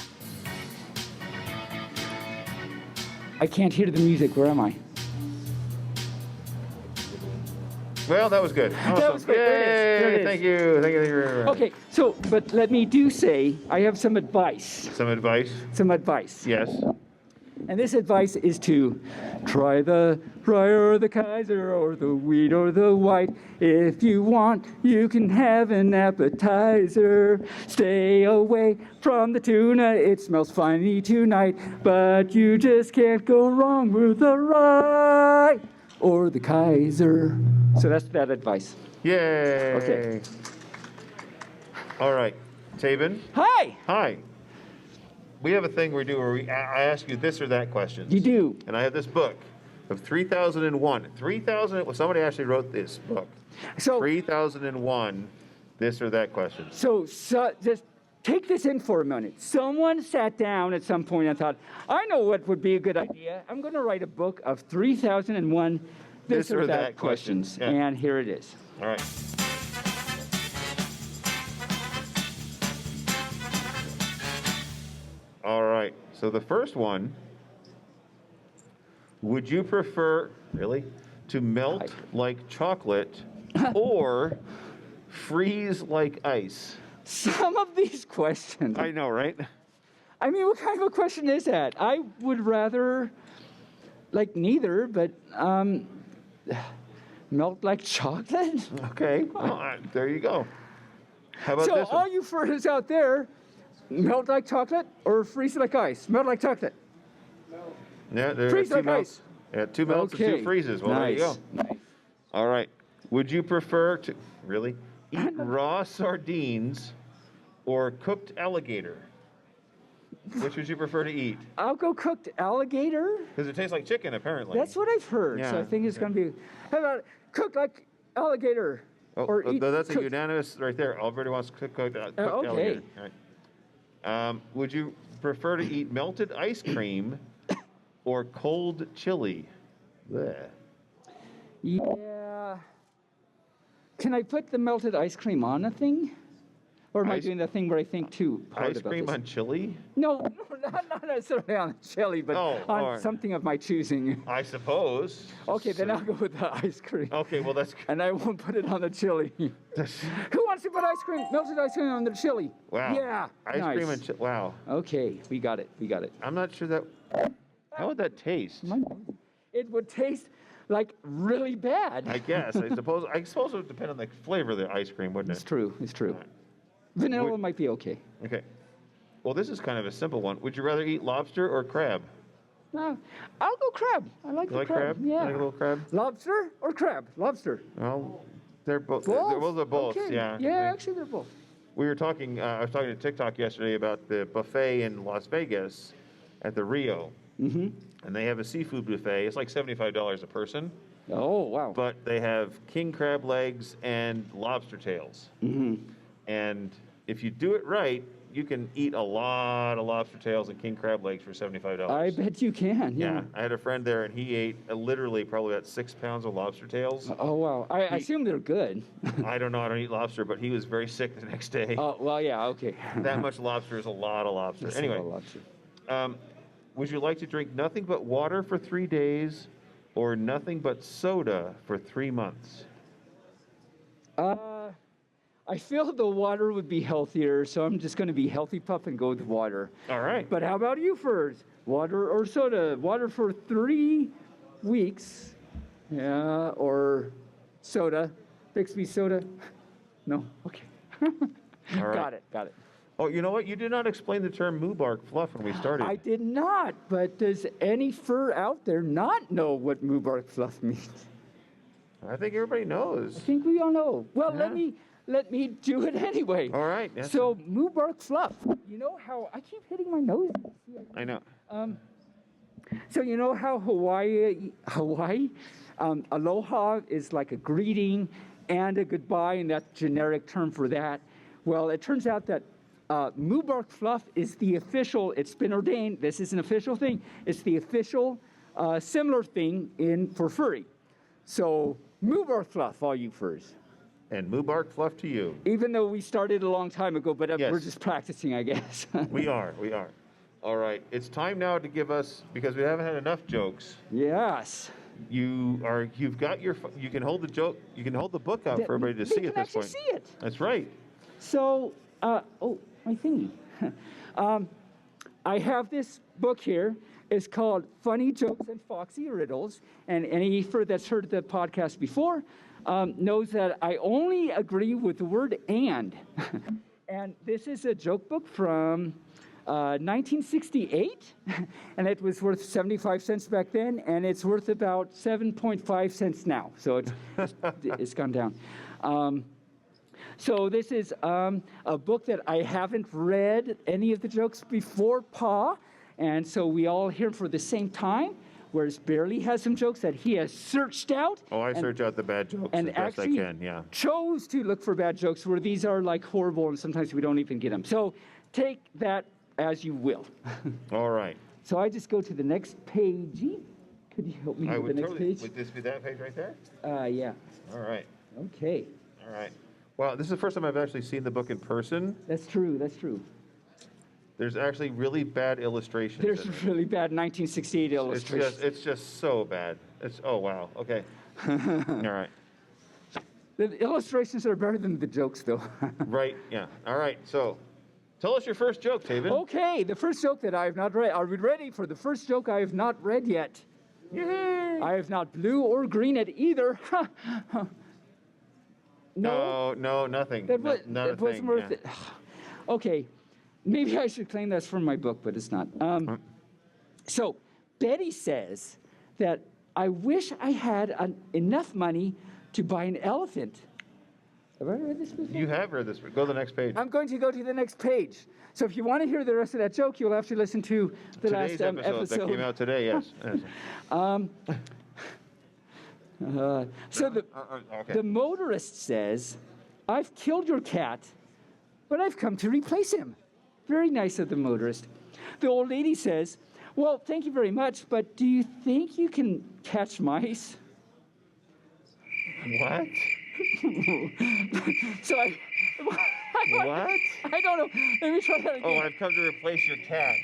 [SPEAKER 2] can't hear the music. Where am I?
[SPEAKER 1] Well, that was good. Awesome.
[SPEAKER 2] That was great. There it is. There it is.
[SPEAKER 1] Thank you. Thank you. Very much.
[SPEAKER 2] Okay, so, but let me do say, I have some advice.
[SPEAKER 1] Some advice?
[SPEAKER 2] Some advice.
[SPEAKER 1] Yes.
[SPEAKER 2] And this advice is to try the rye or the Kaiser or the wheat or the white. If you want, you can have an appetizer. Stay away from the tuna, it smells funny tonight. But you just can't go wrong with the rye or the Kaiser. So that's that advice.
[SPEAKER 1] Yay.
[SPEAKER 2] Okay.
[SPEAKER 1] All right. Taebyn.
[SPEAKER 2] Hi!
[SPEAKER 1] Hi. We have a thing we do where I ask you this or that questions.
[SPEAKER 2] You do.
[SPEAKER 1] And I have this book of 3001. 3000, well, somebody actually wrote this book.
[SPEAKER 2] So,
[SPEAKER 1] 3001, this or that questions.
[SPEAKER 2] So just take this in for a minute. Someone sat down at some point and thought, I know what would be a good idea. I'm going to write a book of 3001 this or that questions.
[SPEAKER 1] Yeah.
[SPEAKER 2] And here it is.
[SPEAKER 1] All right. All right. So the first one, would you prefer, really, to melt like chocolate or freeze like ice?
[SPEAKER 2] Some of these questions.
[SPEAKER 1] I know, right?
[SPEAKER 2] I mean, what kind of a question is that? I would rather, like, neither, but melt like chocolate?
[SPEAKER 1] Okay. Well, there you go. How about
[SPEAKER 2] So
[SPEAKER 1] this one?
[SPEAKER 2] all you furries out there, melt like chocolate or freeze like ice? Melt like chocolate.
[SPEAKER 1] Yeah, there are
[SPEAKER 2] Freeze
[SPEAKER 1] two
[SPEAKER 2] like
[SPEAKER 1] melts.
[SPEAKER 2] ice.
[SPEAKER 1] Yeah, 2 melts and
[SPEAKER 2] Okay.
[SPEAKER 1] 2 freezes. Well, there you go.
[SPEAKER 2] Nice. Nice.
[SPEAKER 1] All right. Would you prefer to really eat raw sardines or cooked alligator? Which would you prefer to eat?
[SPEAKER 2] I'll go cooked alligator.
[SPEAKER 1] Because it tastes like chicken, apparently.
[SPEAKER 2] That's what I've heard. So
[SPEAKER 1] Yeah,
[SPEAKER 2] I think it's
[SPEAKER 1] yeah.
[SPEAKER 2] going to be. How about cooked like alligator?
[SPEAKER 1] Oh,
[SPEAKER 2] or eat
[SPEAKER 1] that's a
[SPEAKER 2] cooked-
[SPEAKER 1] unanimous right there. Everybody wants cooked
[SPEAKER 2] okay.
[SPEAKER 1] alligator. All right. Would you prefer to eat melted ice cream or cold chili? Blech.
[SPEAKER 2] Yeah. Can I put the melted ice cream on a thing? Or am I doing the thing where I think too hard
[SPEAKER 1] Ice
[SPEAKER 2] about
[SPEAKER 1] cream
[SPEAKER 2] this?
[SPEAKER 1] on chili?
[SPEAKER 2] No, not necessarily on the chili, but
[SPEAKER 1] Oh,
[SPEAKER 2] on
[SPEAKER 1] all right.
[SPEAKER 2] something of my choosing.
[SPEAKER 1] I suppose.
[SPEAKER 2] Okay, then I'll go with the ice cream.
[SPEAKER 1] Okay, well, that's
[SPEAKER 2] And I won't put it on the chili. Who wants to put melted ice cream on the chili?
[SPEAKER 1] wow.
[SPEAKER 2] Yeah,
[SPEAKER 1] Ice
[SPEAKER 2] nice.
[SPEAKER 1] cream and chili. Wow.
[SPEAKER 2] Okay, we got it.
[SPEAKER 1] I'm not sure that. How would that taste?
[SPEAKER 2] It would taste like really bad.
[SPEAKER 1] I guess. I suppose it would depend on the flavor of the ice cream, wouldn't
[SPEAKER 2] It's
[SPEAKER 1] it?
[SPEAKER 2] true. It's true. Vanilla
[SPEAKER 1] Would-
[SPEAKER 2] might be okay.
[SPEAKER 1] Okay. Well, this is kind of a simple one. Would you rather eat lobster or crab?
[SPEAKER 2] No, I'll go crab. I like
[SPEAKER 1] You
[SPEAKER 2] the
[SPEAKER 1] like
[SPEAKER 2] crab.
[SPEAKER 1] crab?
[SPEAKER 2] Yeah.
[SPEAKER 1] You like a little crab?
[SPEAKER 2] Lobster or crab? Lobster.
[SPEAKER 1] Well, they're both.
[SPEAKER 2] Both?
[SPEAKER 1] They're both.
[SPEAKER 2] Okay.
[SPEAKER 1] Yeah.
[SPEAKER 2] Yeah, actually they're both.
[SPEAKER 1] We were talking. I was talking to TikTok yesterday about the buffet in Las Vegas at the Rio, and they have a seafood buffet. It's like $75 a person,
[SPEAKER 2] Oh, wow.
[SPEAKER 1] but they have king crab legs and lobster tails. And if you do it right, you can eat a lot of lobster tails and king crab legs for $75.
[SPEAKER 2] I bet you can.
[SPEAKER 1] Yeah,
[SPEAKER 2] Yeah.
[SPEAKER 1] I had a friend there, and he ate literally probably about 6 pounds of lobster tails.
[SPEAKER 2] Oh, wow. I assume they're good.
[SPEAKER 1] I don't know how to eat lobster, but he was very sick the next day.
[SPEAKER 2] Oh, well, yeah, okay.
[SPEAKER 1] That much lobster is a lot of lobster.
[SPEAKER 2] That's a
[SPEAKER 1] Anyway,
[SPEAKER 2] lot of lobster.
[SPEAKER 1] would you like to drink nothing but water for 3 days or nothing but soda for 3 months?
[SPEAKER 2] I feel the water would be healthier, so I'm just going to be healthy pup and go with water.
[SPEAKER 1] All right.
[SPEAKER 2] But how about you first? Water or soda? Water for 3 weeks. Yeah, or soda. Bixby soda? No? Okay.
[SPEAKER 1] All right.
[SPEAKER 2] Got it.
[SPEAKER 1] Oh, you know what? You did not explain the term Moobarkfluff when we started.
[SPEAKER 2] I did not, but does any fur out there not know what Moobarkfluff means?
[SPEAKER 1] I think everybody knows.
[SPEAKER 2] I think we all know. Well,
[SPEAKER 1] Yeah.
[SPEAKER 2] let me do it anyway.
[SPEAKER 1] All right. Yes.
[SPEAKER 2] So Moobarkfluff, you know how I keep hitting my nose.
[SPEAKER 1] I know.
[SPEAKER 2] So you know how Hawaii, aloha is like a greeting and a goodbye, and that's generic term for that. Well, it turns out that Moobarkfluff is the official. It's been ordained. This is an official thing. It's the official similar thing for furry. So Moobarkfluff, all you furs.
[SPEAKER 1] And Moobarkfluff to you.
[SPEAKER 2] Even though we started a long time ago, but
[SPEAKER 1] Yes.
[SPEAKER 2] we're just practicing, I guess.
[SPEAKER 1] We are. All right. It's time now to give us, because we haven't had enough jokes.
[SPEAKER 2] Yes.
[SPEAKER 1] You can hold the joke. You can hold the book out for everybody to see at this point.
[SPEAKER 2] They can actually see it.
[SPEAKER 1] That's right.
[SPEAKER 2] So, my thingy. I have this book here. It's called Funny Jokes and Foxy Riddles. And any fur that's heard the podcast before knows that I only agree with the word and. And this is a joke book from 1968, and it was worth 75 cents back then, and it's worth about 7.5 cents now. So it's gone down. So this is a book that I haven't read any of the jokes before Pa, and so we all hear for the same time, whereas Bearly has some jokes that he has searched out.
[SPEAKER 1] Oh, I search out the bad jokes
[SPEAKER 2] And
[SPEAKER 1] as best I
[SPEAKER 2] actually
[SPEAKER 1] can, yeah.
[SPEAKER 2] chose to look for bad jokes where these are like horrible and sometimes we don't even get them. So take that as you will.
[SPEAKER 1] All right.
[SPEAKER 2] So I just go to the next page. Could you help me
[SPEAKER 1] I
[SPEAKER 2] with the
[SPEAKER 1] would
[SPEAKER 2] next
[SPEAKER 1] totally.
[SPEAKER 2] page?
[SPEAKER 1] Would this be that page right there?
[SPEAKER 2] Yeah.
[SPEAKER 1] All right.
[SPEAKER 2] Okay.
[SPEAKER 1] All right. Well, this is the first time I've actually seen the book in person.
[SPEAKER 2] That's true. That's true.
[SPEAKER 1] There's actually really bad illustrations.
[SPEAKER 2] There's
[SPEAKER 1] in it.
[SPEAKER 2] really bad 1968 illustrations.
[SPEAKER 1] It's just so bad. Oh wow. Okay. All right.
[SPEAKER 2] The illustrations are better than the jokes, though.
[SPEAKER 1] Right. Yeah. All right. So, tell us your first joke, Taebyn.
[SPEAKER 2] Okay, the first joke that I have not read. Are we ready for the first joke I have not read yet?
[SPEAKER 1] Yay!
[SPEAKER 2] I have not blue or green it either.
[SPEAKER 1] No, nothing.
[SPEAKER 2] That,
[SPEAKER 1] Not a
[SPEAKER 2] that wasn't
[SPEAKER 1] thing,
[SPEAKER 2] worth
[SPEAKER 1] yeah.
[SPEAKER 2] it. Okay, maybe I should claim that's from my book, but it's not. So Betty says that I wish I had enough money to buy an elephant. Have I read this before?
[SPEAKER 1] You have read this. Go to the next page.
[SPEAKER 2] I'm going to go to the next page. So if you want to hear the rest of that joke, you'll have to listen to the
[SPEAKER 1] Today's
[SPEAKER 2] last
[SPEAKER 1] episode that came out today. Yes.
[SPEAKER 2] So
[SPEAKER 1] Okay.
[SPEAKER 2] the motorist says, I've killed your cat, but I've come to replace him. Very nice of the motorist. The old lady says, well, thank you very much, but do you think you can catch mice?
[SPEAKER 1] What?
[SPEAKER 2] So
[SPEAKER 1] What?
[SPEAKER 2] I don't know. Let me try that again.
[SPEAKER 1] Oh, I've come to replace your cat.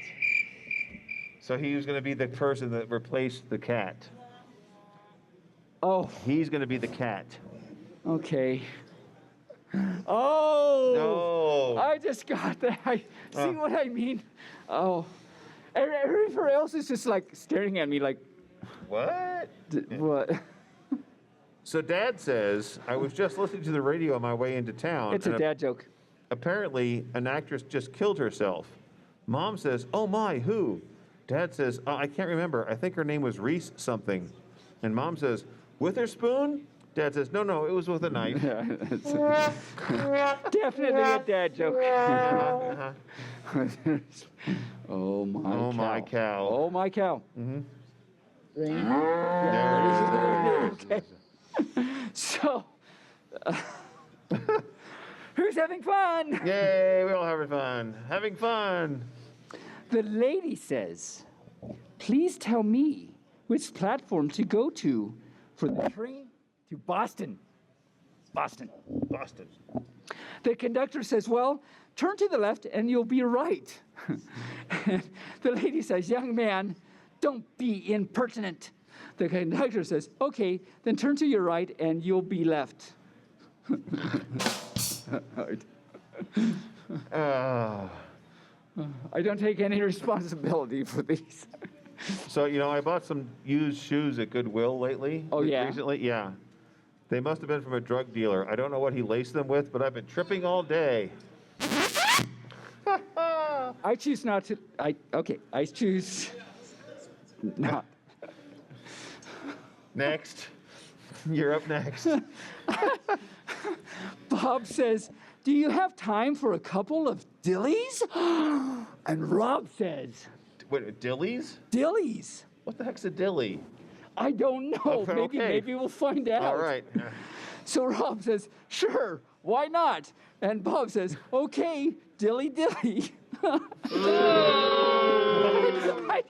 [SPEAKER 1] So he was going to be the person that replaced the cat.
[SPEAKER 2] Oh,
[SPEAKER 1] He's going to be the cat.
[SPEAKER 2] okay. Oh!
[SPEAKER 1] No.
[SPEAKER 2] I just got that. See what I mean? Oh. Everybody else is just like staring at me like,
[SPEAKER 1] What?
[SPEAKER 2] what?
[SPEAKER 1] So Dad says, I was just listening to the radio on my way into town.
[SPEAKER 2] It's a dad joke.
[SPEAKER 1] Apparently, an actress just killed herself. Mom says, oh my, who? Dad says, I can't remember. I think her name was Reese something. And Mom says, Witherspoon? Dad says, no, it was with a knife.
[SPEAKER 2] Definitely a dad joke.
[SPEAKER 1] Uh-huh.
[SPEAKER 2] Oh my
[SPEAKER 1] Oh
[SPEAKER 2] cow.
[SPEAKER 1] my cow.
[SPEAKER 2] Oh my cow.
[SPEAKER 1] Mhm.
[SPEAKER 2] Rain.
[SPEAKER 1] There it is.
[SPEAKER 2] Okay. So, who's having fun?
[SPEAKER 1] Yay, we're all having fun. Having fun.
[SPEAKER 2] The lady says, please tell me which platform to go to for the train to Boston. Boston.
[SPEAKER 1] Boston.
[SPEAKER 2] The conductor says, well, turn to the left and you'll be right. And the lady says, young man, don't be impertinent. The conductor says, okay, then turn to your right and you'll be left. I don't take any responsibility for these.
[SPEAKER 1] So, I bought some used shoes at Goodwill lately.
[SPEAKER 2] Oh, yeah?
[SPEAKER 1] Recently, yeah. They must have been from a drug dealer. I don't know what he laced them with, but I've been tripping all day.
[SPEAKER 2] I choose not to. I choose not.
[SPEAKER 1] Next. You're up next.
[SPEAKER 2] Bob says, do you have time for a couple of dillies? And Rob says,
[SPEAKER 1] Wait, dillies?
[SPEAKER 2] dillies?
[SPEAKER 1] What the heck's a dilly?
[SPEAKER 2] I don't know.
[SPEAKER 1] Okay.
[SPEAKER 2] Maybe we'll find out.
[SPEAKER 1] All right.
[SPEAKER 2] So Rob says, sure, why not? And Bob says, okay, dilly. I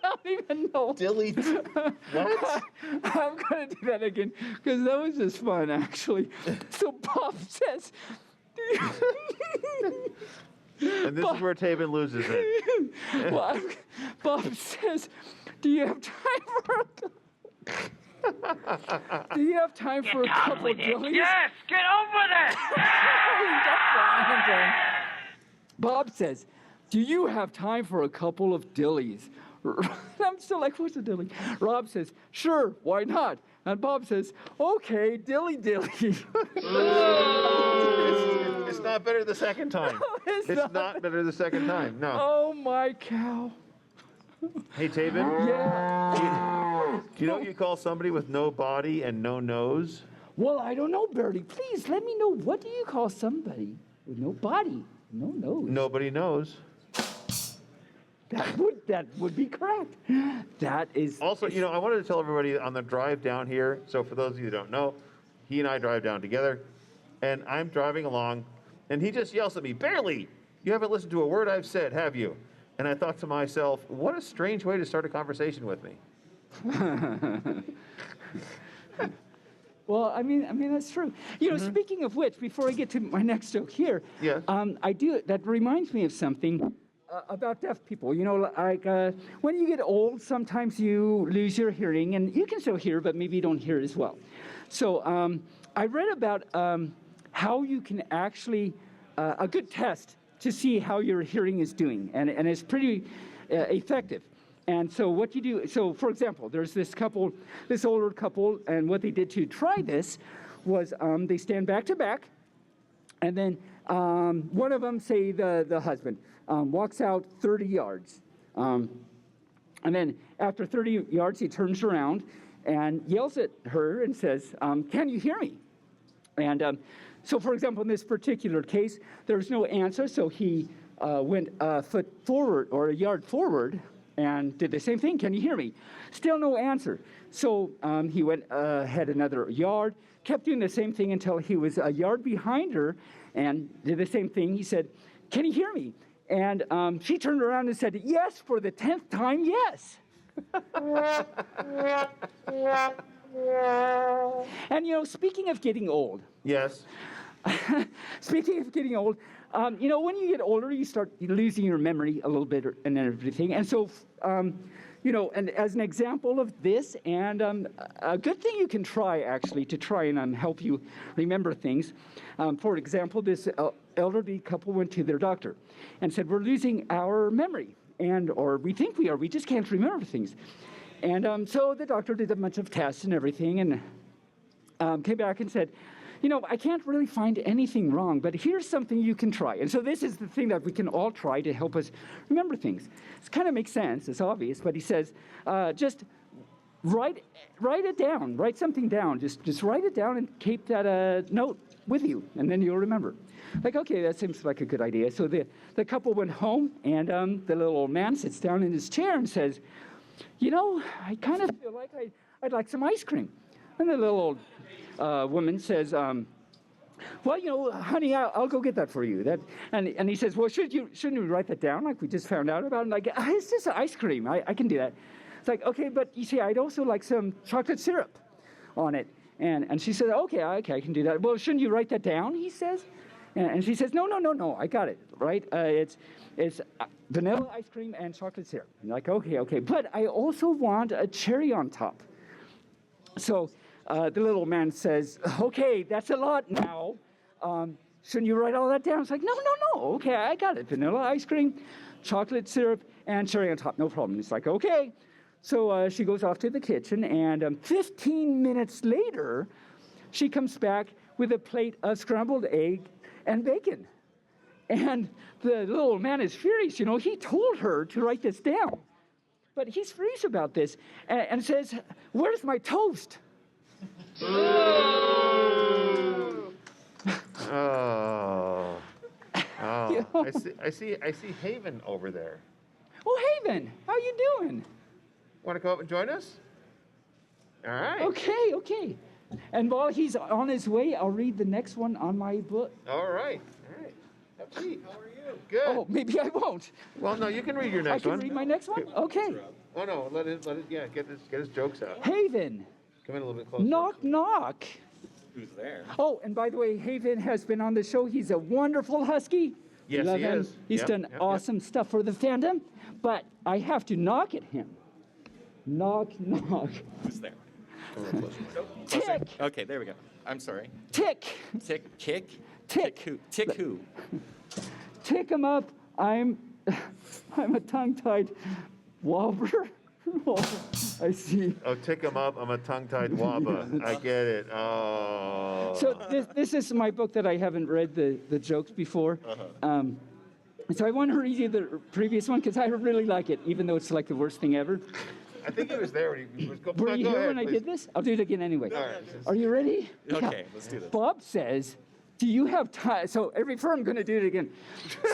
[SPEAKER 2] don't even know.
[SPEAKER 1] Dilly. What?
[SPEAKER 2] I'm going to do that again because that was just fun, actually. So Bob says,
[SPEAKER 1] And this is where Taebyn loses it.
[SPEAKER 2] Bob says, do you have time for a couple of dillies?
[SPEAKER 11] Yes, get over there!
[SPEAKER 2] Bob says, do you have time for a couple of dillies? I'm still like, what's a dilly? Rob says, sure, why not? And Bob says, okay, dilly.
[SPEAKER 1] It's not better the second time.
[SPEAKER 2] No, it's
[SPEAKER 1] not better the second time. No.
[SPEAKER 2] Oh my cow.
[SPEAKER 1] Hey, Taebyn.
[SPEAKER 2] Yeah.
[SPEAKER 1] Do you know what you call somebody with no body and no nose?
[SPEAKER 2] Well, I don't know, Bearly. Please let me know. What do you call somebody with no body, no nose?
[SPEAKER 1] Nobody knows.
[SPEAKER 2] That would be correct. That is.
[SPEAKER 1] Also, I wanted to tell everybody on the drive down here. So for those of you who don't know, he and I drive down together, and I'm driving along, and he just yells at me, "Bearly, you haven't listened to a word I've said, have you?" And I thought to myself, what a strange way to start a conversation with me.
[SPEAKER 2] Well, I mean that's true. Speaking of which, before I get to my next joke here,
[SPEAKER 1] Yeah.
[SPEAKER 2] That reminds me of something about deaf people. When you get old, sometimes you lose your hearing, and you can still hear, but maybe you don't hear as well. So I read about how you can actually a good test to see how your hearing is doing, and it's pretty effective. And so what you do, so for example, there's this older couple, and what they did to try this was they stand back to back, and then one of them, say the husband, walks out 30 yards. And then after 30 yards, he turns around and yells at her and says, can you hear me? And so, for example, in this particular case, there's no answer, so he went a foot forward or a yard forward and did the same thing. Can you hear me? Still no answer. So he went ahead another yard, kept doing the same thing until he was a yard behind her and did the same thing. He said, can you hear me? And she turned around and said, yes, for the 10th time, yes. And, you know, speaking of getting old,
[SPEAKER 1] Yes.
[SPEAKER 2] speaking of getting old, you know, when you get older, you start losing your memory a little bit and everything. And so, you know, and as an example of this, and a good thing you can try, actually, to try and help you remember things. For example, this elderly couple went to their doctor and said, we're losing our memory. Or we think we are, we just can't remember things. And so the doctor did a bunch of tests and everything and came back and said, you know, I can't really find anything wrong, but here's something you can try. And so this is the thing that we can all try to help us remember things. It kind of makes sense, it's obvious, but he says, just write it down, write something down. Just write it down and keep that note with you, and then you'll remember. Like, okay, that seems like a good idea. So the couple went home, and the little old man sits down in his chair and says, you know, I kind of feel like I'd like some ice cream. And the little old woman says, well, you know, honey, I'll go get that for you. And he says, well, shouldn't you write that down like we just found out about? And like, it's just ice cream. I can do that. It's like, okay, but you see, I'd also like some chocolate syrup on it. And she said, okay, I can do that. Well, shouldn't you write that down, he says? And she says, no, I got it, right? It's vanilla ice cream and chocolate syrup. I'm like, okay, but I also want a cherry on top. So the little man says, okay, that's a lot now. Shouldn't you write all that down? It's like, no, okay, I got it. Vanilla ice cream, chocolate syrup, and cherry on top, no problem. It's like, okay. So she goes off to the kitchen, and 15 minutes later, she comes back with a plate of scrambled egg and bacon. And the little man is furious. You know, he told her to write this down. But he's furious about this and says, where's my toast?
[SPEAKER 1] Oh.
[SPEAKER 2] You know?
[SPEAKER 1] I see Haven over there.
[SPEAKER 2] Oh, Haven, how you doing?
[SPEAKER 1] Want to come up and join us? All right.
[SPEAKER 2] Okay. And while he's on his way, I'll read the next one on my book.
[SPEAKER 1] All right. Have a seat. How are you? Good.
[SPEAKER 2] Oh, maybe I won't.
[SPEAKER 1] Well, no, you can read your next one.
[SPEAKER 2] I can read my next one? Okay.
[SPEAKER 1] Oh no, let it. Yeah, get his jokes out.
[SPEAKER 2] Haven.
[SPEAKER 1] Come in a little bit closer.
[SPEAKER 2] Knock.
[SPEAKER 5] Who's there?
[SPEAKER 2] Oh, and by the way, Haven has been on the show. He's a wonderful husky.
[SPEAKER 1] Yes,
[SPEAKER 2] Love
[SPEAKER 1] he
[SPEAKER 2] him.
[SPEAKER 1] is.
[SPEAKER 2] He's done awesome stuff for the fandom, but I have to knock at him. Knock.
[SPEAKER 5] Who's there?
[SPEAKER 2] Tick.
[SPEAKER 5] Okay, there we go. I'm sorry.
[SPEAKER 2] Tick.
[SPEAKER 5] Tick, kick?
[SPEAKER 2] Tick.
[SPEAKER 5] Who? Tick who?
[SPEAKER 2] Tick him up. I'm a tongue-tied wobbler. I see.
[SPEAKER 1] Oh, tick him up. I'm a tongue-tied wabba. I get it. Oh.
[SPEAKER 2] So this is my book that I haven't read the jokes before. So I want to read you the previous one because I really like it, even though it's like the worst thing ever.
[SPEAKER 1] I think he was there when he was.
[SPEAKER 2] Were you
[SPEAKER 1] go
[SPEAKER 2] here
[SPEAKER 1] ahead,
[SPEAKER 2] when I
[SPEAKER 1] please.
[SPEAKER 2] did this? I'll do it again anyway.
[SPEAKER 1] All right.
[SPEAKER 2] Are you ready?
[SPEAKER 5] Okay, let's do this.
[SPEAKER 2] Bob says, do you have time? So every firm going to do it again.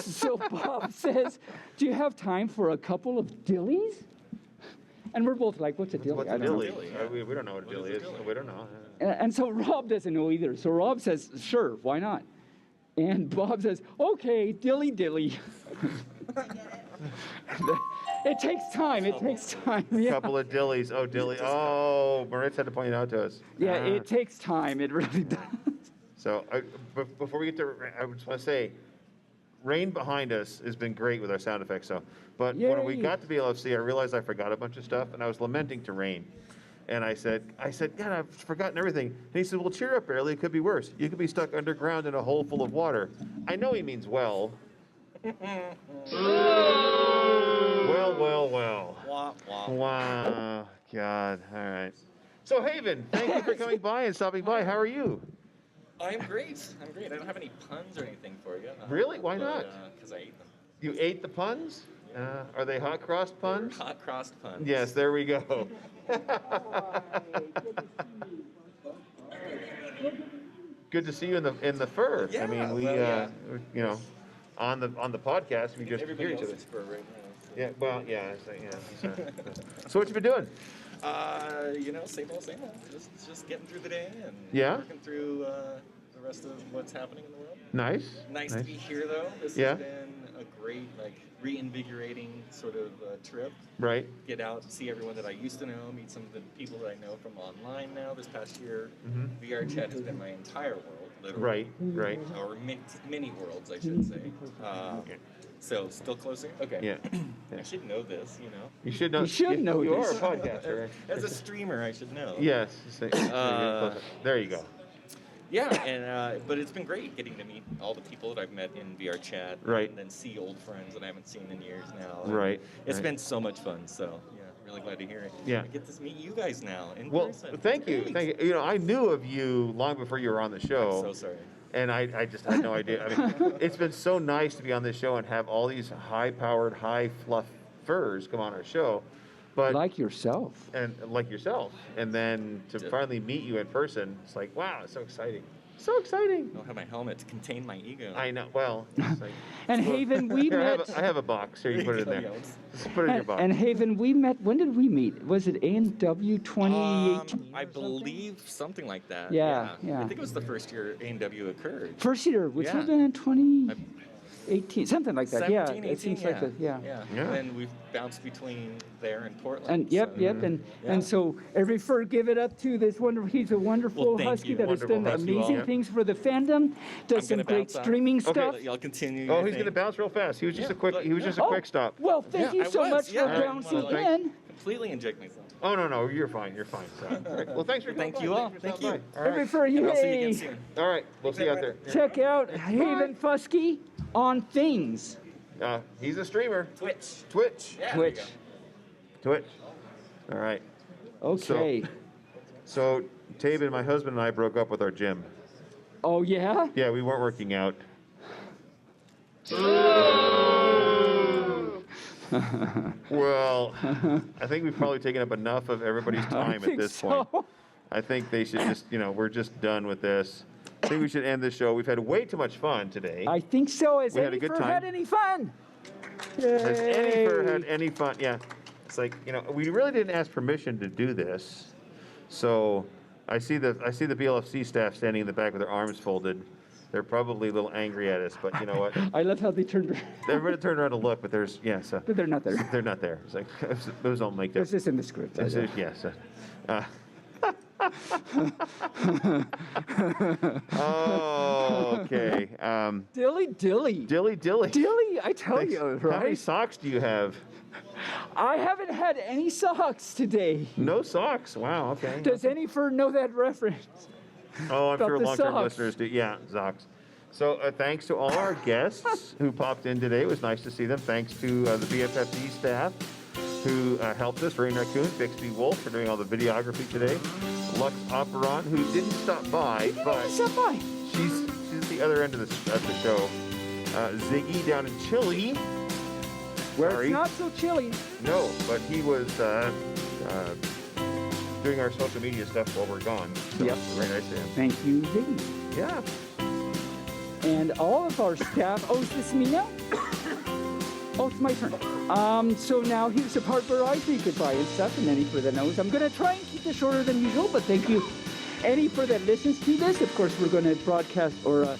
[SPEAKER 2] So Bob says, do you have time for a couple of dillies? And we're both like, what's a dilly?
[SPEAKER 1] What's
[SPEAKER 2] I
[SPEAKER 1] a
[SPEAKER 2] don't know.
[SPEAKER 1] dilly? We don't know what a dilly is. We don't know.
[SPEAKER 2] And so Rob doesn't know either. So Rob says, sure, why not? And Bob says, okay, dilly. It takes time. Yeah.
[SPEAKER 1] Couple of dillies. Oh, dilly. Oh, Moritz had to point it out to us.
[SPEAKER 2] Yeah, it takes time. It really does.
[SPEAKER 1] So before we get to, I just want to say, rain behind us has been great with our sound effects. But when we
[SPEAKER 2] Yay.
[SPEAKER 1] got to BLFC, I realized I forgot a bunch of stuff, and I was lamenting to Rain. And I said, God, I've forgotten everything. And he said, well, cheer up, Bearly. It could be worse. You could be stuck underground in a hole full of water. I know he means well. Well. Wow. God. All right. So, Haven, thank you for coming by and stopping by. How are you?
[SPEAKER 5] I'm great. I don't have any puns or anything for you.
[SPEAKER 1] Really? Why not?
[SPEAKER 5] Because I ate them.
[SPEAKER 1] You ate the puns? Are they hot cross puns?
[SPEAKER 5] Hot crossed puns.
[SPEAKER 1] Yes, there we go. Good to see you in the fur.
[SPEAKER 5] Yeah,
[SPEAKER 1] I mean, we you know, on the podcast we just hear
[SPEAKER 5] Everybody
[SPEAKER 1] each other.
[SPEAKER 5] else's fur right now.
[SPEAKER 1] Yeah, well, yeah. So what you been doing?
[SPEAKER 5] Same old. Just getting through the day and
[SPEAKER 1] Yeah?
[SPEAKER 5] working through
[SPEAKER 11] the rest of what's happening in the world.
[SPEAKER 1] Nice.
[SPEAKER 11] Nice to be here, though. This
[SPEAKER 1] Yeah.
[SPEAKER 11] has been a great, reinvigorating sort of trip.
[SPEAKER 1] Right.
[SPEAKER 11] Get out, see everyone that I used to know, meet some of the people that I know from online now. This past year, VR chat has been my entire world, literally.
[SPEAKER 1] Right.
[SPEAKER 11] Or many worlds, I should say. So, still closing? Okay.
[SPEAKER 1] Yeah.
[SPEAKER 11] I should know this, you know.
[SPEAKER 1] You should know.
[SPEAKER 2] You should know
[SPEAKER 1] You
[SPEAKER 2] this.
[SPEAKER 1] are a podcaster.
[SPEAKER 11] As a streamer, I should know.
[SPEAKER 1] Yes. There you go.
[SPEAKER 11] Yeah, and but it's been great getting to meet all the people that I've met in VR chat,
[SPEAKER 1] Right.
[SPEAKER 11] And then see old friends that I haven't seen in years now.
[SPEAKER 1] Right.
[SPEAKER 11] It's
[SPEAKER 1] right.
[SPEAKER 11] been so much fun. So yeah, really glad to hear it.
[SPEAKER 1] Yeah.
[SPEAKER 11] I get to meet you guys now in
[SPEAKER 1] Well,
[SPEAKER 11] person.
[SPEAKER 1] thank you.
[SPEAKER 11] Great.
[SPEAKER 1] Thank you. You know, I knew of you long before you were on the show.
[SPEAKER 11] I'm so sorry.
[SPEAKER 1] And I just had no idea. I mean, it's been so nice to be on this show and have all these high-powered, high-fluff furs come on our show. But
[SPEAKER 2] Like yourself.
[SPEAKER 1] and like yourself, and then to finally meet you in person, it's like, wow, it's so exciting. So exciting.
[SPEAKER 11] I don't have my helmet to contain my ego.
[SPEAKER 1] I know. Well, it's like,
[SPEAKER 2] And Haven, we
[SPEAKER 1] here,
[SPEAKER 2] met.
[SPEAKER 1] I have a box. Here, you put it in there. Just put it in your box.
[SPEAKER 2] And Haven, we met. When did we meet? Was it A&W 2018?
[SPEAKER 11] I believe something like that.
[SPEAKER 2] Yeah.
[SPEAKER 11] I think it was the first year A&W occurred.
[SPEAKER 2] First year, which
[SPEAKER 11] Yeah.
[SPEAKER 2] would have been in 2018, something like that.
[SPEAKER 11] 17,
[SPEAKER 2] Yeah, it seems like that. Yeah.
[SPEAKER 11] And then we've bounced between there and Portland.
[SPEAKER 2] And yep,
[SPEAKER 11] so-
[SPEAKER 2] and so every fur, give it up to this wonderful. He's a wonderful
[SPEAKER 11] Well, thank
[SPEAKER 2] husky
[SPEAKER 11] you.
[SPEAKER 2] that has
[SPEAKER 1] Wonderful
[SPEAKER 2] done
[SPEAKER 1] husky.
[SPEAKER 2] amazing
[SPEAKER 1] Yeah.
[SPEAKER 2] things for the fandom. Does
[SPEAKER 11] I'm
[SPEAKER 2] some
[SPEAKER 11] gonna
[SPEAKER 2] great
[SPEAKER 11] bounce out.
[SPEAKER 2] streaming
[SPEAKER 1] Okay.
[SPEAKER 2] stuff.
[SPEAKER 11] Y'all continue.
[SPEAKER 1] Oh,
[SPEAKER 11] your
[SPEAKER 1] he's
[SPEAKER 11] thing.
[SPEAKER 1] going to bounce real fast. He was just
[SPEAKER 11] Yeah,
[SPEAKER 1] a quick.
[SPEAKER 11] but-
[SPEAKER 1] He was just a
[SPEAKER 2] Oh,
[SPEAKER 1] quick stop.
[SPEAKER 2] Well, thank you
[SPEAKER 11] I
[SPEAKER 2] so
[SPEAKER 11] was,
[SPEAKER 2] much
[SPEAKER 11] yeah.
[SPEAKER 2] for
[SPEAKER 11] I
[SPEAKER 2] bouncing
[SPEAKER 11] wanna, like,
[SPEAKER 2] in.
[SPEAKER 11] Completely inject myself.
[SPEAKER 1] Oh no, you're fine. You're fine. So, all right. Well, thanks for
[SPEAKER 11] Thank
[SPEAKER 1] coming
[SPEAKER 11] you
[SPEAKER 1] by.
[SPEAKER 11] all.
[SPEAKER 1] Thanks for
[SPEAKER 11] Thank
[SPEAKER 1] stopping
[SPEAKER 11] you.
[SPEAKER 1] by. All
[SPEAKER 2] Every
[SPEAKER 1] right.
[SPEAKER 2] fur,
[SPEAKER 11] And I'll see you
[SPEAKER 2] yay!
[SPEAKER 11] again soon.
[SPEAKER 1] All right. We'll see you out there.
[SPEAKER 2] Check out Haven Fusky on Things.
[SPEAKER 1] He's a streamer.
[SPEAKER 11] Twitch.
[SPEAKER 1] Twitch.
[SPEAKER 11] Yeah,
[SPEAKER 2] Twitch.
[SPEAKER 1] Twitch. All right.
[SPEAKER 2] Okay.
[SPEAKER 1] So, Taebyn, my husband and I broke up with our gym.
[SPEAKER 2] Oh yeah.
[SPEAKER 1] Yeah, we weren't working out. Well, I think we've probably taken up enough of everybody's time at
[SPEAKER 2] think
[SPEAKER 1] this
[SPEAKER 2] so.
[SPEAKER 1] point. I think they should just, we're just done with this. I think we should end the show. We've had way too much fun today.
[SPEAKER 2] I think so. Has
[SPEAKER 1] We had a
[SPEAKER 2] any
[SPEAKER 1] good
[SPEAKER 2] fur
[SPEAKER 1] time.
[SPEAKER 2] had any fun?
[SPEAKER 1] Has any fur had
[SPEAKER 2] Yay.
[SPEAKER 1] any fun? Yeah. It's like, we really didn't ask permission to do this. So I see the BLFC staff standing in the back with their arms folded. They're probably a little angry at us, but you know what?
[SPEAKER 2] I love how they turned.
[SPEAKER 1] Everybody turned around to look, but so
[SPEAKER 2] But they're not there.
[SPEAKER 1] they're not there. It's like, it was all make
[SPEAKER 2] It's just in the script. I know.
[SPEAKER 1] Yes. Oh, okay.
[SPEAKER 2] Dilly.
[SPEAKER 1] Dilly.
[SPEAKER 2] I tell
[SPEAKER 1] Thanks.
[SPEAKER 2] you,
[SPEAKER 1] How many
[SPEAKER 2] right?
[SPEAKER 1] socks do you have?
[SPEAKER 2] I haven't had any socks today.
[SPEAKER 1] No socks. Wow. Okay.
[SPEAKER 2] Does any fur know that reference?
[SPEAKER 1] Oh, I'm
[SPEAKER 2] about
[SPEAKER 1] sure
[SPEAKER 2] the
[SPEAKER 1] long-term
[SPEAKER 2] socks?
[SPEAKER 1] listeners do. Yeah, socks. So thanks to all our guests who popped in today. It was nice to see them. Thanks to the BFFD staff who helped us. Rain Raccoon, Bixby Wolf for doing all the videography today. Lux Operon, who didn't stop by, but
[SPEAKER 2] Bye.
[SPEAKER 1] she's at the other end of the show. Ziggy down in Chile.
[SPEAKER 2] Where
[SPEAKER 1] Sorry.
[SPEAKER 2] it's not so chilly.
[SPEAKER 1] No, but he was doing our social media stuff while we're gone. So
[SPEAKER 2] Yep.
[SPEAKER 1] Very nice to him.
[SPEAKER 2] Thank you, Ziggy.
[SPEAKER 1] Yeah.
[SPEAKER 2] And all of our staff. Oh, is this me now? Oh, it's my turn. So now here's the part where I say goodbye and stuff, and any for that knows. I'm going to try and keep this shorter than usual, but thank you. Any for that listens to this, of course, we're going to broadcast or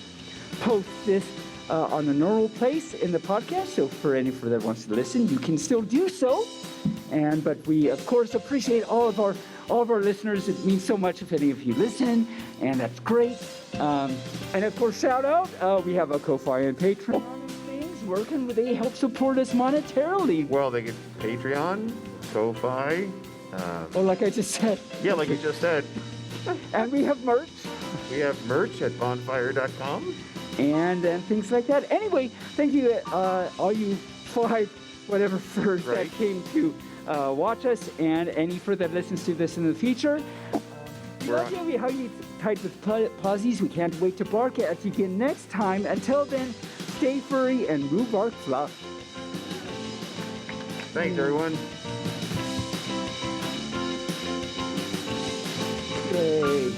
[SPEAKER 2] post this on the normal place in the podcast. So for any for that wants to listen, you can still do so. But we, of course, appreciate all of our listeners. It means so much if any of you listen, and that's great. And of course, shout out, we have a Ko-Fi and Patreon and things working. They help support us monetarily.
[SPEAKER 1] Well, they get Patreon, Ko-Fi.
[SPEAKER 2] Oh, like I just said.
[SPEAKER 1] Yeah, like you just said.
[SPEAKER 2] And we have merch.
[SPEAKER 1] We have merch at bonfire.com.
[SPEAKER 2] And things like that. Anyway, thank you, all you 5 whatever furs that came to watch us, and any fur that listens to this in the future. We love you. We hug you tight with puzzies. We can't wait to bark at you again next time. Until then, stay furry and Moobarkfluff.
[SPEAKER 1] Thanks, everyone.
[SPEAKER 2] Yay.